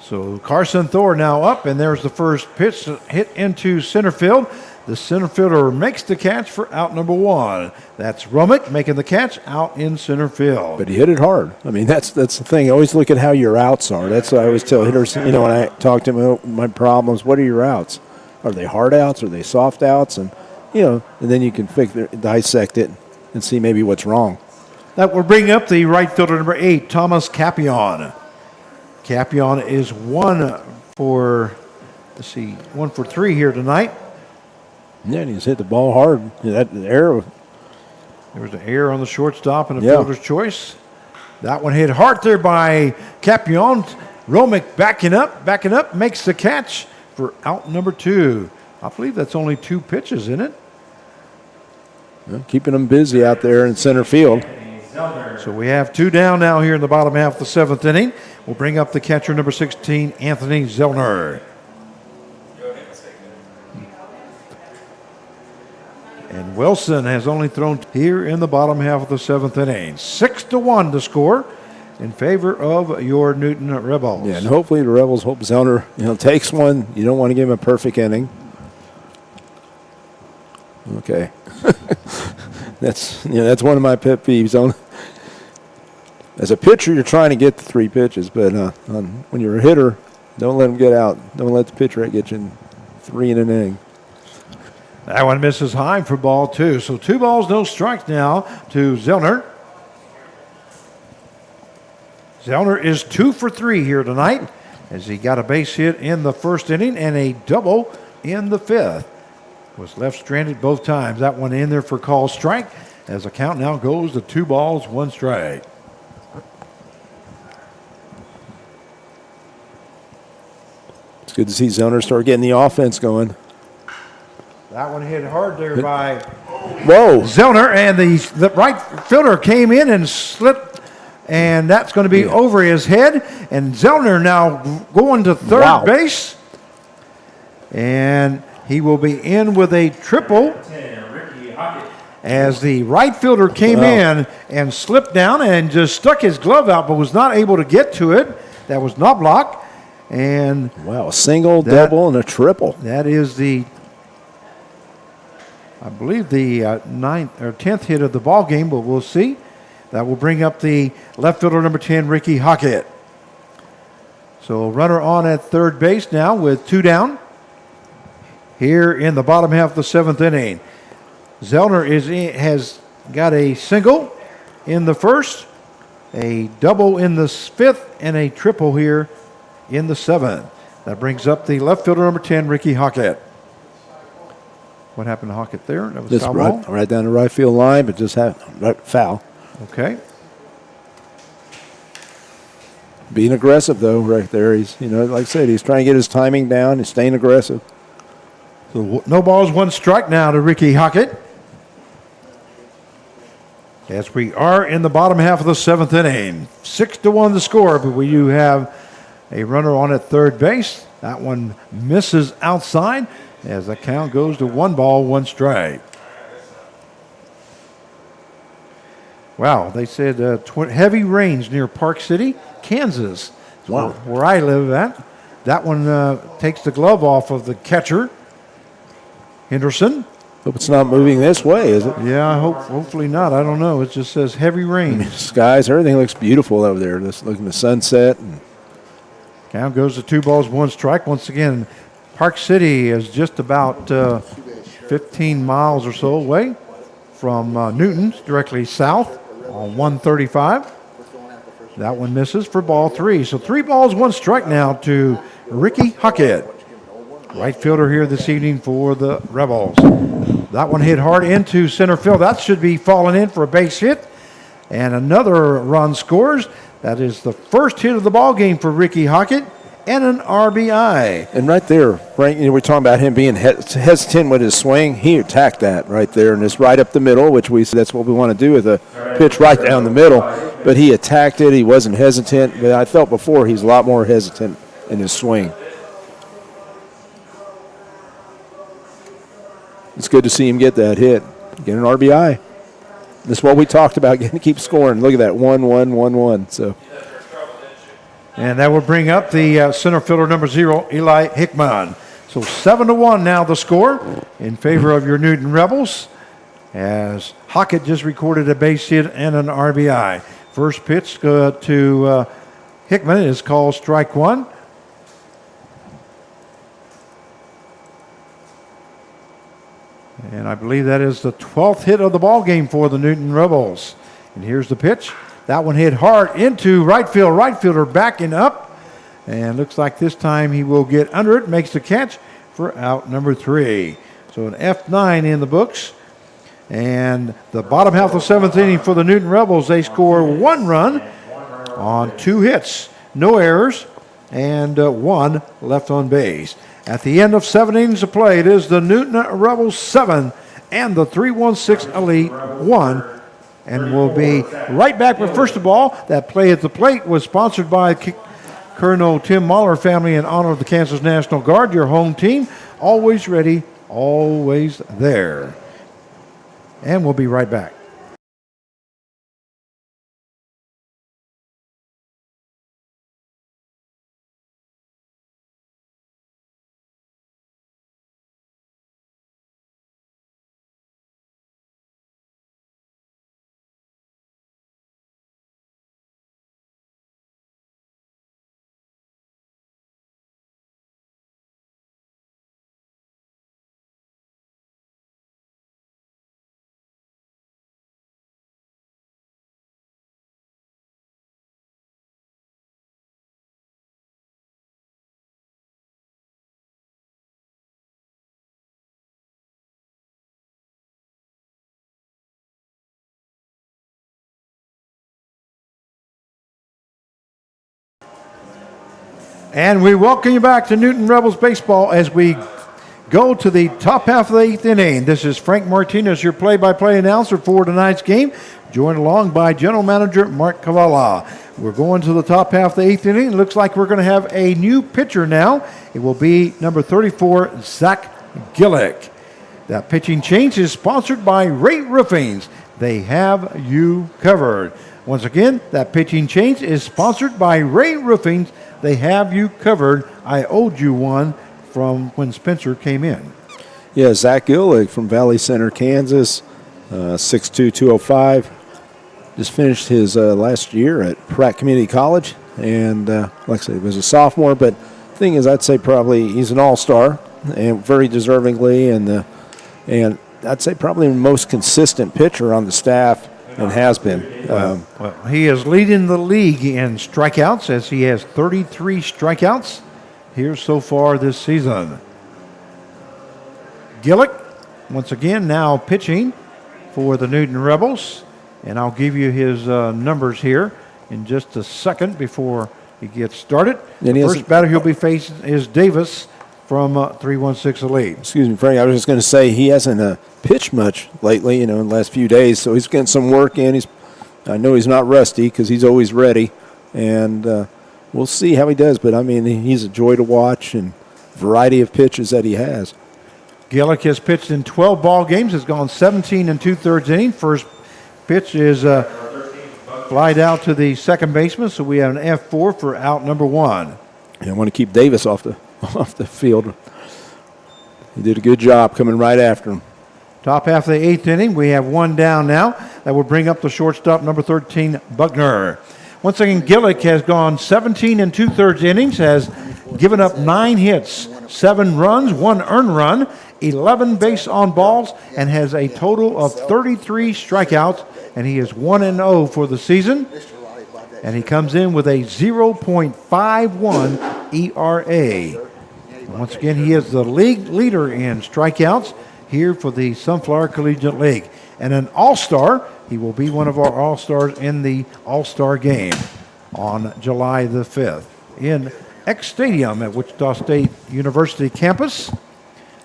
So Carson Thor now up, and there's the first pitch hit into center field. The center fielder makes the catch for out number 1. That's Rummick making the catch out in center field.
But he hit it hard. That's the thing. Always look at how your outs are. That's what I always tell hitters. When I talk to them about my problems, what are your outs? Are they hard outs? Are they soft outs? And and then you can dissect it and see maybe what's wrong.
That will bring up the right fielder, number 8, Thomas Capion. Capion is 1 for Let's see, 1 for 3 here tonight.
Yeah, and he's hit the ball hard. Yeah, that arrow.
There was an error on the shortstop and a
Yeah.
fielder's choice. That one hit hard there by Capion. Romick backing up, makes the catch for out number 2. I believe that's only 2 pitches, isn't it?
Keeping them busy out there in center field.
So we have 2 down now here in the bottom half of the 7th inning. We'll bring up the catcher, number 16, Anthony Zellner. And Wilson has only thrown here in the bottom half of the 7th inning. 6-1 to score in favor of your Newton Rebels.
Yeah, and hopefully the Rebels hope Zellner, takes one. You don't want to give him a perfect inning. Okay. That's one of my pet peeves. As a pitcher, you're trying to get the 3 pitches, but when you're a hitter, don't let them get out. Don't let the pitcher get you in 3 in an inning.
That one misses high for ball 2. So 2 balls, no strikes now to Zellner. Zellner is 2 for 3 here tonight as he got a base hit in the 1st inning and a double in the 5th. Was left stranded both times. That one in there for call strike as the count now goes to 2 balls, 1 strike.
It's good to see Zellner start getting the offense going.
That one hit hard there by
Whoa.
Zellner, and the right fielder came in and slipped, and that's going to be over his head. And Zellner now going to third base, and he will be in with a triple as the right fielder came in and slipped down and just stuck his glove out but was not able to get to it. That was Knobloch. And
wow, a single, double, and a triple.
That is I believe the 9th or 10th hit of the ball game, but we'll see. That will bring up the left fielder, number 10, Ricky Hockett. So runner on at third base now with 2 down. Here in the bottom half of the 7th inning, Zellner has got a single in the 1st, a double in the 5th, and a triple here in the 7th. That brings up the left fielder, number 10, Ricky Hockett. What happened to Hockett there? That was
Just
foul ball?
right down the right field line, but just foul.
Okay.
Being aggressive, though, right there. He's, like I said, he's trying to get his timing down. He's staying aggressive.
So no balls, 1 strike now to Ricky Hockett. As we are in the bottom half of the 7th inning. 6-1 the score, but we do have a runner on at third base. That one misses outside as the count goes to 1 ball, 1 strike. Wow, they said heavy rains near Park City, Kansas.
Wow.
Where I live at. That one takes the glove off of the catcher, Henderson.
Hope it's not moving this way, is it?
Yeah, hopefully not. I don't know. It just says heavy rain.
Skies, everything looks beautiful over there. Just looking at the sunset.
Count goes to 2 balls, 1 strike. Once again, Park City is just about 15 miles or so away from Newton, directly south on 135. That one misses for ball 3. So 3 balls, 1 strike now to Ricky Hockett. Right fielder here this evening for the Rebels. That one hit hard into center field. That should be falling in for a base hit. And another run scores. That is the first hit of the ball game for Ricky Hockett and an RBI.
And right there, Frank, we're talking about him being hesitant with his swing. He attacked that right there, and it's right up the middle, which we said that's what we want to do with a pitch right down the middle. But he attacked it. He wasn't hesitant. But I felt before he's a lot more hesitant in his swing. It's good to see him get that hit, get an RBI. That's what we talked about, getting to keep scoring. Look at that, 1-1-1-1. So,
and that will bring up the center fielder, number 0, Eli Hickman. So 7-1 now the score in favor of your Newton Rebels, as Hockett just recorded a base hit and an RBI. First pitch to Hickman is called strike 1. And I believe that is the 12th hit of the ball game for the Newton Rebels. And here's the pitch. That one hit hard into right field. Right fielder backing up. And looks like this time he will get under it, makes the catch for out number 3. So an F9 in the books. And the bottom half of the 7th inning for the Newton Rebels, they score 1 run on 2 hits, no errors, and 1 left on base. At the end of 7 innings of play, it is the Newton Rebels 7 and the 316 Elite 1. And we'll be right back. But first of all, that play at the plate was sponsored by Colonel Tim Mahler family in honor of the Kansas National Guard, your home team. Always ready, always there. And we'll be right back. And we welcome you back to Newton Rebels Baseball as we go to the top half of the 8th inning. This is Frank Martinez, your play-by-play announcer for tonight's game, joined along by General Manager Mark Cavala. We're going to the top half of the 8th inning. It looks like we're going to have a new pitcher now. It will be number 34, Zach Gillick. That pitching change is sponsored by Ray Roofings. They have you covered. Once again, that pitching change is sponsored by Ray Roofings. They have you covered. I owed you one from when Spencer came in.
Yeah, Zach Gillick from Valley Center, Kansas, 6'2", 205. Just finished his last year at Pratt Community College. And like I said, he was a sophomore. But the thing is, I'd say probably he's an all-star, and very deservingly. And I'd say probably the most consistent pitcher on the staff and has been.
Well, he is leading the league in strikeouts as he has 33 strikeouts here so far this season. Gillick, once again, now pitching for the Newton Rebels. And I'll give you his numbers here in just a second before he gets started.
And
the first batter he'll be facing is Davis from 316 Elite.
Excuse me, Frank. I was just going to say he hasn't pitched much lately, in the last few days. So he's getting some work in. I know he's not rusty because he's always ready. And we'll see how he does. But, I mean, he's a joy to watch and variety of pitches that he has.
Gillick has pitched in 12 ball games, has gone 17 and 2/3 innings. First pitch is flied out to the second baseman, so we have an F4 for out number 1.
I want to keep Davis off the field. He did a good job coming right after him.
Top half of the 8th inning, we have 1 down now. That will bring up the shortstop, number 13, Buckner. Once again, Gillick has gone 17 and 2/3 innings, has given up 9 hits, 7 runs, 1 earned run, 11 base on balls, and has a total of 33 strikeouts, and he is 1-0 for the season. And he comes in with a 0.51 ERA. Once again, he is the league leader in strikeouts here for the Sunflower Collegiate League. And an all-star, he will be one of our all-stars in the all-star game on July the 5th in X Stadium at Wichita State University campus.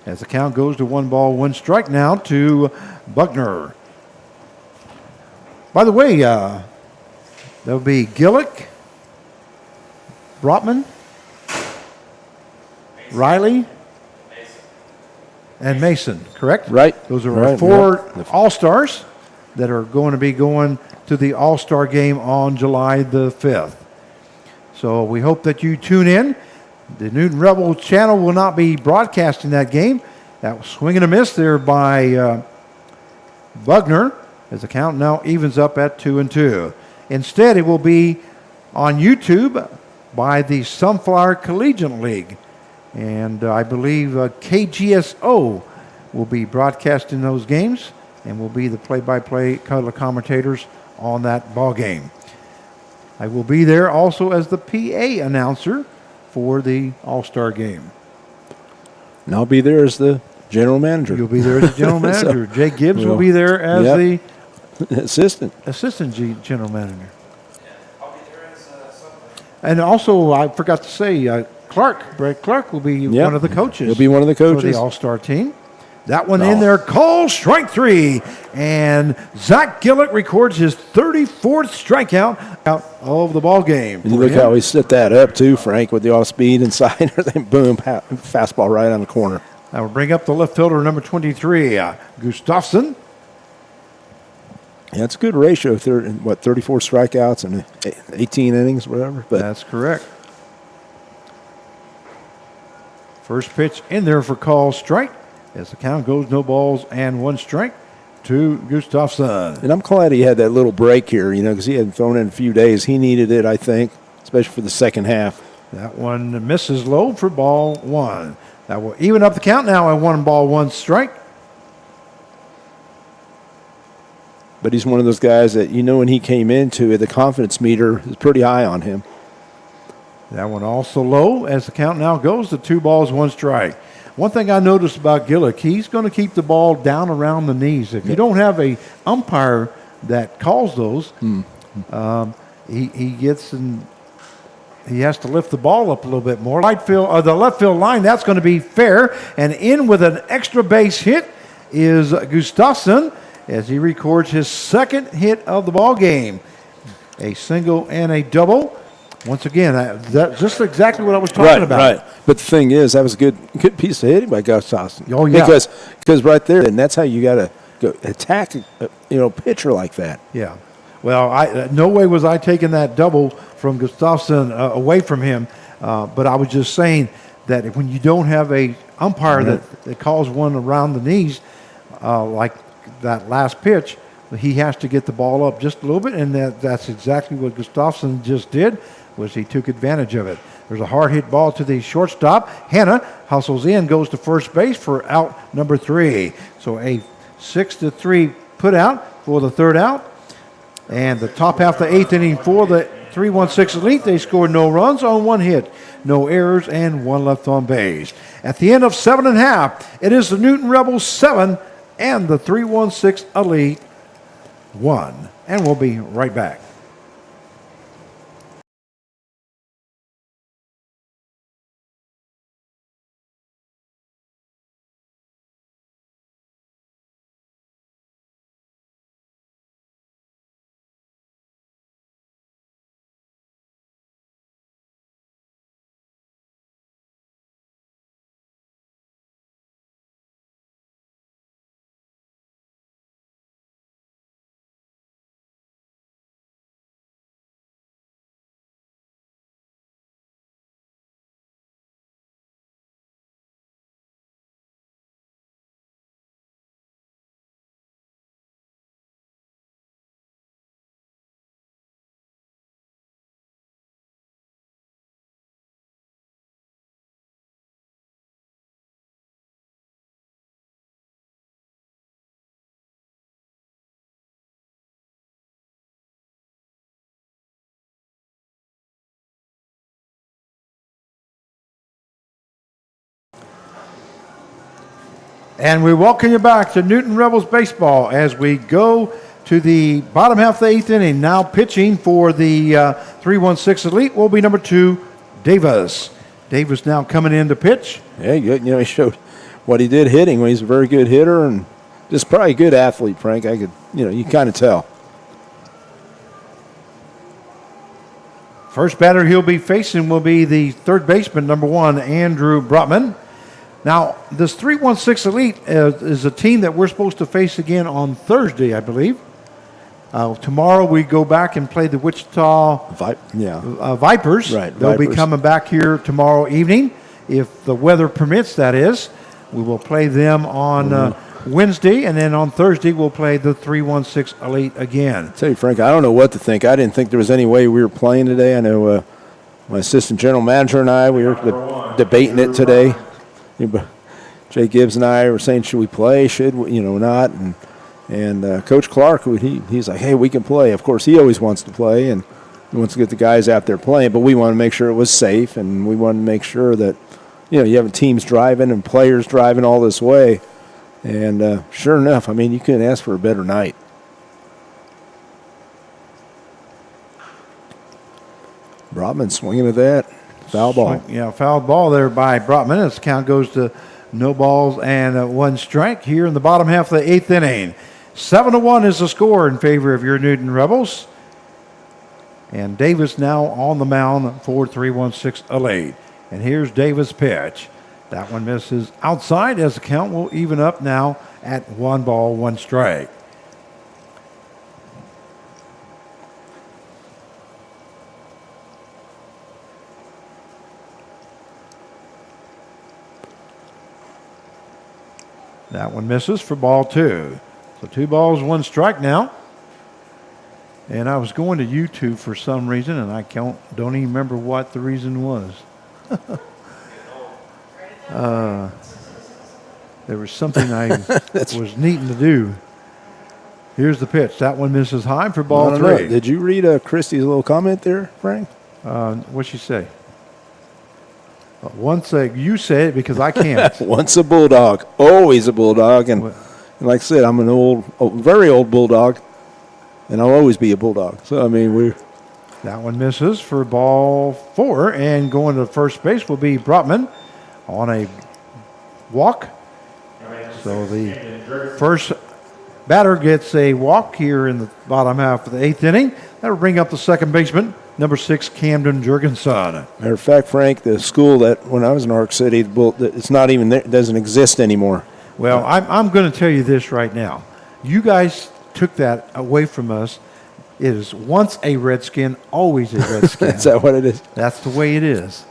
As the count goes to 1 ball, 1 strike now to Buckner. By the way, there'll be Gillick, Brotman, Riley, and Mason, correct?
Right.
Those are
right,
our 4
yeah.
all-stars that are going to be going to the all-star game on July the 5th. So we hope that you tune in. The Newton Rebel channel will not be broadcasting that game. That was swing and a miss there by Buckner, as the count now evens up at 2-2. Instead, it will be on YouTube by the Sunflower Collegiate League. And I believe KGSO will be broadcasting those games and will be the play-by-play color commentators on that ball game. I will be there also as the PA announcer for the All-Star game.
And I'll be there as the general manager.
You'll be there as the general
So,
manager. Jay Gibbs will
well,
be there as
yep.
the
Assistant.
assistant general manager. And also, I forgot to say, Brett Clark will be
Yep.
one of the coaches.
He'll be one of the
for
coaches.
the All-Star team. That one in there, call strike 3. And Zach Gillett records his 34th strikeout out of the ball game.
And you look how he set that up too, Frank, with the off speed inside, and then boom, fastball right on the corner.
That will bring up the left fielder, number 23, Gustafson.
Yeah, it's a good ratio. 34 strikeouts and 18 innings, whatever. But
That's correct. First pitch in there for call strike. As the count goes, no balls and 1 strike to Gustafson.
and I'm glad he had that little break here, because he hadn't thrown in a few days. He needed it, I think, especially for the second half.
That one misses low for ball 1. That will even up the count now at 1 ball, 1 strike.
But he's one of those guys that, when he came into it, the confidence meter is pretty high on him.
That one also low as the count now goes to 2 balls, 1 strike. One thing I noticed about Gillick, he's going to keep the ball down around the knees. If you don't have a umpire that calls those, he gets and he has to lift the ball up a little bit more. The left field line, that's going to be fair. And in with an extra base hit is Gustafson as he records his 2nd hit of the ball game. A single and a double. Once again, that's just exactly what I was talking about.
Right. But the thing is, that was a good piece of hitting by Gustafson.
Oh, yeah.
Because right there, and that's how you got to go attack a pitcher like that.
Yeah. Well, no way was I taking that double from Gustafson away from him, but I was just saying that when you don't have a umpire that calls one around the knees, like that last pitch, he has to get the ball up just a little bit, and that's exactly what Gustafson just did. Was he took advantage of it. There's a hard hit ball to the shortstop. Hanna hustles in, goes to first base for out number 3. So a 6-3 put out for the 3rd out. And the top half of the 8th inning for the 3-1-6 Elite, they scored no runs on 1 hit, no errors, and 1 left on base. At the end of 7 1/2, it is the Newton Rebels 7 and the 3-1-6 Elite 1. And we'll be right back. And we welcome you back to Newton Rebels Baseball as we go to the bottom half of the 8th inning. Now pitching for the 3-1-6 Elite will be number 2, Davis. Davis now coming in to pitch.
Yeah, he showed what he did hitting. He's a very good hitter and just probably a good athlete, Frank. You kind of tell.
First batter he'll be facing will be the 3rd baseman, number 1, Andrew Brotman. Now, this 3-1-6 Elite is a team that we're supposed to face again on Thursday, I believe. Tomorrow we go back and play the Wichita Vipers.
Right,
They'll be
Vipers.
coming back here tomorrow evening, if the weather permits, that is. We will play them on Wednesday, and then on Thursday we'll play the 3-1-6 Elite again.
Tell you, Frank, I don't know what to think. I didn't think there was any way we were playing today. I know my assistant general manager and I, we were debating it today. Jay Gibbs and I were saying, should we play? Should we, not? And Coach Clark, he's like, hey, we can play. Of course, he always wants to play, and He wants to get the guys out there playing, but we want to make sure it was safe, and we want to make sure that, you have teams driving and players driving all this way. And sure enough, I mean, you couldn't ask for a better night. Brotman swinging at that. Foul ball.
Yeah, foul ball there by Brotman. As the count goes to no balls and 1 strike here in the bottom half of the 8th inning. 7-1 is the score in favor of your Newton Rebels. And Davis now on the mound for 3-1-6 Elite. And here's Davis' pitch. That one misses outside as the count will even up now at 1 ball, 1 strike. That one misses for ball 2. So 2 balls, 1 strike now. And I was going to YouTube for some reason, and I don't even remember what the reason was. There was something I was needing to do. Here's the pitch. That one misses high for ball 3.
Did you read Christie's little comment there, Frank?
What'd she say? Once you say it because I can't.
Once a Bulldog, always a Bulldog. And like I said, I'm an very old Bulldog, and I'll always be a Bulldog. So, I mean,
That one misses for ball 4, and going to first base will be Brotman on a walk. So the first batter gets a walk here in the bottom half of the 8th inning. That will bring up the second baseman, number 6, Camden Jurgensen.
Matter of fact, Frank, the school that when I was in Ark City, it's not even there, it doesn't exist anymore.
Well, I'm going to tell you this right now. You guys took that away from us. It is once a Redskin, always a Redskin.
Is that what it is?
That's the way it is.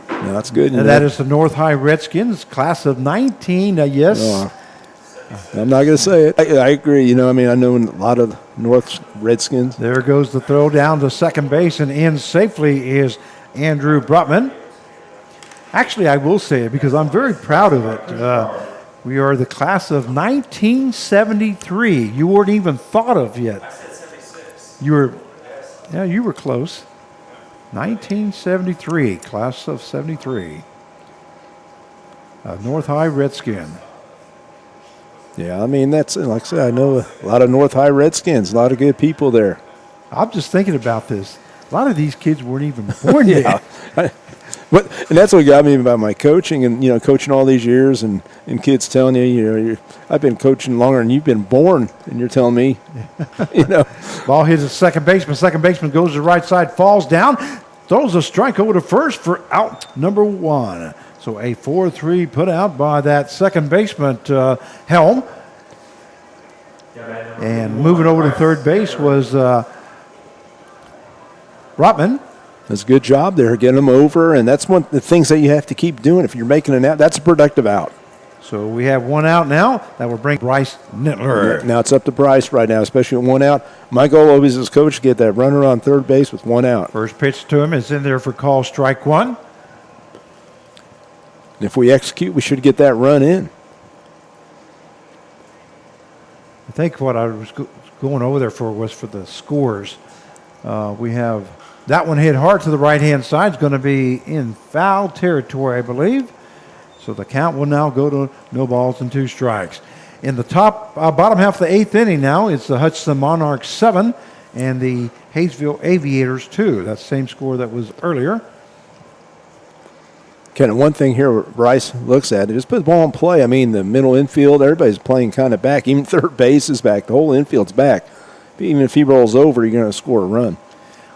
No, that's good.
And that is the North High Redskins, class of 19. Yes.
I'm not going to say it. I agree. I mean, I know a lot of North Redskins.
There goes the throw down to second base, and in safely is Andrew Brotman. Actually, I will say it because I'm very proud of it. We are the class of 1973. You weren't even thought of yet. I said 76. You were close. 1973, class of 73. North High Redskin.
Yeah, I mean, that's, like I said, I know a lot of North High Redskins, a lot of good people there.
I'm just thinking about this. A lot of these kids weren't even born yet.
And that's what got me about my coaching and, coaching all these years and kids telling you, I've been coaching longer than you've been born, and you're telling me,
Ball hits the second baseman. Second baseman goes to the right side, falls down, throws a strike over to first for out number 1. So a 4-3 put out by that second baseman, Helm. And moving over to third base was Brotman.
That's a good job there, getting them over, and that's one of the things that you have to keep doing. If you're making an out, that's a productive out.
So we have 1 out now. That will bring Bryce Nittler.
Now it's up to Bryce right now, especially with 1 out. My goal always as coach to get that runner on third base with 1 out.
First pitch to him is in there for call strike 1.
If we execute, we should get that run in.
I think what I was going over there for was for the scores. We have that one hit hard to the right-hand side. It's going to be in foul territory, I believe. So the count will now go to no balls and 2 strikes. In the bottom half of the 8th inning now, it's the Hutchinson Monarchs 7 and the Hayesville Aviators 2. That's the same score that was earlier.
Kind of one thing here where Bryce looks at it, just put the ball in play. I mean, the middle infield, everybody's playing kind of back. Even third base is back. The whole infield's back. Even if he rolls over, you're going to score a run.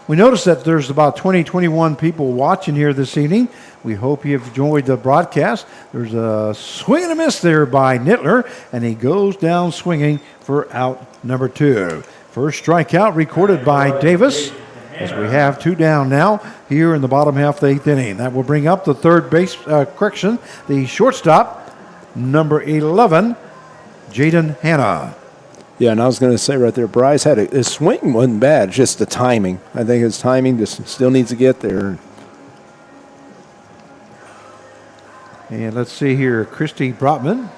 We noticed that there's about 21 people watching here this evening. We hope you have enjoyed the broadcast. There's a swing and a miss there by Nittler, and he goes down swinging for out number 2. First strikeout recorded by Davis, as we have 2 down now here in the bottom half of the 8th inning. That will bring up the third base, the shortstop, number 11, Jaden Hanna.
Yeah, and I was going to say right there, Bryce had his swing wasn't bad, just the timing. I think his timing just still needs to get there.
And let's see here, Christy Brotman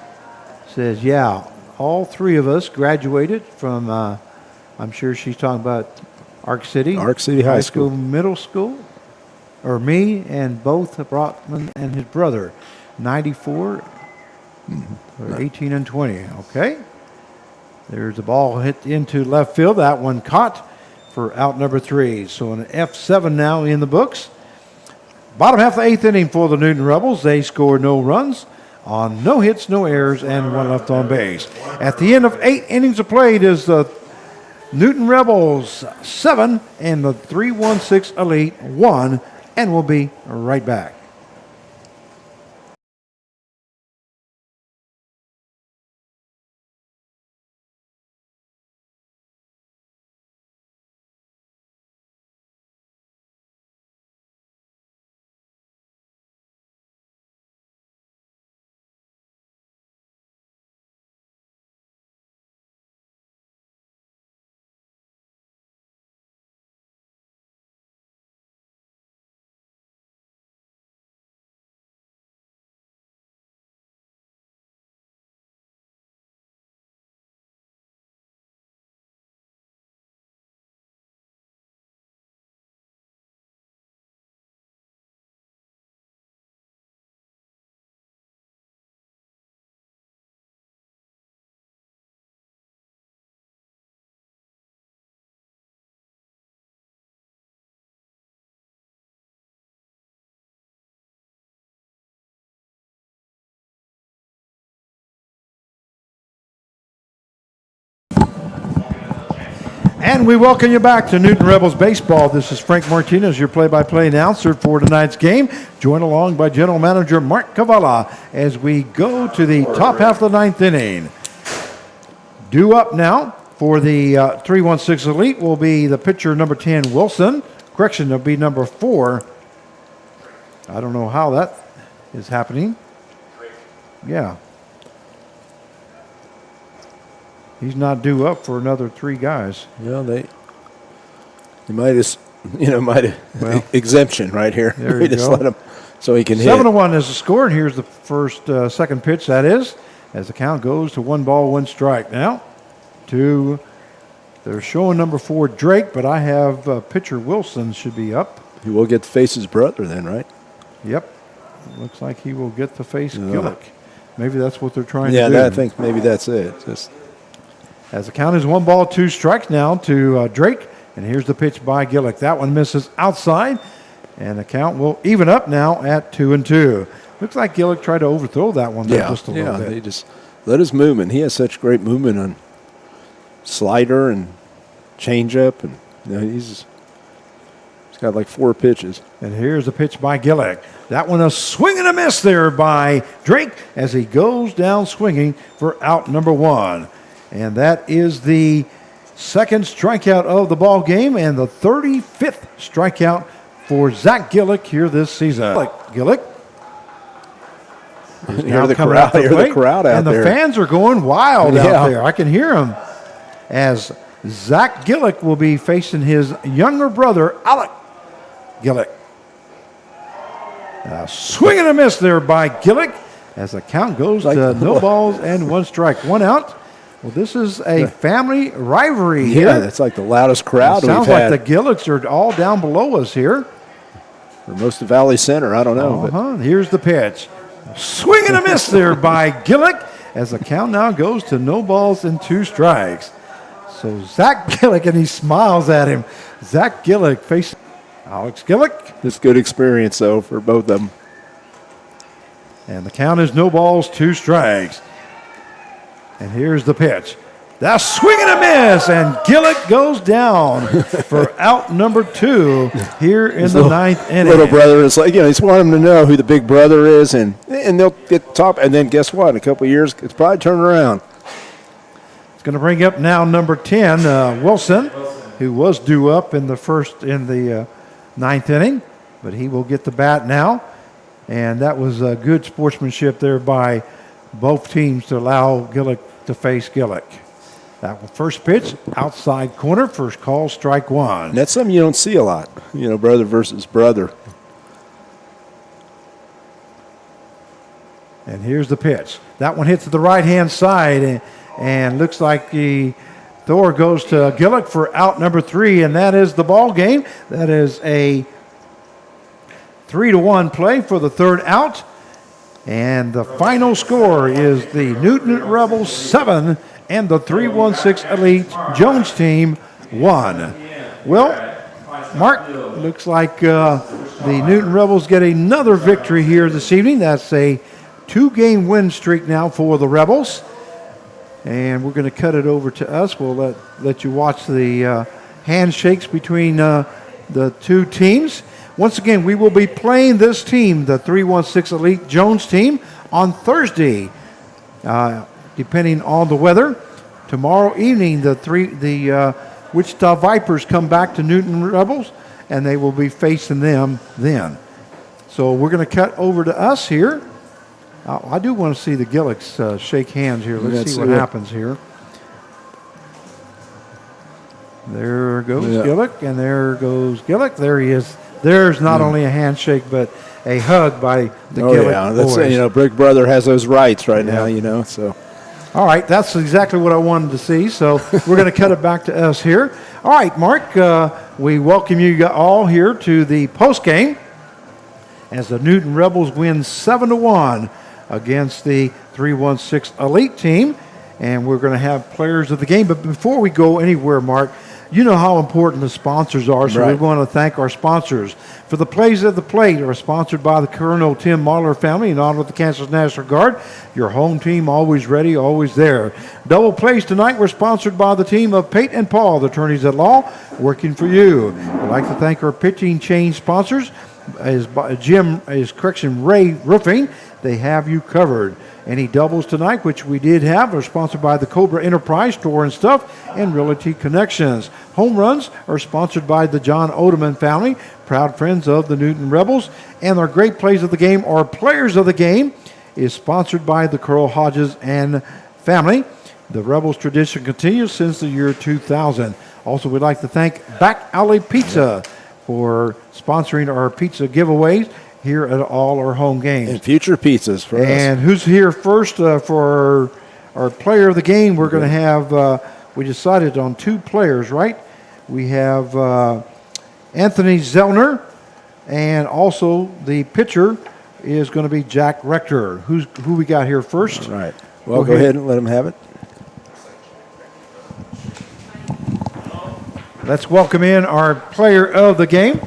says, yeah, all 3 of us graduated from I'm sure she's talking about Arc City.
Arc City High School.
Middle School. Or me and both Brockman and his brother. 94, or 18 and 20. Okay. There's the ball hit into left field. That one caught for out number 3. So an F7 now in the books. Bottom half of the 8th inning for the Newton Rebels. They scored no runs on no hits, no errors, and 1 left on base. At the end of 8 innings of play, it is the Newton Rebels 7 and the 316 Elite 1, and we'll be right back. And we welcome you back to Newton Rebels Baseball. This is Frank Martinez, your play-by-play announcer for tonight's game, joined along by General Manager Mark Cavala as we go to the top half of the 9th inning. Due up now for the 316 Elite will be the pitcher number 10, Wilson. Correction, it'll be number 4. I don't know how that is happening. Yeah. He's not due up for another 3 guys.
Well, they might have, exemption right here.
There
We
you
just
go.
let him so he can hit.
7-1 is the score, and here's the second pitch, that is, as the count goes to 1 ball, 1 strike. Now, they're showing number 4, Drake, but I have pitcher Wilson should be up.
He will get to face his brother then, right?
Yep. Looks like he will get to face Gillick. Maybe that's what they're trying
Yeah,
to do.
I think maybe that's it. Just
As the count is 1 ball, 2 strikes now to Drake. And here's the pitch by Gillick. That one misses outside. And the count will even up now at 2-2. Looks like Gillick tried to overthrow that one there just a little bit.
They just let his movement. He has such great movement on slider and changeup, and he's got like 4 pitches.
And here's the pitch by Gillick. That one a swing and a miss there by Drake as he goes down swinging for out number 1. And that is the second strikeout of the ball game and the 35th strikeout for Zach Gillick here this season. Gillick.
You hear the crowd out
and
there.
the fans are going wild
Yeah.
out there. I can hear them as Zach Gillick will be facing his younger brother, Alec Gillick. Swing and a miss there by Gillick as the count goes to no balls and 1 strike. 1 out. Well, this is a family rivalry here.
Yeah, that's like the loudest crowd we've
Sounds
had.
like the Gillicks are all down below us here.
For most of Valley Center, I don't know. But
Here's the pitch. Swing and a miss there by Gillick as the count now goes to no balls and 2 strikes. So Zach Gillick, and he smiles at him. Zach Gillick facing Alex Gillick.
it's good experience, though, for both of them.
And the count is no balls, 2 strikes. And here's the pitch. That's swing and a miss, and Gillick goes down for out number 2 here in the 9th inning.
Little brother is like, he's wanting them to know who the big brother is, and they'll get top. And then guess what? In a couple of years, it's probably turned around.
It's going to bring up now number 10, Wilson, who was due up in the 9th inning, but he will get the bat now. And that was good sportsmanship there by both teams to allow Gillick to face Gillick. That one, first pitch, outside corner, first call, strike 1.
And that's something you don't see a lot, brother versus brother.
And here's the pitch. That one hits to the right-hand side and looks like the Thor goes to Gillick for out number 3, and that is the ball game. That is a 3-1 play for the third out. And the final score is the Newton Rebels 7 and the 316 Elite Jones team 1. Well, Mark, looks like the Newton Rebels get another victory here this evening. That's a 2-game win streak now for the Rebels. And we're going to cut it over to us. We'll let you watch the handshakes between the two teams. Once again, we will be playing this team, the 316 Elite Jones team, on Thursday, depending on the weather. Tomorrow evening, the Wichita Vipers come back to Newton Rebels, and they will be facing them then. So we're going to cut over to us here. I do want to see the Gillicks shake hands here. Let's see what happens here. There goes Gillick, and there goes Gillick. There he is. There's not only a handshake, but a hug by the Gillick boys.
That's, Brick Brother has those rights right now, so.
All right, that's exactly what I wanted to see. So we're going to cut it back to us here. All right, Mark, we welcome you all here to the post game as the Newton Rebels win 7-1 against the 316 Elite team. And we're going to have players of the game. But before we go anywhere, Mark, you know how important the sponsors are, so we want to thank our sponsors. For the Plays of the Plate are sponsored by the Colonel Tim Mahler family in honor of the Kansas National Guard. Your home team always ready, always there. Double Plays tonight were sponsored by the team of Pate and Paul, the attorneys at law, working for you. I'd like to thank our pitching chain sponsors, Ray Roofing. They have you covered. Any doubles tonight, which we did have, are sponsored by the Cobra Enterprise Store and Stuff and Realty Connections. Home runs are sponsored by the John Odeman family, proud friends of the Newton Rebels. And our great plays of the game, or players of the game, is sponsored by the Carl Hodges and family. The Rebels tradition continues since the year 2000. Also, we'd like to thank Back Alley Pizza for sponsoring our pizza giveaways here at all our home games.
And future pizzas for us.
And who's here first for our player of the game? We're going to have, we decided on 2 players, right? We have Anthony Zellner, and also the pitcher is going to be Jack Rector. Who we got here first?
All right. Well, go ahead and let him have it.
Let's welcome in our player of the game.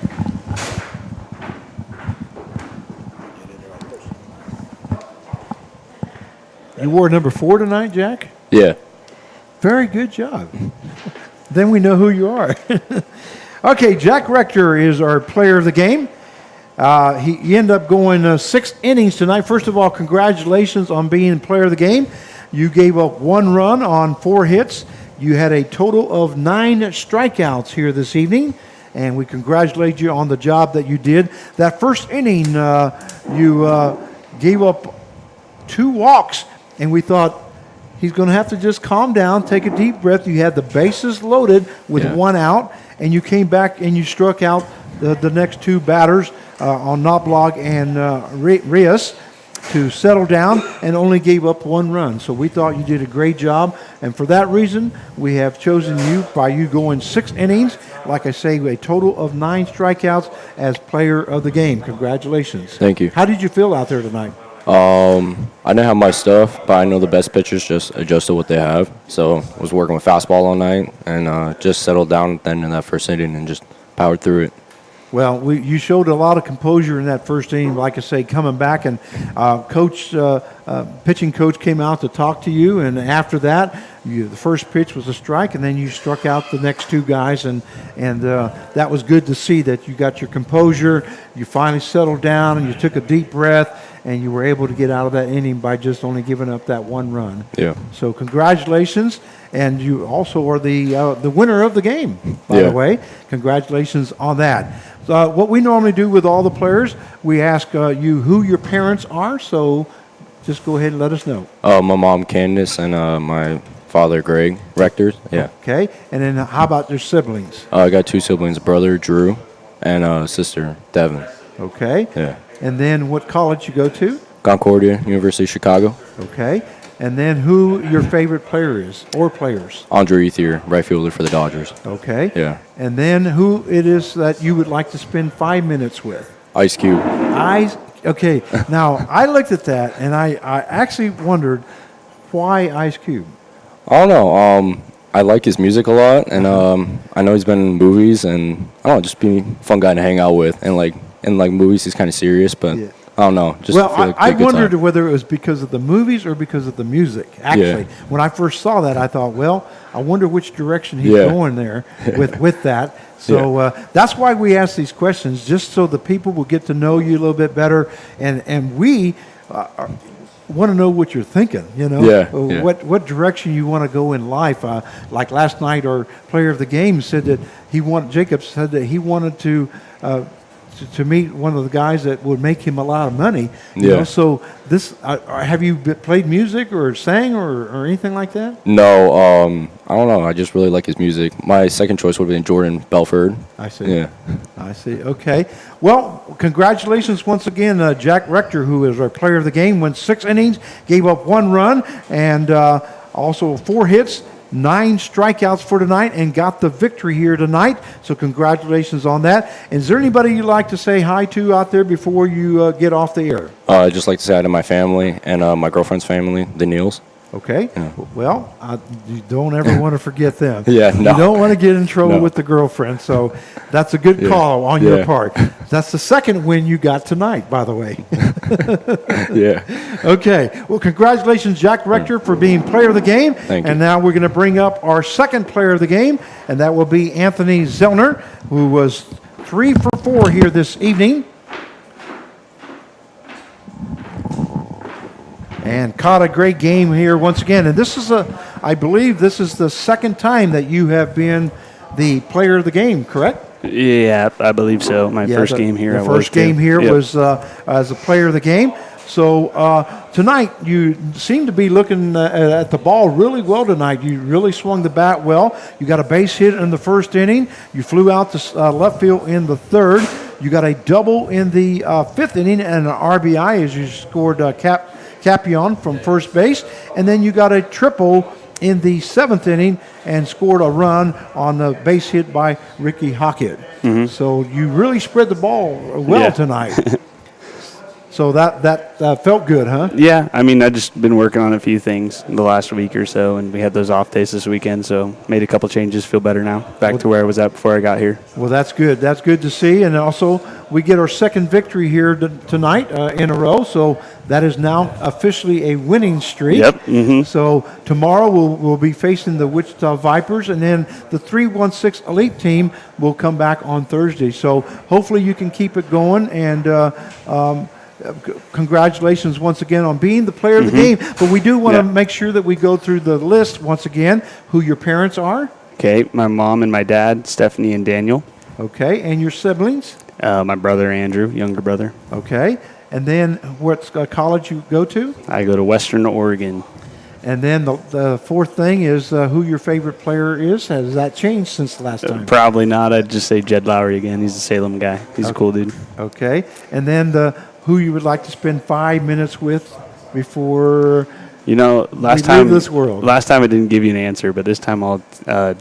You wore number 4 tonight, Jack?
Yeah.
Very good job. Then we know who you are. Okay, Jack Rector is our player of the game. He ended up going 6 innings tonight. First of all, congratulations on being player of the game. You gave up 1 run on 4 hits. You had a total of 9 strikeouts here this evening, and we congratulate you on the job that you did. That first inning, you gave up 2 walks. And we thought he's going to have to just calm down, take a deep breath. You had the bases loaded with 1 out, and you came back and you struck out the next 2 batters on Knobloch and Rios to settle down, and only gave up 1 run. So we thought you did a great job, and for that reason, we have chosen you by you going 6 innings. Like I say, a total of 9 strikeouts as player of the game. Congratulations.
Thank you.
How did you feel out there tonight?
I didn't have my stuff, but I know the best pitchers just adjusted what they have. So I was working with fastball all night and just settled down at the end of that first inning and just powered through it.
Well, you showed a lot of composure in that first inning, like I say, coming back, and pitching coach came out to talk to you, and after that, the first pitch was a strike, and then you struck out the next 2 guys, and that was good to see that you got your composure, you finally settled down, and you took a deep breath, and you were able to get out of that inning by just only giving up that 1 run.
Yeah.
So congratulations, and you also are the winner of the game, by the way. Congratulations on that. What we normally do with all the players, we ask you who your parents are, so just go ahead and let us know.
My mom, Candace, and my father, Greg Rector. Yeah.
Okay, and then how about your siblings?
I got 2 siblings, brother, Drew, and sister, Devin.
Okay.
Yeah.
And then what college you go to?
Concordia, University of Chicago.
Okay. and then who your favorite player is or players.
Andre Ethier, right fielder for the Dodgers.
Okay.
Yeah.
And then who it is that you would like to spend 5 minutes with.
Ice Cube.
Okay. Now I looked at that and I actually wondered why Ice Cube.
I don't know. I like his music a lot, and I know he's been in movies, and I don't know, just be a fun guy to hang out with. And like in like movies, he's kind of serious, but
Yeah.
I don't know. Just
Well,
feel like
I
a good
wondered
time.
whether it was because of the movies or because of the music. Actually, when I first saw that, I thought, well, I wonder which direction he's
Yeah.
going there with that. So that's why we ask these questions, just so the people will get to know you a little bit better, and we want to know what you're thinking.
Yeah.
What direction you want to go in life. Like last night, our player of the game said that Jacob said that he wanted to meet one of the guys that would make him a lot of money. You
Yeah.
know, so this, have you played music or sang or anything like that?
No, I don't know. I just really like his music. My second choice would have been Jordan Belford.
I see.
Yeah.
I see. Okay. Well, congratulations once again, Jack Rector, who is our player of the game, went 6 innings, gave up 1 run, and also 4 hits. 9 strikeouts for tonight and got the victory here tonight. So congratulations on that. Is there anybody you'd like to say hi to out there before you get off the air?
I'd just like to say hi to my family and my girlfriend's family, the Neals.
Okay. Well, you don't ever want to forget them.
Yeah, no.
You don't want to get in trouble
No.
with the girlfriend. So that's a good call on your part. That's the second win you got tonight, by the way.
Yeah.
Okay. Well, congratulations, Jack Rector, for being player of the game.
Thank you.
And now we're going to bring up our second player of the game, and that will be Anthony Zellner, who was 3 for 4 here this evening. And caught a great game here once again. And this is I believe this is the second time that you have been the player of the game, correct?
Yeah, I believe so. My first game here.
The
I was
first
too.
game here
Yep.
was as a player of the game. So tonight you seem to be looking at the ball really well tonight. You really swung the bat well. You got a base hit in the first inning. You flew out to left field in the third. You got a double in the fifth inning and an RBI as you scored Capion from first base. And then you got a triple in the seventh inning and scored a run on the base hit by Ricky Hockett. So you really spread the ball well
Yeah.
tonight. So that felt good, huh?
Yeah, I mean, I've just been working on a few things the last week or so, and we had those off days this weekend, so made a couple changes, feel better now. Back to where I was at before I got here.
Well, that's good. That's good to see. And also, we get our second victory here tonight in a row. So that is now officially a winning streak.
Yep, mhm.
So tomorrow we'll be facing the Wichita Vipers, and then the 316 Elite team will come back on Thursday. So hopefully you can keep it going. And congratulations once again on being the player of the game. But we do want to make sure that we go through the list once again, who your parents are.
Okay, my mom and my dad, Stephanie and Daniel.
Okay, and your siblings.
My brother, Andrew, younger brother.
Okay, and then what college you go to?
I go to Western Oregon.
And then the fourth thing is who your favorite player is. Has that changed since the last time?
Probably not. I'd just say Jed Lowry again. He's a Salem guy. He's a cool dude.
Okay, and then who you would like to spend 5 minutes with before.
You know, last
leave
time
this world.
Last time I didn't give you an answer, but this time I'll.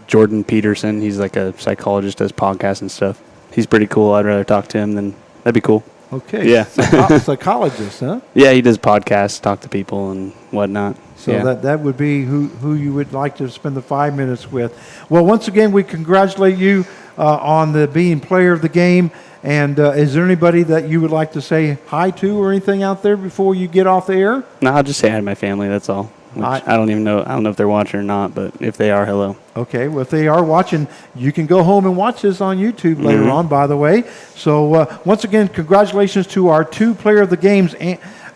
Jordan Peterson. He's like a psychologist, does podcasts and stuff. He's pretty cool. I'd rather talk to him than that'd be cool.
Okay,
Yeah.
psychologist, huh?
Yeah, he does podcasts, talk to people and whatnot.
So
yeah.
that would be who you would like to spend the 5 minutes with. Well, once again, we congratulate you on the being player of the game. And is there anybody that you would like to say hi to or anything out there before you get off the air?
No, I'll just say hi to my family. That's all. Which I don't even know. I don't know if they're watching or not, but if they are, hello.
Okay, well, if they are watching, you can go home and watch this on YouTube later on, by the way. So, once again, congratulations to our two player of the games,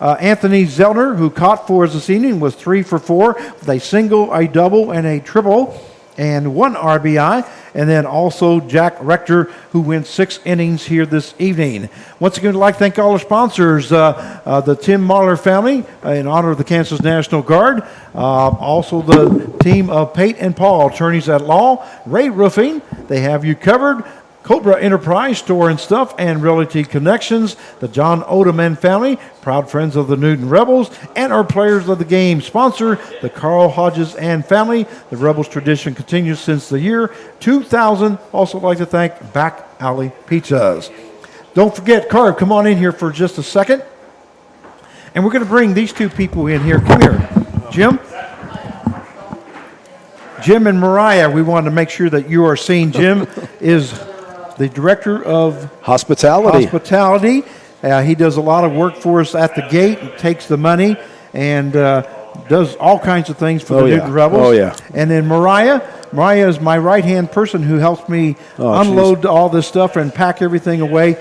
Anthony Zellner, who caught for us this evening, was 3 for 4 with a single, a double, and a triple, and 1 RBI. And then also Jack Rector, who went 6 innings here this evening. Once again, I'd like to thank all our sponsors, the Tim Mahler family, in honor of the Kansas National Guard. Also the team of Pate and Paul, attorneys at law. Ray Roofing, they have you covered. Cobra Enterprise Store and Stuff and Realty Connections, the John Odeman family, proud friends of the Newton Rebels, and our players of the game sponsor, the Carl Hodges and family. The Rebels tradition continues since the year 2000. Also like to thank Back Alley Pizzas. Don't forget, Carv, come on in here for just a second. And we're going to bring these two people in here. Come here, Jim. Jim and Mariah, we wanted to make sure that you are seen. Jim is the director of
Hospitality.
He does a lot of work for us at the gate, takes the money, and does all kinds of things for the Newton Rebels.
Oh, yeah.
And then Mariah is my right-hand person who helps me unload all this stuff and pack everything away.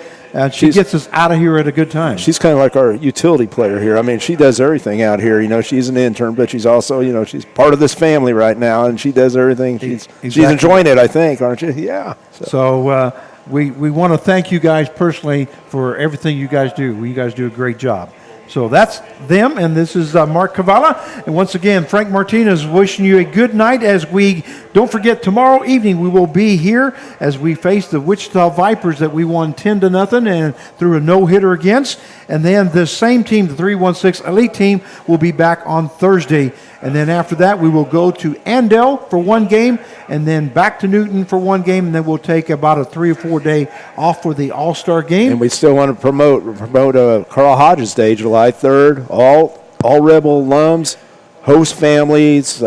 She gets us out of here at a good time.
She's kind of like our utility player here. I mean, she does everything out here. You know, she's an intern, but she's also, you know, she's part of this family right now, and she does everything. She's enjoying it, I think, aren't you? Yeah.
So we want to thank you guys personally for everything you guys do. You guys do a great job. So that's them, and this is Mark Cavallo. And once again, Frank Martinez wishing you a good night as we, don't forget, tomorrow evening we will be here as we face the Wichita Vipers that we won 10-0 and threw a no-hitter against. And then the same team, the 316 Elite team, will be back on Thursday. And then after that, we will go to Andell for one game, and then back to Newton for one game, and then we'll take about a 3 or 4 day off for the All-Star game.
And we still want to promote Carl Hodges Day, July 3rd. All Rebel alums, host families,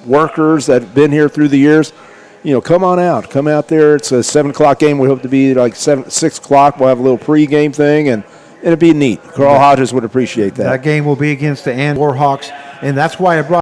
workers that have been here through the years. You know, come on out. Come out there. It's a 7 o'clock game. We hope to be like 6 o'clock. We'll have a little pregame thing, and it'll be neat. Carl Hodges would appreciate that.
That game will be against the Warhawks, and that's why I brought